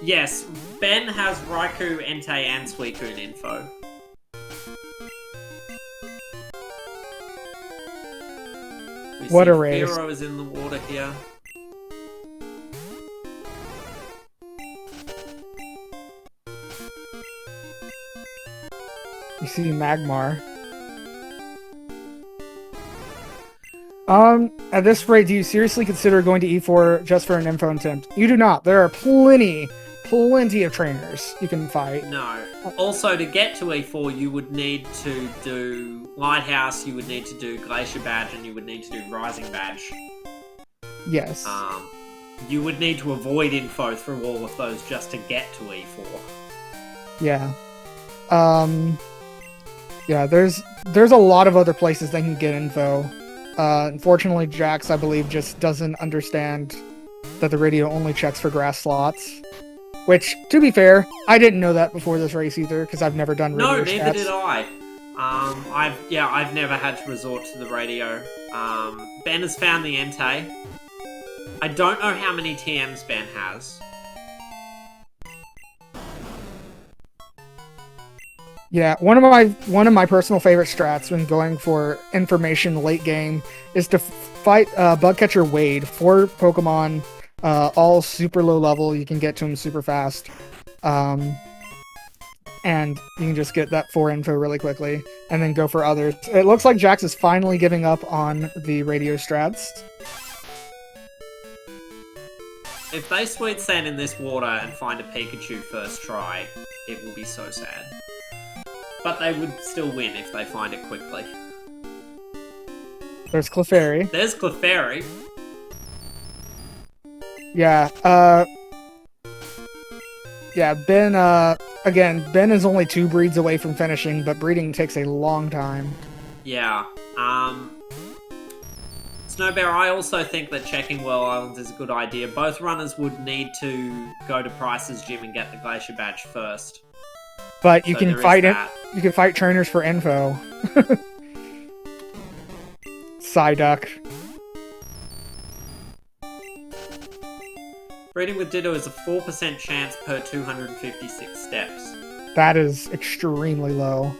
[SPEAKER 2] Yes, Ben has Raikou, Entei, and Suicune info. We
[SPEAKER 1] What
[SPEAKER 2] see
[SPEAKER 1] a race.
[SPEAKER 2] Firo is in the water here.
[SPEAKER 1] You see Magmar. At this rate, do you seriously consider going to E4 just for an info attempt? You do not. There are plenty of trainers you can fight.
[SPEAKER 2] No. Also, to get to E4, you would need to do Lighthouse, you would need to do Glacier Badge, and you would need to do Rising Badge.
[SPEAKER 1] Yes.
[SPEAKER 2] You would need to avoid info through all of those just to get to E4.
[SPEAKER 1] Yeah. Yeah, there's a lot of other places they can get info. Unfortunately, Jax, I believe, just doesn't understand that the radio only checks for grass slots. Which, to be fair, I didn't know that before this race either, because I've never done radio
[SPEAKER 2] No,
[SPEAKER 1] stats.
[SPEAKER 2] neither did I. I've never had to resort to the radio. Ben has found the Entei. I don't know how many TMs Ben has.
[SPEAKER 1] Yeah, one of my personal favorite strats when going for information late game is to fight Bugcatcher Wade. 4 Pokemon, all super low level. You can get to them super fast, and you can just get that 4 info really quickly, and then go for others. It looks like Jax is finally giving up on the radio strats.
[SPEAKER 2] If they Sweet Sand in this water and find a Pikachu first try, it will be so sad. But they would still win if they find it quickly.
[SPEAKER 1] There's Clefairy.
[SPEAKER 2] There's Clefairy.
[SPEAKER 1] Yeah, yeah, Ben, again, Ben is only 2 breeds away from finishing, but breeding takes a long time.
[SPEAKER 2] Yeah. Snowbear, I also think that checking Whirl Islands is a good idea. Both runners would need to go to Price's gym and get the Glacier Badge first.
[SPEAKER 1] But you
[SPEAKER 2] So
[SPEAKER 1] can
[SPEAKER 2] there is
[SPEAKER 1] fight it.
[SPEAKER 2] that.
[SPEAKER 1] You can fight trainers for info. Psyduck.
[SPEAKER 2] Breeding with Ditto is a 4% chance per 256 steps.
[SPEAKER 1] That is extremely low.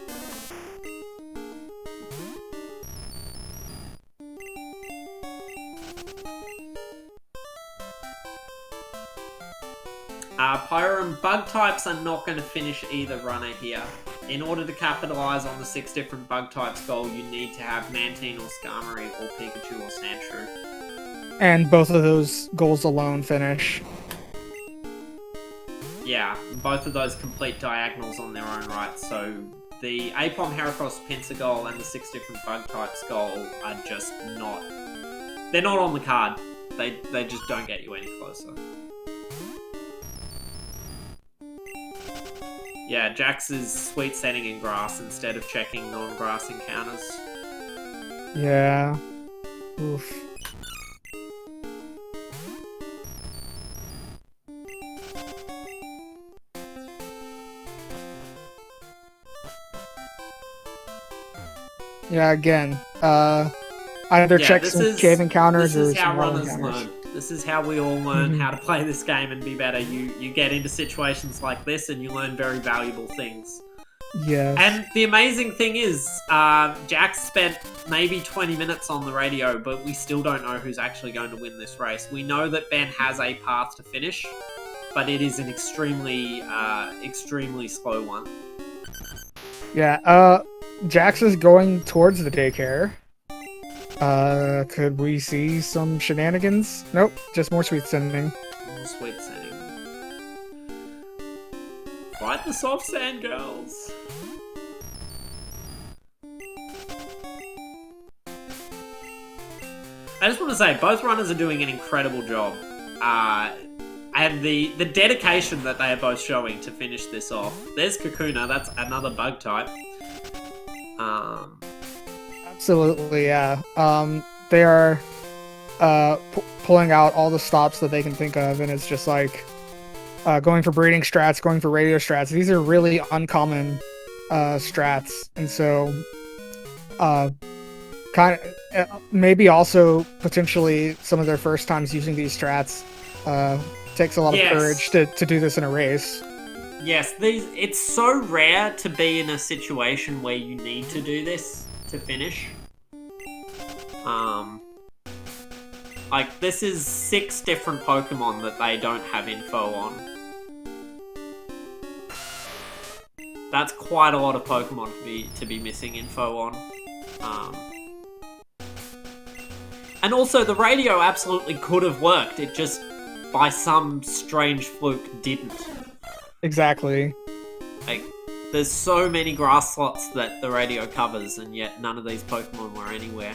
[SPEAKER 2] Pyro and Bug types are not going to finish either runner here. In order to capitalize on the 6 different Bug types goal, you need to have Mantine or Skarmory or Pikachu or Sandshrew.
[SPEAKER 1] And both of those goals alone finish.
[SPEAKER 2] Yeah, both of those complete diagonals on their own right, so the Apom, Heracross, Pinsir goal and the 6 different bug types goal are just not... They're not on the card. They just don't get you any closer. Yeah, Jax is sweet setting in grass instead of checking non-grass encounters.
[SPEAKER 1] Yeah. Oof. Yeah, again, either check some cave encounters or some runners
[SPEAKER 2] learn. This is how we all learn how to play this game and be better. You get into situations like this and you learn very valuable things.
[SPEAKER 1] Yes.
[SPEAKER 2] And the amazing thing is, Jax spent maybe 20 minutes on the radio, but we still don't know who's actually going to win this race. We know that Ben has a path to finish, but it is an extremely slow one.
[SPEAKER 1] Yeah, Jax is going towards the daycare. Could we see some shenanigans? Nope, just more sweet sending.
[SPEAKER 2] More sweet sending. Fight the soft sand girls. I just want to say, both runners are doing an incredible job. And the dedication that they are both showing to finish this off. There's Kakuna, that's another bug type.
[SPEAKER 1] Absolutely, yeah. They are pulling out all the stops that they can think of, and it's just like going for breeding strats, going for radio strats. These are really uncommon strats, and so kind of maybe also potentially some of their first times using these strats. Takes a lot of courage to do this in a race.
[SPEAKER 2] Yes, it's so rare to be in a situation where you need to do this to finish. Like, this is 6 different Pokemon that they don't have info on. That's quite a lot of Pokemon to be missing info on. And also, the radio absolutely could have worked. It just, by some strange fluke, didn't.
[SPEAKER 1] Exactly.
[SPEAKER 2] Like, there's so many grass slots that the radio covers, and yet none of these Pokemon were anywhere.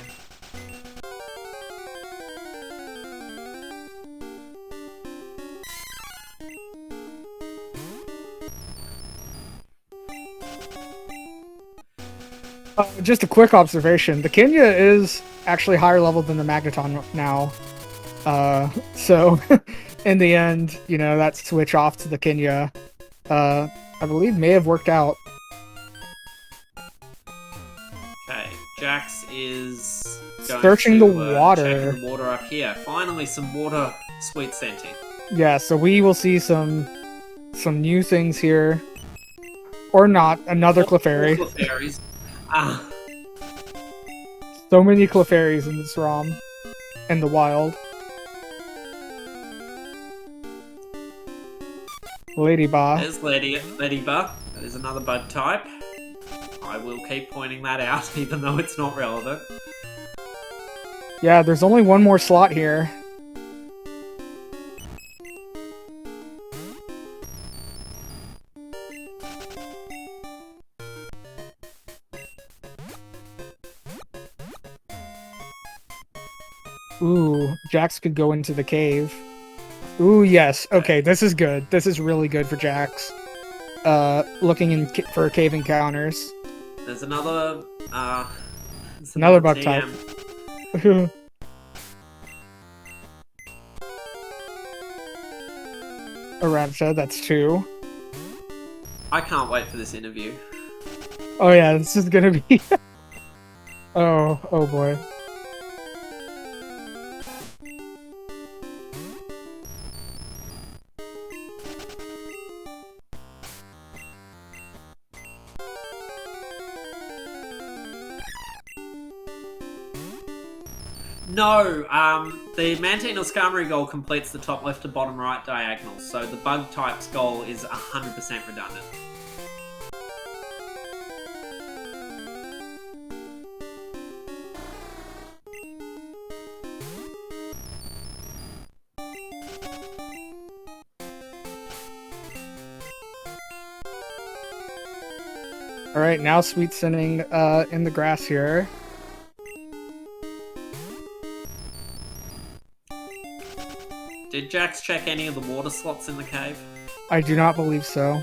[SPEAKER 1] Just a quick observation. The Kenya is actually higher level than the Magneton now. So, in the end, you know, that switch off to the Kenya, I believe may have worked out.
[SPEAKER 2] Okay, Jax is
[SPEAKER 1] searching the water.
[SPEAKER 2] Checking the water up here. Finally, some water sweet scenting.
[SPEAKER 1] Yeah, so we will see some new things here. Or not. Another Clefairy.
[SPEAKER 2] Clefairies.
[SPEAKER 1] So many Clefairies in this ROM. In the wild. Ladybug.
[SPEAKER 2] There's Ladybug. That is another bug type. I will keep pointing that out, even though it's not relevant.
[SPEAKER 1] Yeah, there's only one more slot here. Ooh, Jax could go into the cave. Ooh, yes. Okay, this is good. This is really good for Jax. Looking for cave encounters.
[SPEAKER 2] There's another
[SPEAKER 1] bug type. A Ramsha, that's 2.
[SPEAKER 2] I can't wait for this interview.
[SPEAKER 1] Oh yeah, this is gonna be... oh boy.
[SPEAKER 2] No, the Mantine or Skarmory goal completes the top left to bottom right diagonal, so the bug type's goal is 100% redundant.
[SPEAKER 1] All right, now Sweet sitting in the grass here.
[SPEAKER 2] Did Jax check any of the water slots in the cave?
[SPEAKER 1] I do not believe so.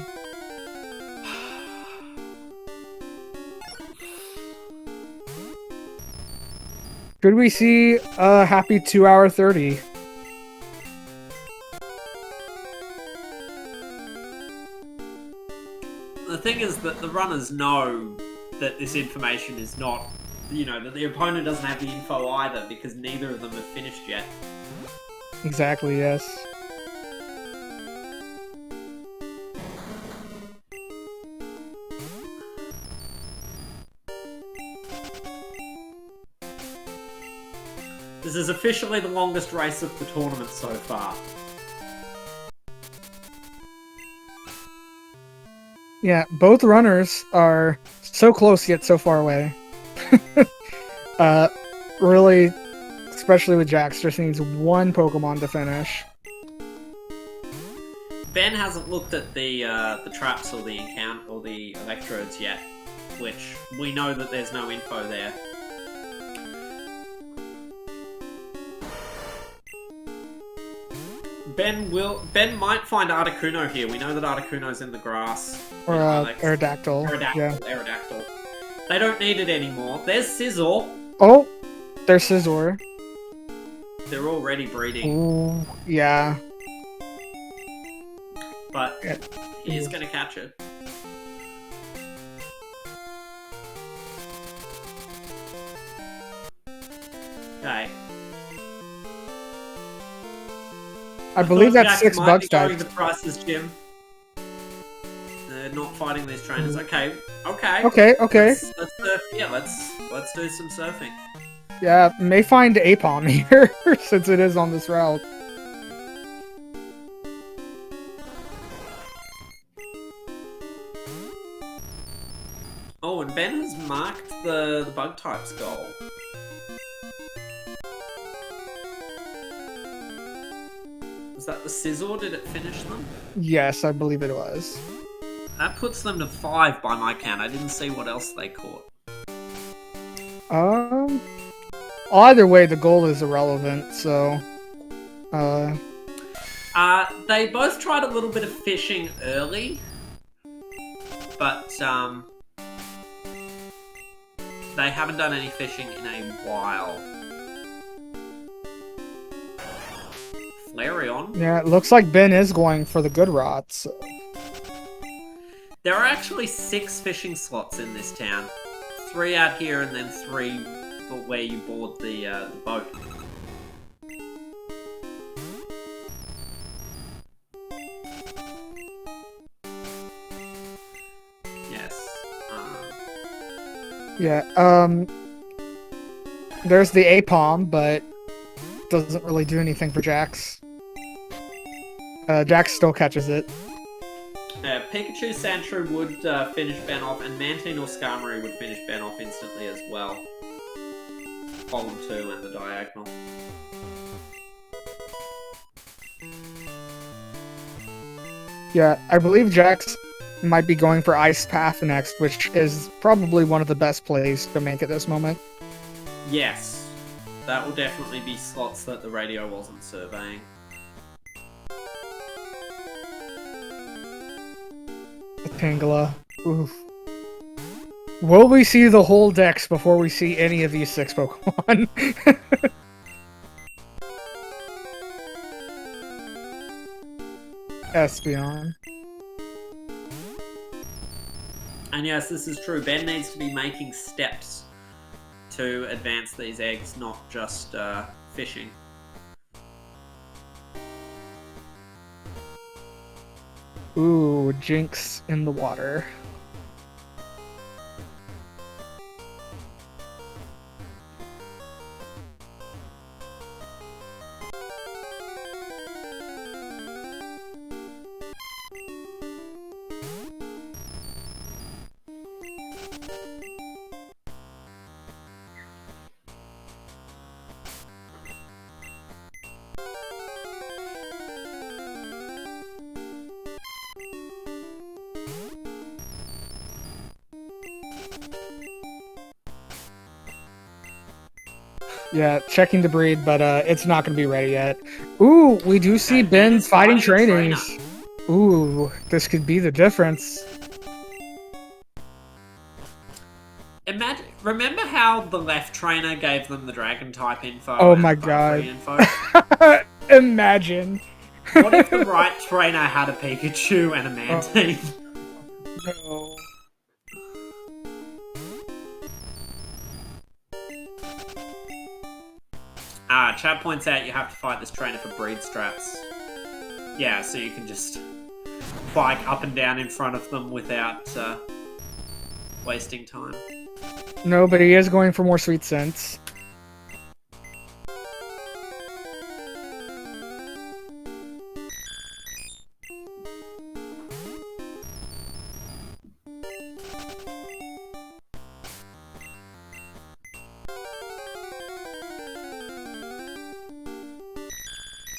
[SPEAKER 1] Could we see a happy 2-hour 30?
[SPEAKER 2] The thing is that the runners know that this information is not, that the opponent doesn't have the info either, because neither of them have finished yet.
[SPEAKER 1] Exactly, yes.
[SPEAKER 2] This is officially the longest race of the tournament so far.
[SPEAKER 1] Yeah, both runners are so close yet so far away. Really, especially with Jax, just needs one Pokemon to finish.
[SPEAKER 2] Ben hasn't looked at the traps or the encounter or the electrodes yet, which we know that there's no info there. Ben might find Articuno here. We know that Articuno's in the grass.
[SPEAKER 1] Or Aerodactyl.
[SPEAKER 2] Aerodactyl. They don't need it anymore. There's Sizzle.
[SPEAKER 1] Oh, there's Scizor.
[SPEAKER 2] They're already breeding.
[SPEAKER 1] Ooh, yeah.
[SPEAKER 2] But he's gonna catch it. Okay.
[SPEAKER 1] I believe that's
[SPEAKER 2] Jax
[SPEAKER 1] 6
[SPEAKER 2] might
[SPEAKER 1] bug
[SPEAKER 2] be going
[SPEAKER 1] types.
[SPEAKER 2] the prices, Jim. They're not fighting these trainers. Okay.
[SPEAKER 1] Okay.
[SPEAKER 2] Let's surf. Yeah, let's do some surfing.
[SPEAKER 1] Yeah, may find Apom here since it is on this route.
[SPEAKER 2] Oh, and Ben has marked the bug types goal. Was that the Scizor? Did it finish them?
[SPEAKER 1] Yes, I believe it was.
[SPEAKER 2] That puts them to 5 by my count. I didn't see what else they caught.
[SPEAKER 1] Either way, the goal is irrelevant, so...
[SPEAKER 2] They both tried a little bit of fishing early, but, they haven't done any fishing in a while. Flareon?
[SPEAKER 1] Yeah, it looks like Ben is going for the good rots. So.
[SPEAKER 2] There are actually 6 fishing slots in this town. 3 out here and then 3 where you board the boat. Yes.
[SPEAKER 1] Yeah, there's the Apom, but doesn't really do anything for Jax. Jax still catches it.
[SPEAKER 2] Pikachu Sandshrew would finish Ben off, and Mantine or Skarmory would finish Ben off instantly as well. Column 2 and the diagonal.
[SPEAKER 1] Yeah, I believe Jax might be going for Ice Path next, which is probably one of the best plays to make at this moment.
[SPEAKER 2] Yes, that will definitely be slots that the radio wasn't surveying.
[SPEAKER 1] Tangela. Oof. Will we see the whole dex before we see any of these 6 Pokemon? Espeon.
[SPEAKER 2] And yes, this is true. Ben needs to be making steps to advance these eggs, not just fishing.
[SPEAKER 1] Ooh, Jinx in the water. Yeah, checking the breed, but it's not going to be ready yet. Ooh, we do see
[SPEAKER 2] Okay,
[SPEAKER 1] Ben
[SPEAKER 2] Ben's
[SPEAKER 1] fighting
[SPEAKER 2] fighting a trainer.
[SPEAKER 1] trainers. Ooh, this could be the difference.
[SPEAKER 2] Remember how the left trainer gave them the dragon type info
[SPEAKER 1] Oh
[SPEAKER 2] and
[SPEAKER 1] my
[SPEAKER 2] the bug free
[SPEAKER 1] god.
[SPEAKER 2] info?
[SPEAKER 1] Imagine.
[SPEAKER 2] What if the right trainer had a Pikachu and a Mantine?
[SPEAKER 1] No.
[SPEAKER 2] Chad points out you have to fight this trainer for breed straps. Yeah, so you can just bike up and down in front of them without wasting time.
[SPEAKER 1] No, but he is going for more sweet scents.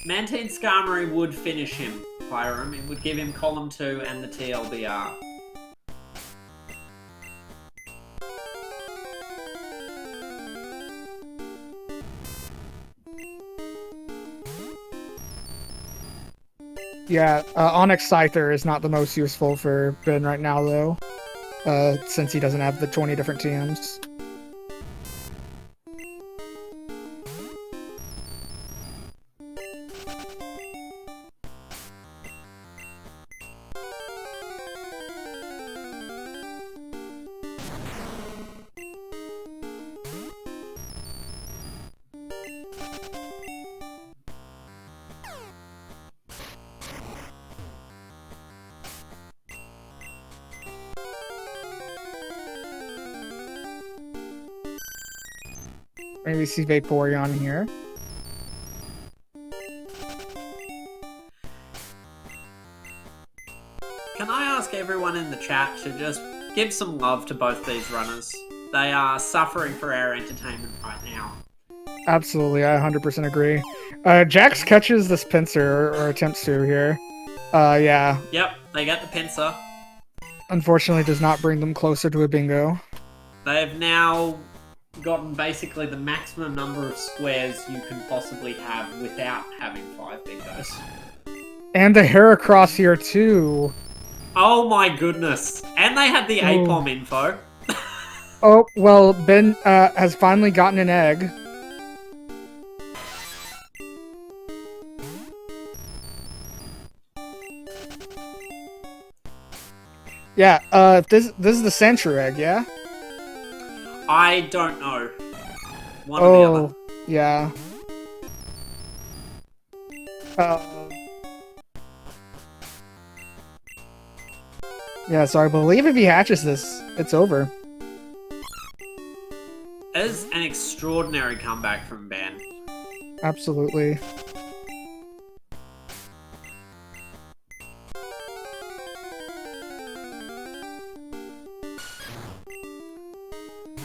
[SPEAKER 2] Mantine Skarmory would finish him, Pyram. It would give him column 2 and the TLDR.
[SPEAKER 1] Yeah, Onyx Scyther is not the most useful for Ben right now, though, since he doesn't have the 20 different TMs. Maybe see Vaporeon here.
[SPEAKER 2] Can I ask everyone in the chat to just give some love to both these runners? They are suffering for our entertainment right now.
[SPEAKER 1] Absolutely, I 100% agree. Jax catches this pincer, or attempts to here. Yeah.
[SPEAKER 2] Yep, they get the pincer.
[SPEAKER 1] Unfortunately, does not bring them closer to a bingo.
[SPEAKER 2] They've now gotten basically the maximum number of squares you can possibly have without having 5 bingos.
[SPEAKER 1] And the Heracross here, too.
[SPEAKER 2] Oh my goodness. And they had the APOM info.
[SPEAKER 1] Oh, well, Ben has finally gotten an egg. Yeah, this is the Sandshrew egg, yeah?
[SPEAKER 2] I don't know. One or the other.
[SPEAKER 1] Yeah. Yeah, so I believe if he hatches this, it's over.
[SPEAKER 2] It is an extraordinary comeback from Ben.
[SPEAKER 1] Absolutely.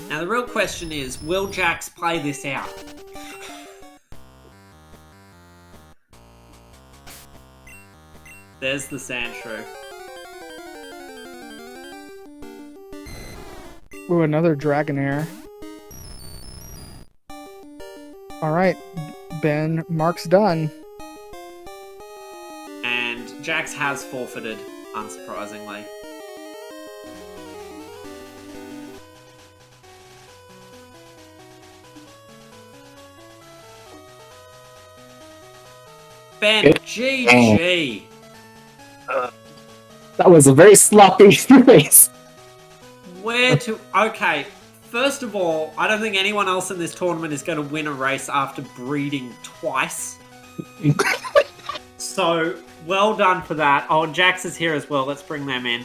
[SPEAKER 2] Now the real question is, will Jax play this out? There's the Sandshrew.
[SPEAKER 1] Ooh, another Dragonair. Alright, Ben, mark's done.
[SPEAKER 2] And Jax has forfeited, unsurprisingly. Ben, GG!
[SPEAKER 3] That was a very sloppy race.
[SPEAKER 2] Where to... Okay, first of all, I don't think anyone else in this tournament is going to win a race after breeding twice. So, well done for that. Oh, Jax is here as well. Let's bring them in.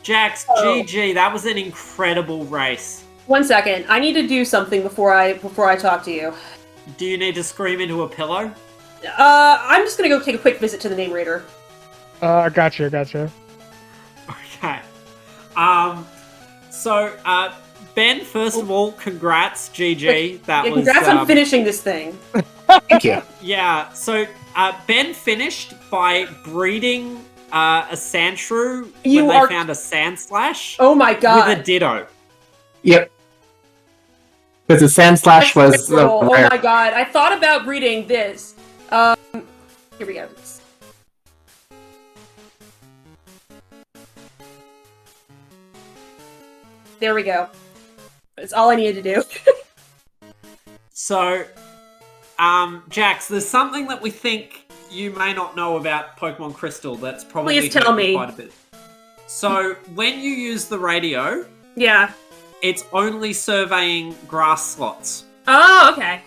[SPEAKER 2] Jax, GG. That was an incredible race.
[SPEAKER 4] 1 second. I need to do something before I talk to you.
[SPEAKER 2] Do you need to scream into a pillow?
[SPEAKER 4] I'm just gonna go take a quick visit to the name reader.
[SPEAKER 1] Gotcha.
[SPEAKER 2] Okay. So, Ben, first of all, congrats, GG.
[SPEAKER 4] Congrats on finishing this thing.
[SPEAKER 3] Thank you.
[SPEAKER 2] Yeah, so Ben finished by breeding a Sandshrew when they found a Sandslash.
[SPEAKER 4] Oh my god.
[SPEAKER 2] With a Ditto.
[SPEAKER 3] Yep. Because the Sand Slash was the
[SPEAKER 4] Oh
[SPEAKER 3] rare.
[SPEAKER 4] my god, I thought about breeding this. Here we go. There we go. That's all I needed to do.
[SPEAKER 2] So, Jax, there's something that we think you may not know about Pokemon Crystal that's probably
[SPEAKER 4] Please tell me.
[SPEAKER 2] quite a bit. So, when you use the radio,
[SPEAKER 4] Yeah.
[SPEAKER 2] it's only surveying grass slots.
[SPEAKER 4] Oh, okay.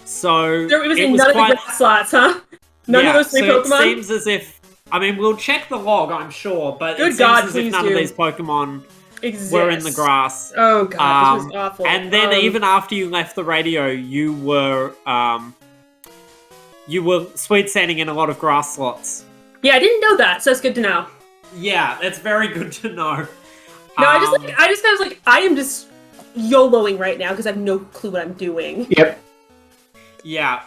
[SPEAKER 2] So,
[SPEAKER 4] There was none of the grass slots, huh? None of those three
[SPEAKER 2] so
[SPEAKER 4] Pokemon?
[SPEAKER 2] It seems as if, I mean, we'll check the log, I'm sure, but
[SPEAKER 4] Good
[SPEAKER 2] it seems
[SPEAKER 4] God,
[SPEAKER 2] as if
[SPEAKER 4] please
[SPEAKER 2] none
[SPEAKER 4] do.
[SPEAKER 2] of these Pokemon
[SPEAKER 4] Exist.
[SPEAKER 2] were in the grass.
[SPEAKER 4] Oh god, this was awful.
[SPEAKER 2] And then even after you left the radio, you were sweet sanding in a lot of grass slots.
[SPEAKER 4] Yeah, I didn't know that, so it's good to know.
[SPEAKER 2] Yeah, that's very good to know.
[SPEAKER 4] No, I was like, I am just YOLOing right now because I have no clue what I'm doing.
[SPEAKER 3] Yep.
[SPEAKER 2] Yeah.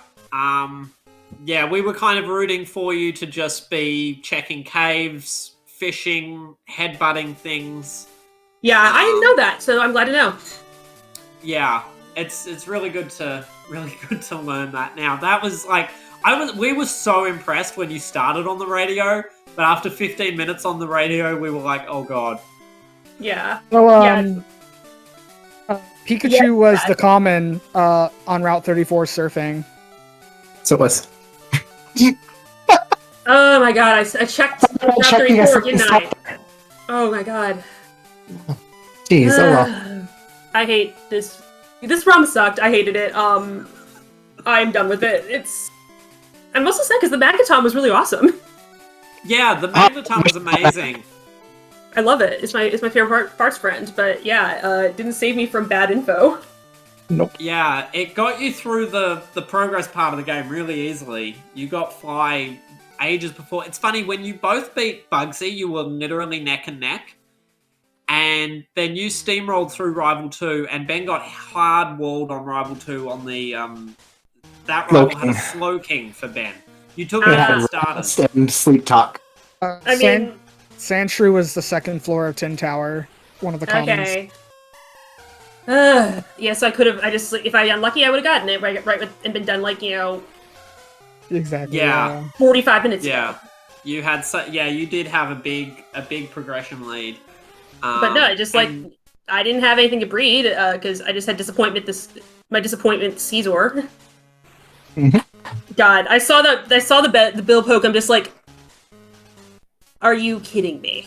[SPEAKER 2] Yeah, we were kind of rooting for you to just be checking caves, fishing, headbutting things.
[SPEAKER 4] Yeah, I didn't know that, so I'm glad to know.
[SPEAKER 2] Yeah, it's really good to learn that now. That was like we were so impressed when you started on the radio, but after 15 minutes on the radio, we were like, oh god.
[SPEAKER 4] Yeah.
[SPEAKER 1] So,
[SPEAKER 4] Yeah.
[SPEAKER 1] Pikachu was the common on Route 34 surfing.
[SPEAKER 3] So it was.
[SPEAKER 4] Oh my god, I checked Route
[SPEAKER 3] checking
[SPEAKER 4] 34,
[SPEAKER 3] us-
[SPEAKER 4] didn't I? Oh my god.
[SPEAKER 3] Jeez, oh well.
[SPEAKER 4] I hate this. This ROM sucked. I hated it. I'm done with it. I'm also sad because the Magaton was really awesome.
[SPEAKER 2] Yeah, the Magneton was amazing.
[SPEAKER 4] I love it. It's my favorite parts friend. But yeah, it didn't save me from bad info.
[SPEAKER 3] Nope.
[SPEAKER 2] Yeah, it got you through the progress part of the game really easily. You got Fly ages before. It's funny, when you both beat Bugsy, you were literally neck and neck. And then you steamrolled through Rival 2, and Ben got hard-walled on Rival 2 on the, that rival had a Slowking for Ben. You took it for starters.
[SPEAKER 3] And Sleep Talk.
[SPEAKER 4] I mean,
[SPEAKER 1] Sandshrew was the second floor of Tin Tower, one of the commons.
[SPEAKER 4] okay. Yes, I could have. If I unlucky, I would have gotten it right and been done like
[SPEAKER 1] Exactly.
[SPEAKER 2] Yeah.
[SPEAKER 4] 45 minutes
[SPEAKER 2] Yeah,
[SPEAKER 4] ago.
[SPEAKER 2] you had you did have a big progression lead.
[SPEAKER 4] But no, I didn't have anything to breed because I just had disappointment. My disappointment Caesar. God, I saw the bill poke. I'm just like, are you kidding me?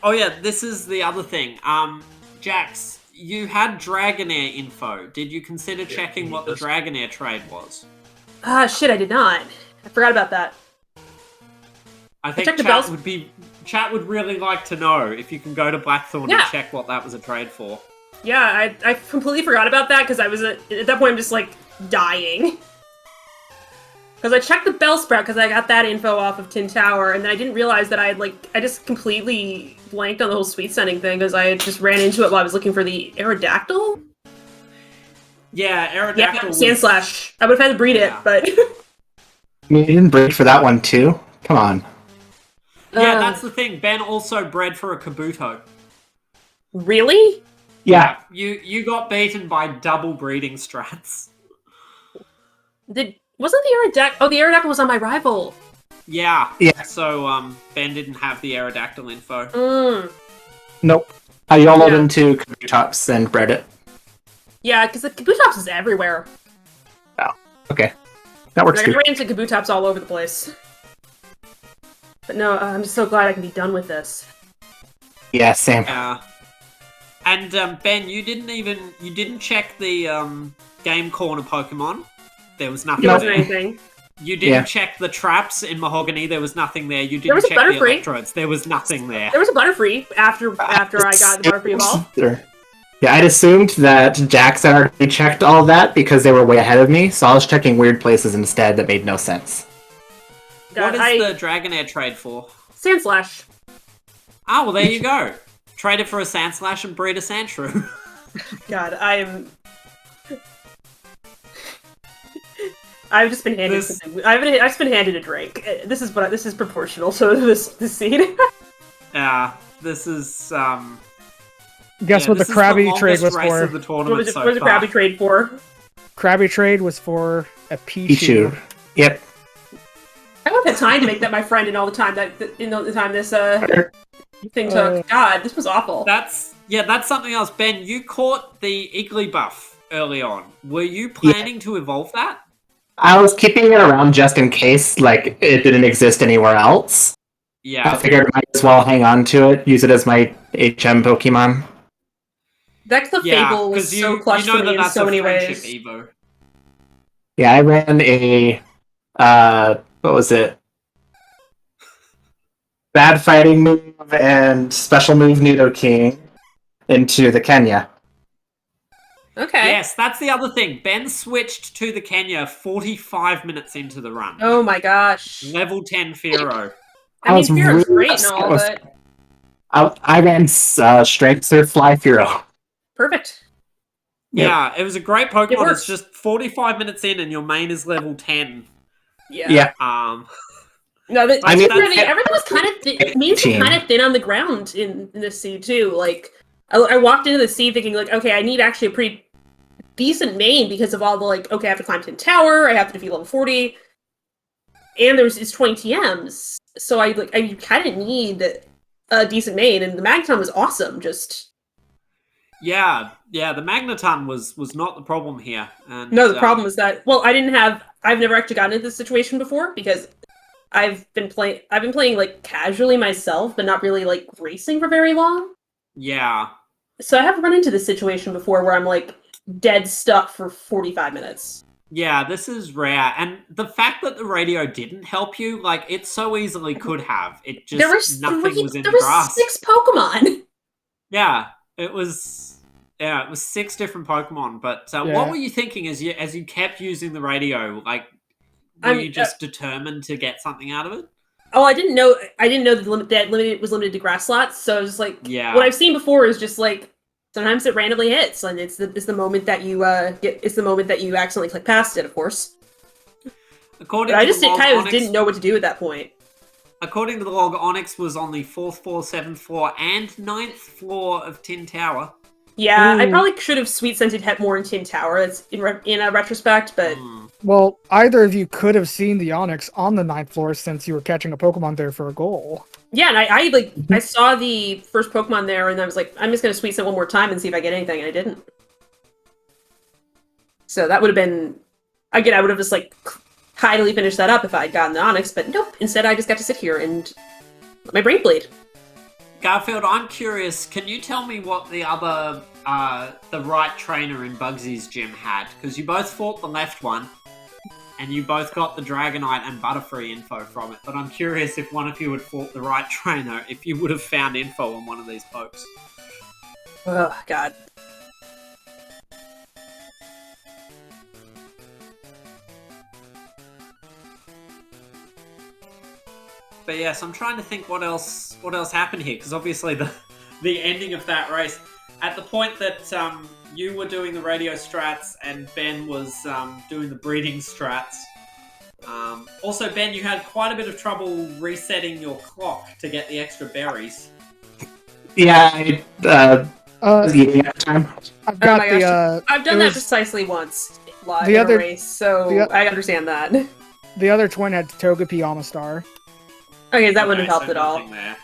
[SPEAKER 2] Oh yeah, this is the other thing. Jax, you had Dragonair info. Did you consider checking what the Dragonair trade was?
[SPEAKER 4] Ah, shit, I did not. I forgot about that.
[SPEAKER 2] I think chat would really like to know if you can go to Blackthorn and check what that was a trade for.
[SPEAKER 4] Yeah, I completely forgot about that because I was at that point I'm just like dying. Because I checked the Bellsprout because I got that info off of Tin Tower, and then I didn't realize that I just completely blanked on the whole sweet sending thing because I just ran into it while I was looking for the Aerodactyl.
[SPEAKER 2] Yeah, Aerodactyl.
[SPEAKER 4] Yeah, Sandslash. I would have had to breed it, but
[SPEAKER 3] I mean, you didn't breed for that one too? Come on.
[SPEAKER 2] Yeah, that's the thing. Ben also bred for a Kabuto.
[SPEAKER 4] Really?
[SPEAKER 3] Yeah.
[SPEAKER 2] You got beaten by double breeding strats.
[SPEAKER 4] Wasn't the Aerodactyl? Oh, the Aerodactyl was on my rival.
[SPEAKER 2] Yeah.
[SPEAKER 3] Yeah.
[SPEAKER 2] So Ben didn't have the Aerodactyl info.
[SPEAKER 3] Nope. I YOLO'd into Kabutops and bred it.
[SPEAKER 4] Yeah, because the Kabutops is everywhere.
[SPEAKER 3] Oh, okay. That works
[SPEAKER 4] I
[SPEAKER 3] too.
[SPEAKER 4] ran into Kabutops all over the place. But no, I'm just so glad I can be done with this.
[SPEAKER 3] Yeah, same.
[SPEAKER 2] And Ben, you didn't check the game corner Pokemon. There was nothing
[SPEAKER 4] There
[SPEAKER 2] there.
[SPEAKER 4] wasn't anything.
[SPEAKER 2] You didn't check the traps in Mahogany. There was nothing there. You didn't
[SPEAKER 4] was a
[SPEAKER 2] check the
[SPEAKER 4] Butterfree.
[SPEAKER 2] electrodes. There was nothing there.
[SPEAKER 4] There was a Butterfree after I got the Butterfree evolve.
[SPEAKER 3] Yeah, I'd assumed that Jax had already checked all of that because they were way ahead of me, so I was checking weird places instead that made no sense.
[SPEAKER 2] What is the Dragonair trade for?
[SPEAKER 4] Sandslash.
[SPEAKER 2] Ah, well, there you go. Trade it for a Sandslash and breed a Sandshrew.
[SPEAKER 4] God, I've just been handed. I've just been handed a Drake. This is proportional to this seed.
[SPEAKER 2] Yeah, this is
[SPEAKER 1] Guess what the
[SPEAKER 2] this is
[SPEAKER 1] Krabby
[SPEAKER 2] longest
[SPEAKER 1] trade was
[SPEAKER 2] race
[SPEAKER 1] for?
[SPEAKER 2] of the
[SPEAKER 4] What
[SPEAKER 2] tournament
[SPEAKER 4] was it?
[SPEAKER 2] so
[SPEAKER 4] What was the
[SPEAKER 2] far.
[SPEAKER 4] Krabby trade for?
[SPEAKER 1] Krabby trade was for a Pichu.
[SPEAKER 3] Pichu. Yep.
[SPEAKER 4] I would have had time to make that my friend in all the time the time this thing took. God, this was awful.
[SPEAKER 2] That's something else. Ben, you caught the Igglybuff early on. Were you planning to evolve that?
[SPEAKER 3] I was keeping it around just in case, like, it didn't exist anywhere else. I
[SPEAKER 2] Yeah.
[SPEAKER 3] figured I might as well hang on to it, use it as my HM Pokemon.
[SPEAKER 4] That Cliff
[SPEAKER 2] Yeah,
[SPEAKER 4] Fable was
[SPEAKER 2] because
[SPEAKER 4] so clutch for me in so many ways.
[SPEAKER 2] Evo.
[SPEAKER 3] Yeah, I ran a, what was it? Bad fighting move and special move Nidoking into the Kenya.
[SPEAKER 4] Okay.
[SPEAKER 2] Yes, that's the other thing. Ben switched to the Kenya 45 minutes into the run.
[SPEAKER 4] Oh my gosh.
[SPEAKER 2] Level 10 Fearow.
[SPEAKER 4] I mean, Fearo's great and all, but
[SPEAKER 3] I ran Strength Surf Fly Fearow.
[SPEAKER 4] perfect.
[SPEAKER 2] Yeah, it was a great Pokemon.
[SPEAKER 4] It works.
[SPEAKER 2] It's just 45 minutes in and your main is level 10.
[SPEAKER 4] Yeah. No,
[SPEAKER 3] I mean,
[SPEAKER 4] everything was kind of thin. Means kind of thin on the ground in this seed too. Like, I walked into the seed thinking, like, okay, I need actually a pretty decent main because of all the like, okay, I have to climb Tin Tower, I have to defeat level 40, and it's 20 TMs. So I kind of need a decent main, and the Magneton was awesome. Just
[SPEAKER 2] yeah, the Magneton was not the problem here. And,
[SPEAKER 4] no, the problem was that I've never actually gotten into this situation before because I've been playing like casually myself, but not really like racing for very long.
[SPEAKER 2] Yeah.
[SPEAKER 4] So I have run into this situation before where I'm like dead stuck for 45 minutes.
[SPEAKER 2] Yeah, this is rare. And the fact that the radio didn't help you, like, it so easily could have. It just, nothing was in the grass.
[SPEAKER 4] There were 6 Pokemon!
[SPEAKER 2] Yeah, it was 6 different Pokemon. But what were you thinking as you kept using the radio? Like, were you just determined to get something out of it?
[SPEAKER 4] Oh, I didn't know that was limited to grass slots, so I was like,
[SPEAKER 2] yeah.
[SPEAKER 4] What I've seen before is just like, sometimes it randomly hits, and it's the moment that you it's the moment that you accidentally click past it, of course. I just didn't know what to do at that point.
[SPEAKER 2] According to the log, Onyx was on the 4th floor, 7th floor, and 9th floor of Tin Tower.
[SPEAKER 4] Yeah, I probably should have sweet scented Het more in Tin Tower. That's in a retrospect, but
[SPEAKER 1] well, either of you could have seen the Onyx on the 9th floor since you were catching a Pokemon there for a goal.
[SPEAKER 4] Yeah, and I saw the first Pokemon there, and I was like, I'm just gonna sweet scent one more time and see if I get anything, and I didn't. So that would have been, again, I would have just like tidily finished that up if I had gotten the Onyx, but nope. Instead, I just got to sit here and let my brain bleed.
[SPEAKER 2] Garfield, I'm curious. Can you tell me what the other, the right trainer in Bugsy's gym had? Because you both fought the left one, and you both got the Dragonite and Butterfree info from it. But I'm curious if one of you had fought the right trainer, if you would have found info on one of these pokes.
[SPEAKER 4] Oh, God.
[SPEAKER 2] But yes, I'm trying to think what else happened here, because obviously the ending of that race, at the point that you were doing the radio strats and Ben was doing the breeding strats. Also, Ben, you had quite a bit of trouble resetting your clock to get the extra berries.
[SPEAKER 3] Yeah, time.
[SPEAKER 1] I've got
[SPEAKER 4] I've done that precisely once live in a race, so I understand that.
[SPEAKER 1] The other twin had Togepi Amistar.
[SPEAKER 4] Okay, that wouldn't have helped at all.
[SPEAKER 2] There.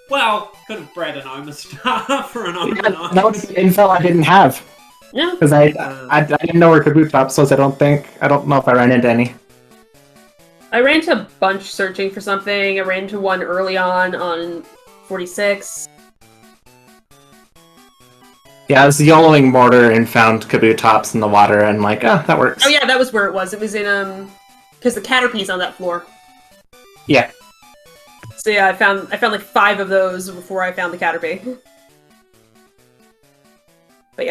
[SPEAKER 2] Well, could have bred an Omastar for an Omanite.
[SPEAKER 3] That was the info I didn't have.
[SPEAKER 4] Yeah.
[SPEAKER 3] Because I didn't know where Kabutops was. I don't know if I ran into any.
[SPEAKER 4] I ran into a bunch searching for something. I ran into one early on 46.
[SPEAKER 3] Yeah, I was YOLOing Mortar and found Kabutops in the water and like, that works.
[SPEAKER 4] Oh yeah, that was where it was. It was in because the Caterpie's on that floor.
[SPEAKER 3] Yeah.
[SPEAKER 4] So yeah, I found like 5 of those before I found the Caterpie. But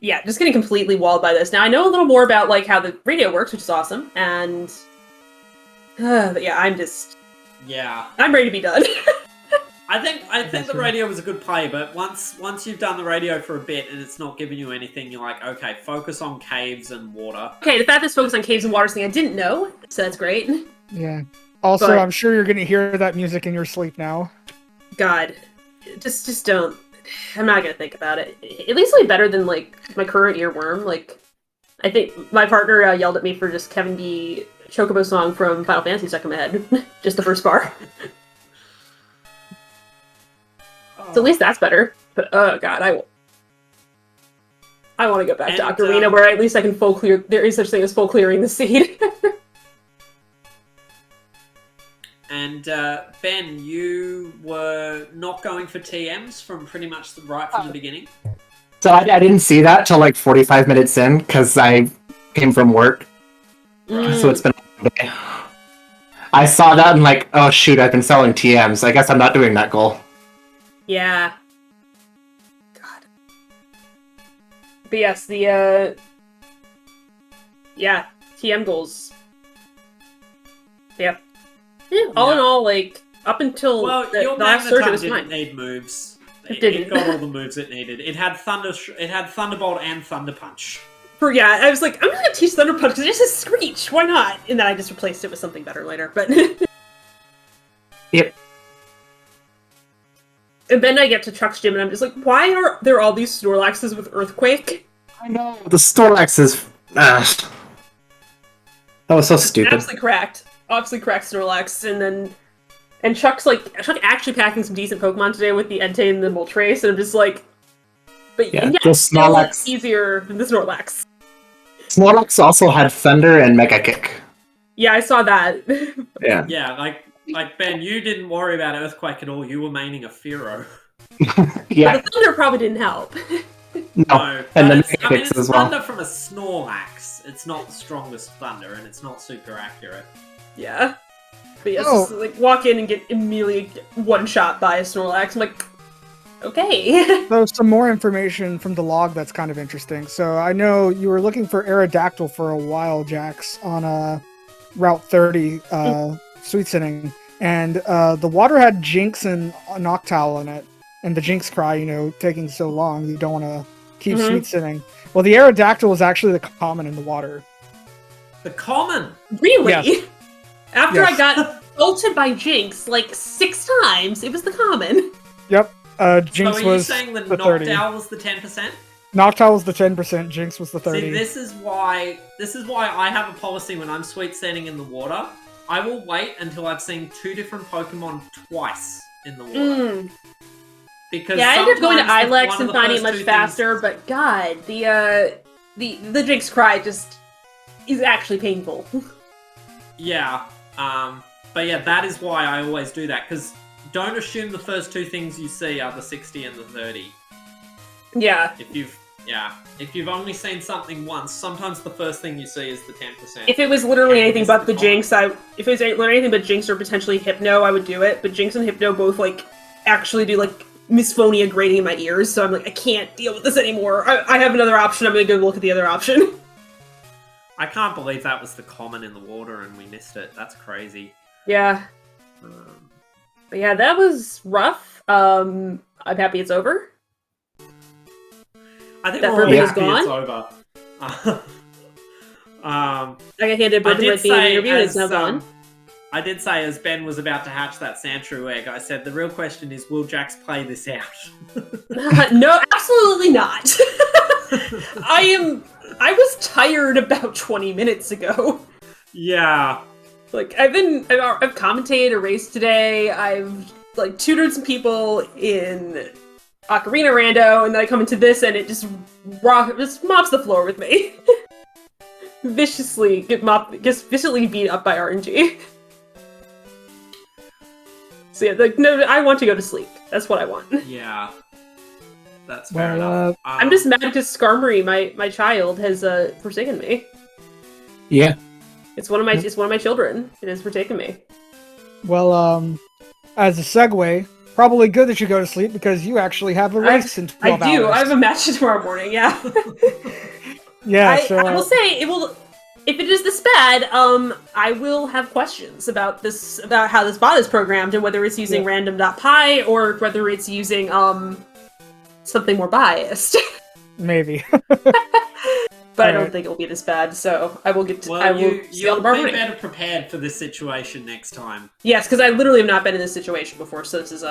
[SPEAKER 4] yeah, just getting completely walled by this. Now I know a little more about like how the radio works, which is awesome, and but yeah, I'm ready to be done.
[SPEAKER 2] I think the radio was a good play, but once you've done the radio for a bit and it's not giving you anything, you're like, okay, focus on caves and water.
[SPEAKER 4] Okay, the fact that it's focused on caves and water is something I didn't know, so that's great.
[SPEAKER 1] Yeah. Also, I'm sure you're gonna hear that music in your sleep now.
[SPEAKER 4] God, just don't. I'm not gonna think about it. At least it'll be better than like my current earworm. Like, I think my partner yelled at me for just Kevin the Chocobo song from Final Fantasy stuck in my head. Just the first bar. So at least that's better. But oh god, I want to go back to Ocarina, where at least I can full clear. There is such thing as full clearing the seed.
[SPEAKER 2] And Ben, you were not going for TMs from pretty much right from the beginning.
[SPEAKER 3] So I didn't see that till like 45 minutes in because I came from work. So it's been a long day. I saw that and like, oh shoot, I've been selling TMs. I guess I'm not doing that goal.
[SPEAKER 4] Yeah. God. But yes, the yeah, TM goals. Yeah. All in all, like up until the last surge, it was fine.
[SPEAKER 2] Didn't need moves.
[SPEAKER 4] It didn't.
[SPEAKER 2] It got all the moves it needed. It had Thunderbolt and Thunder Punch.
[SPEAKER 4] Yeah, I was like, I'm gonna teach Thunder Punch because it just says Screech. Why not? And then I just replaced it with something better later. But
[SPEAKER 3] Yep.
[SPEAKER 4] And then I get to Chuck's gym, and I'm just like, why are there all these Snorlaxes with Earthquake?
[SPEAKER 3] I know the Snorlax is. That was so stupid.
[SPEAKER 4] Absolutely cracked Snorlax, and Chuck actually packing some decent Pokemon today with the Entei and the Moltres, and I'm just like, but yeah,
[SPEAKER 3] the Snorlax
[SPEAKER 4] easier than the Snorlax.
[SPEAKER 3] Snorlax also had Thunder and Mega Kick.
[SPEAKER 4] Yeah, I saw that.
[SPEAKER 3] Yeah.
[SPEAKER 2] Yeah, like Ben, you didn't worry about Earthquake at all. You were maining a Fearow.
[SPEAKER 3] Yeah.
[SPEAKER 4] But the Thunder probably didn't help.
[SPEAKER 3] No, and then
[SPEAKER 2] it's
[SPEAKER 3] as well.
[SPEAKER 2] Thunder from a Snorlax. It's not the strongest Thunder, and it's not super accurate.
[SPEAKER 4] Yeah. But yeah, just, like, walk in and get immediately one-shot by a Snorlax. I'm like, okay.
[SPEAKER 1] So some more information from the log that's kind of interesting. So I know you were looking for Aerodactyl for a while, Jax, on Route 30 Sweet Sitting. And the water had Jinx and Noctowl in it. And the Jinx cry, taking so long, you don't want to keep Sweet Sitting. Well, the Aerodactyl was actually the common in the water.
[SPEAKER 2] The common?
[SPEAKER 4] Really?
[SPEAKER 1] Yes.
[SPEAKER 4] After I got ulted by Jinx like 6 times, it was the common.
[SPEAKER 1] Yep. Jinx
[SPEAKER 2] so are you
[SPEAKER 1] was
[SPEAKER 2] saying that
[SPEAKER 1] the 30.
[SPEAKER 2] Noctowl was the 10%?
[SPEAKER 1] Noctowl was the 10%, Jinx was the 30.
[SPEAKER 2] See, this is why I have a policy when I'm sweet sitting in the water. I will wait until I've seen 2 different Pokemon twice in the water. Because
[SPEAKER 4] I ended up going to Ilex and finding it much faster, but God, the Jinx cry just is actually painful.
[SPEAKER 2] Yeah, but yeah, that is why I always do that, because don't assume the first 2 things you see are the 60 and the 30.
[SPEAKER 4] Yeah.
[SPEAKER 2] If you've only seen something once, sometimes the first thing you see is the 10%.
[SPEAKER 4] If it was literally anything but the Jinx, if it was literally anything but Jinx or potentially Hypno, I would do it, but Jinx and Hypno both, like, actually do, like, misphonia grating in my ears, so I'm like, I can't deal with this anymore. I have another option, I'm gonna go look at the other option.
[SPEAKER 2] I can't believe that was the common in the water and we missed it. That's crazy.
[SPEAKER 4] Yeah. But yeah, that was rough. I'm happy it's over.
[SPEAKER 2] I think
[SPEAKER 4] that
[SPEAKER 2] we're all
[SPEAKER 4] is
[SPEAKER 2] happy
[SPEAKER 4] gone.
[SPEAKER 2] it's over.
[SPEAKER 4] I got handed both of being interviewed, it's now gone.
[SPEAKER 2] I did say, as Ben was about to hatch that Sandshrew egg, I said, the real question is, will Jax play this out?
[SPEAKER 4] No, absolutely not. I was tired about 20 minutes ago.
[SPEAKER 2] Yeah.
[SPEAKER 4] Like, I've commentated a race today, I've, like, tutored some people in Ocarina Rando, and then I come into this and it just mops the floor with me. Viciously beat up by RNG. So yeah, like, no, I want to go to sleep. That's what I want.
[SPEAKER 2] Yeah. That's fair enough.
[SPEAKER 4] I'm just mad because Skarmory, my child, has forsaken me.
[SPEAKER 3] Yeah.
[SPEAKER 4] It's one of my children. It has forsaken me.
[SPEAKER 1] Well, as a segue, probably good that you go to sleep because you actually have a race in 12 hours.
[SPEAKER 4] I do. I have a match tomorrow morning. Yeah.
[SPEAKER 1] Yeah.
[SPEAKER 4] I will say it will. If it is this bad, I will have questions about how this bot is programmed and whether it's using random.py or whether it's using something more biased.
[SPEAKER 1] Maybe.
[SPEAKER 4] But I don't think it will be this bad, so I will get to.
[SPEAKER 2] Well, you'll be
[SPEAKER 4] morning.
[SPEAKER 2] better prepared for this situation next time.
[SPEAKER 4] Yes, because I literally have not been in this situation before, so this is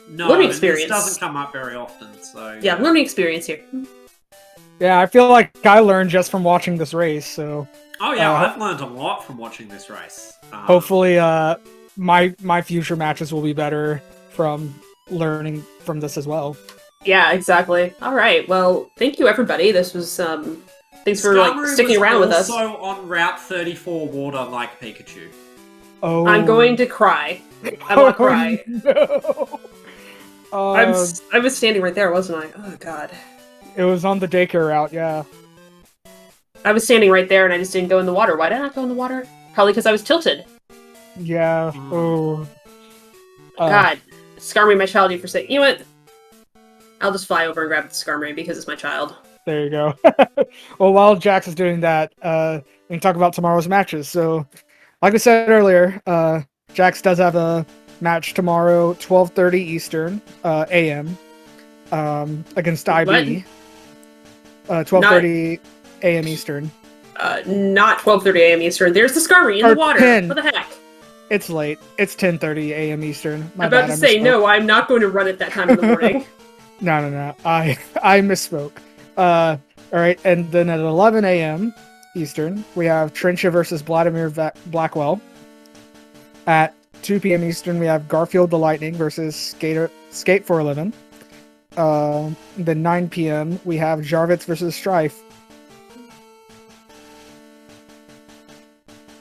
[SPEAKER 2] No,
[SPEAKER 4] Learning
[SPEAKER 2] and
[SPEAKER 4] experience.
[SPEAKER 2] this doesn't come up very often, so...
[SPEAKER 4] Yeah, learning experience here.
[SPEAKER 1] Yeah, I feel like I learned just from watching this race, so
[SPEAKER 2] Oh yeah,
[SPEAKER 1] Uh,
[SPEAKER 2] I've learned a lot from watching this race.
[SPEAKER 1] hopefully my future matches will be better from learning from this as well.
[SPEAKER 4] Yeah, exactly. All right. Well, thank you, everybody. This was thanks for
[SPEAKER 2] Skarmory
[SPEAKER 4] sticking
[SPEAKER 2] was
[SPEAKER 4] around with us.
[SPEAKER 2] also on Route 34 water like Pikachu.
[SPEAKER 1] Oh,
[SPEAKER 4] I'm going to cry. I want to cry.
[SPEAKER 1] No.
[SPEAKER 4] I was standing right there, wasn't I? Oh god.
[SPEAKER 1] It was on the daycare route, yeah.
[SPEAKER 4] I was standing right there, and I just didn't go in the water. Why did I not go in the water? Probably because I was tilted.
[SPEAKER 1] Yeah. Oh.
[SPEAKER 4] God, Skarmory, my child, you forsake. You know what? I'll just fly over and grab the Skarmory because it's my child.
[SPEAKER 1] There you go. Well, while Jax is doing that, we can talk about tomorrow's matches. So, like I said earlier, Jax does have a match tomorrow, 12:30 Eastern, AM, against IB. 12:30 AM Eastern.
[SPEAKER 4] Not 12:30 a.m. Eastern. There's the Skarmory in the
[SPEAKER 1] Or
[SPEAKER 4] water.
[SPEAKER 1] 10.
[SPEAKER 4] What the heck?
[SPEAKER 1] It's late. It's 10:30 AM Eastern. My
[SPEAKER 4] I'm about
[SPEAKER 1] bad,
[SPEAKER 4] to
[SPEAKER 1] I
[SPEAKER 4] say,
[SPEAKER 1] misspoke.
[SPEAKER 4] no, I'm not going to run at that time in the morning.
[SPEAKER 1] No. I misspoke. All right, and then at 11 a.m. Eastern, we have Trincha versus Vladimir Blackwell. At 2 p.m. Eastern, we have Garfield the Lightning versus Skate for a Living. Then 9 p.m. we have Jarvitz versus Strife.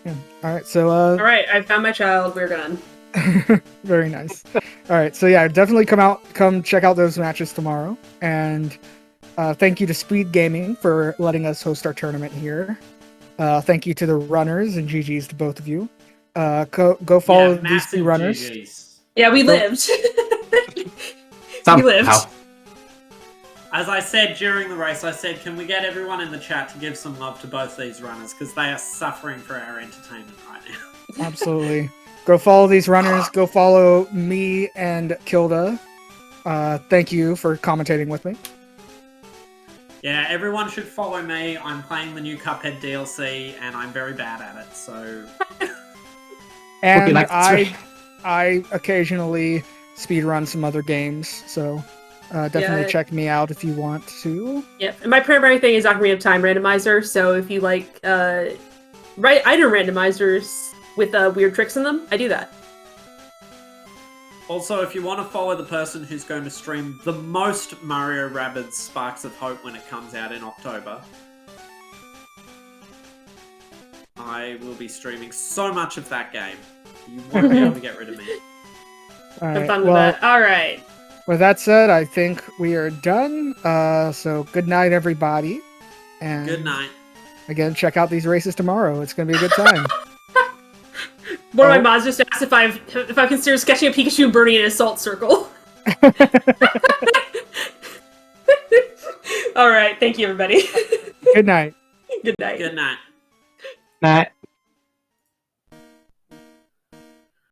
[SPEAKER 1] Yeah. All right, so
[SPEAKER 4] All right, I found my child. We're done.
[SPEAKER 1] very nice. All right, so yeah, definitely come check out those matches tomorrow. And thank you to SpeedGaming for letting us host our tournament here. Thank you to the runners and GGs to both of you. Go follow these two runners.
[SPEAKER 2] GGs.
[SPEAKER 4] Yeah, we lived.
[SPEAKER 3] Somehow.
[SPEAKER 4] We lived.
[SPEAKER 2] As I said during the race, I said, can we get everyone in the chat to give some love to both these runners? Because they are suffering for our entertainment right now.
[SPEAKER 1] Absolutely. Go follow these runners. Go follow me and Kilda. Thank you for commentating with me.
[SPEAKER 2] Yeah, everyone should follow me. I'm playing the new Cuphead DLC, and I'm very bad at it, so...
[SPEAKER 1] And
[SPEAKER 3] like
[SPEAKER 1] I occasionally speedrun some other games, so definitely
[SPEAKER 4] Yeah.
[SPEAKER 1] check me out if you want to.
[SPEAKER 4] Yep. And my primary thing is Ocarina of Time Randomizer, so if you like item randomizers with weird tricks in them, I do that.
[SPEAKER 2] Also, if you want to follow the person who's going to stream the most Mario Rabbids Sparks of Hope when it comes out in October, I will be streaming so much of that game. You won't be able to get rid of me.
[SPEAKER 1] All
[SPEAKER 4] Have
[SPEAKER 1] right,
[SPEAKER 4] fun with
[SPEAKER 1] well,
[SPEAKER 4] that. All right.
[SPEAKER 1] with that said, I think we are done. So good night, everybody. And
[SPEAKER 2] Good night.
[SPEAKER 1] again, check out these races tomorrow. It's going to be a good time.
[SPEAKER 4] One of my mods just asked if I consider sketching a Pikachu and burning in a salt circle. All right. Thank you, everybody.
[SPEAKER 1] Good night.
[SPEAKER 4] Good night.
[SPEAKER 2] Good night.
[SPEAKER 3] Night.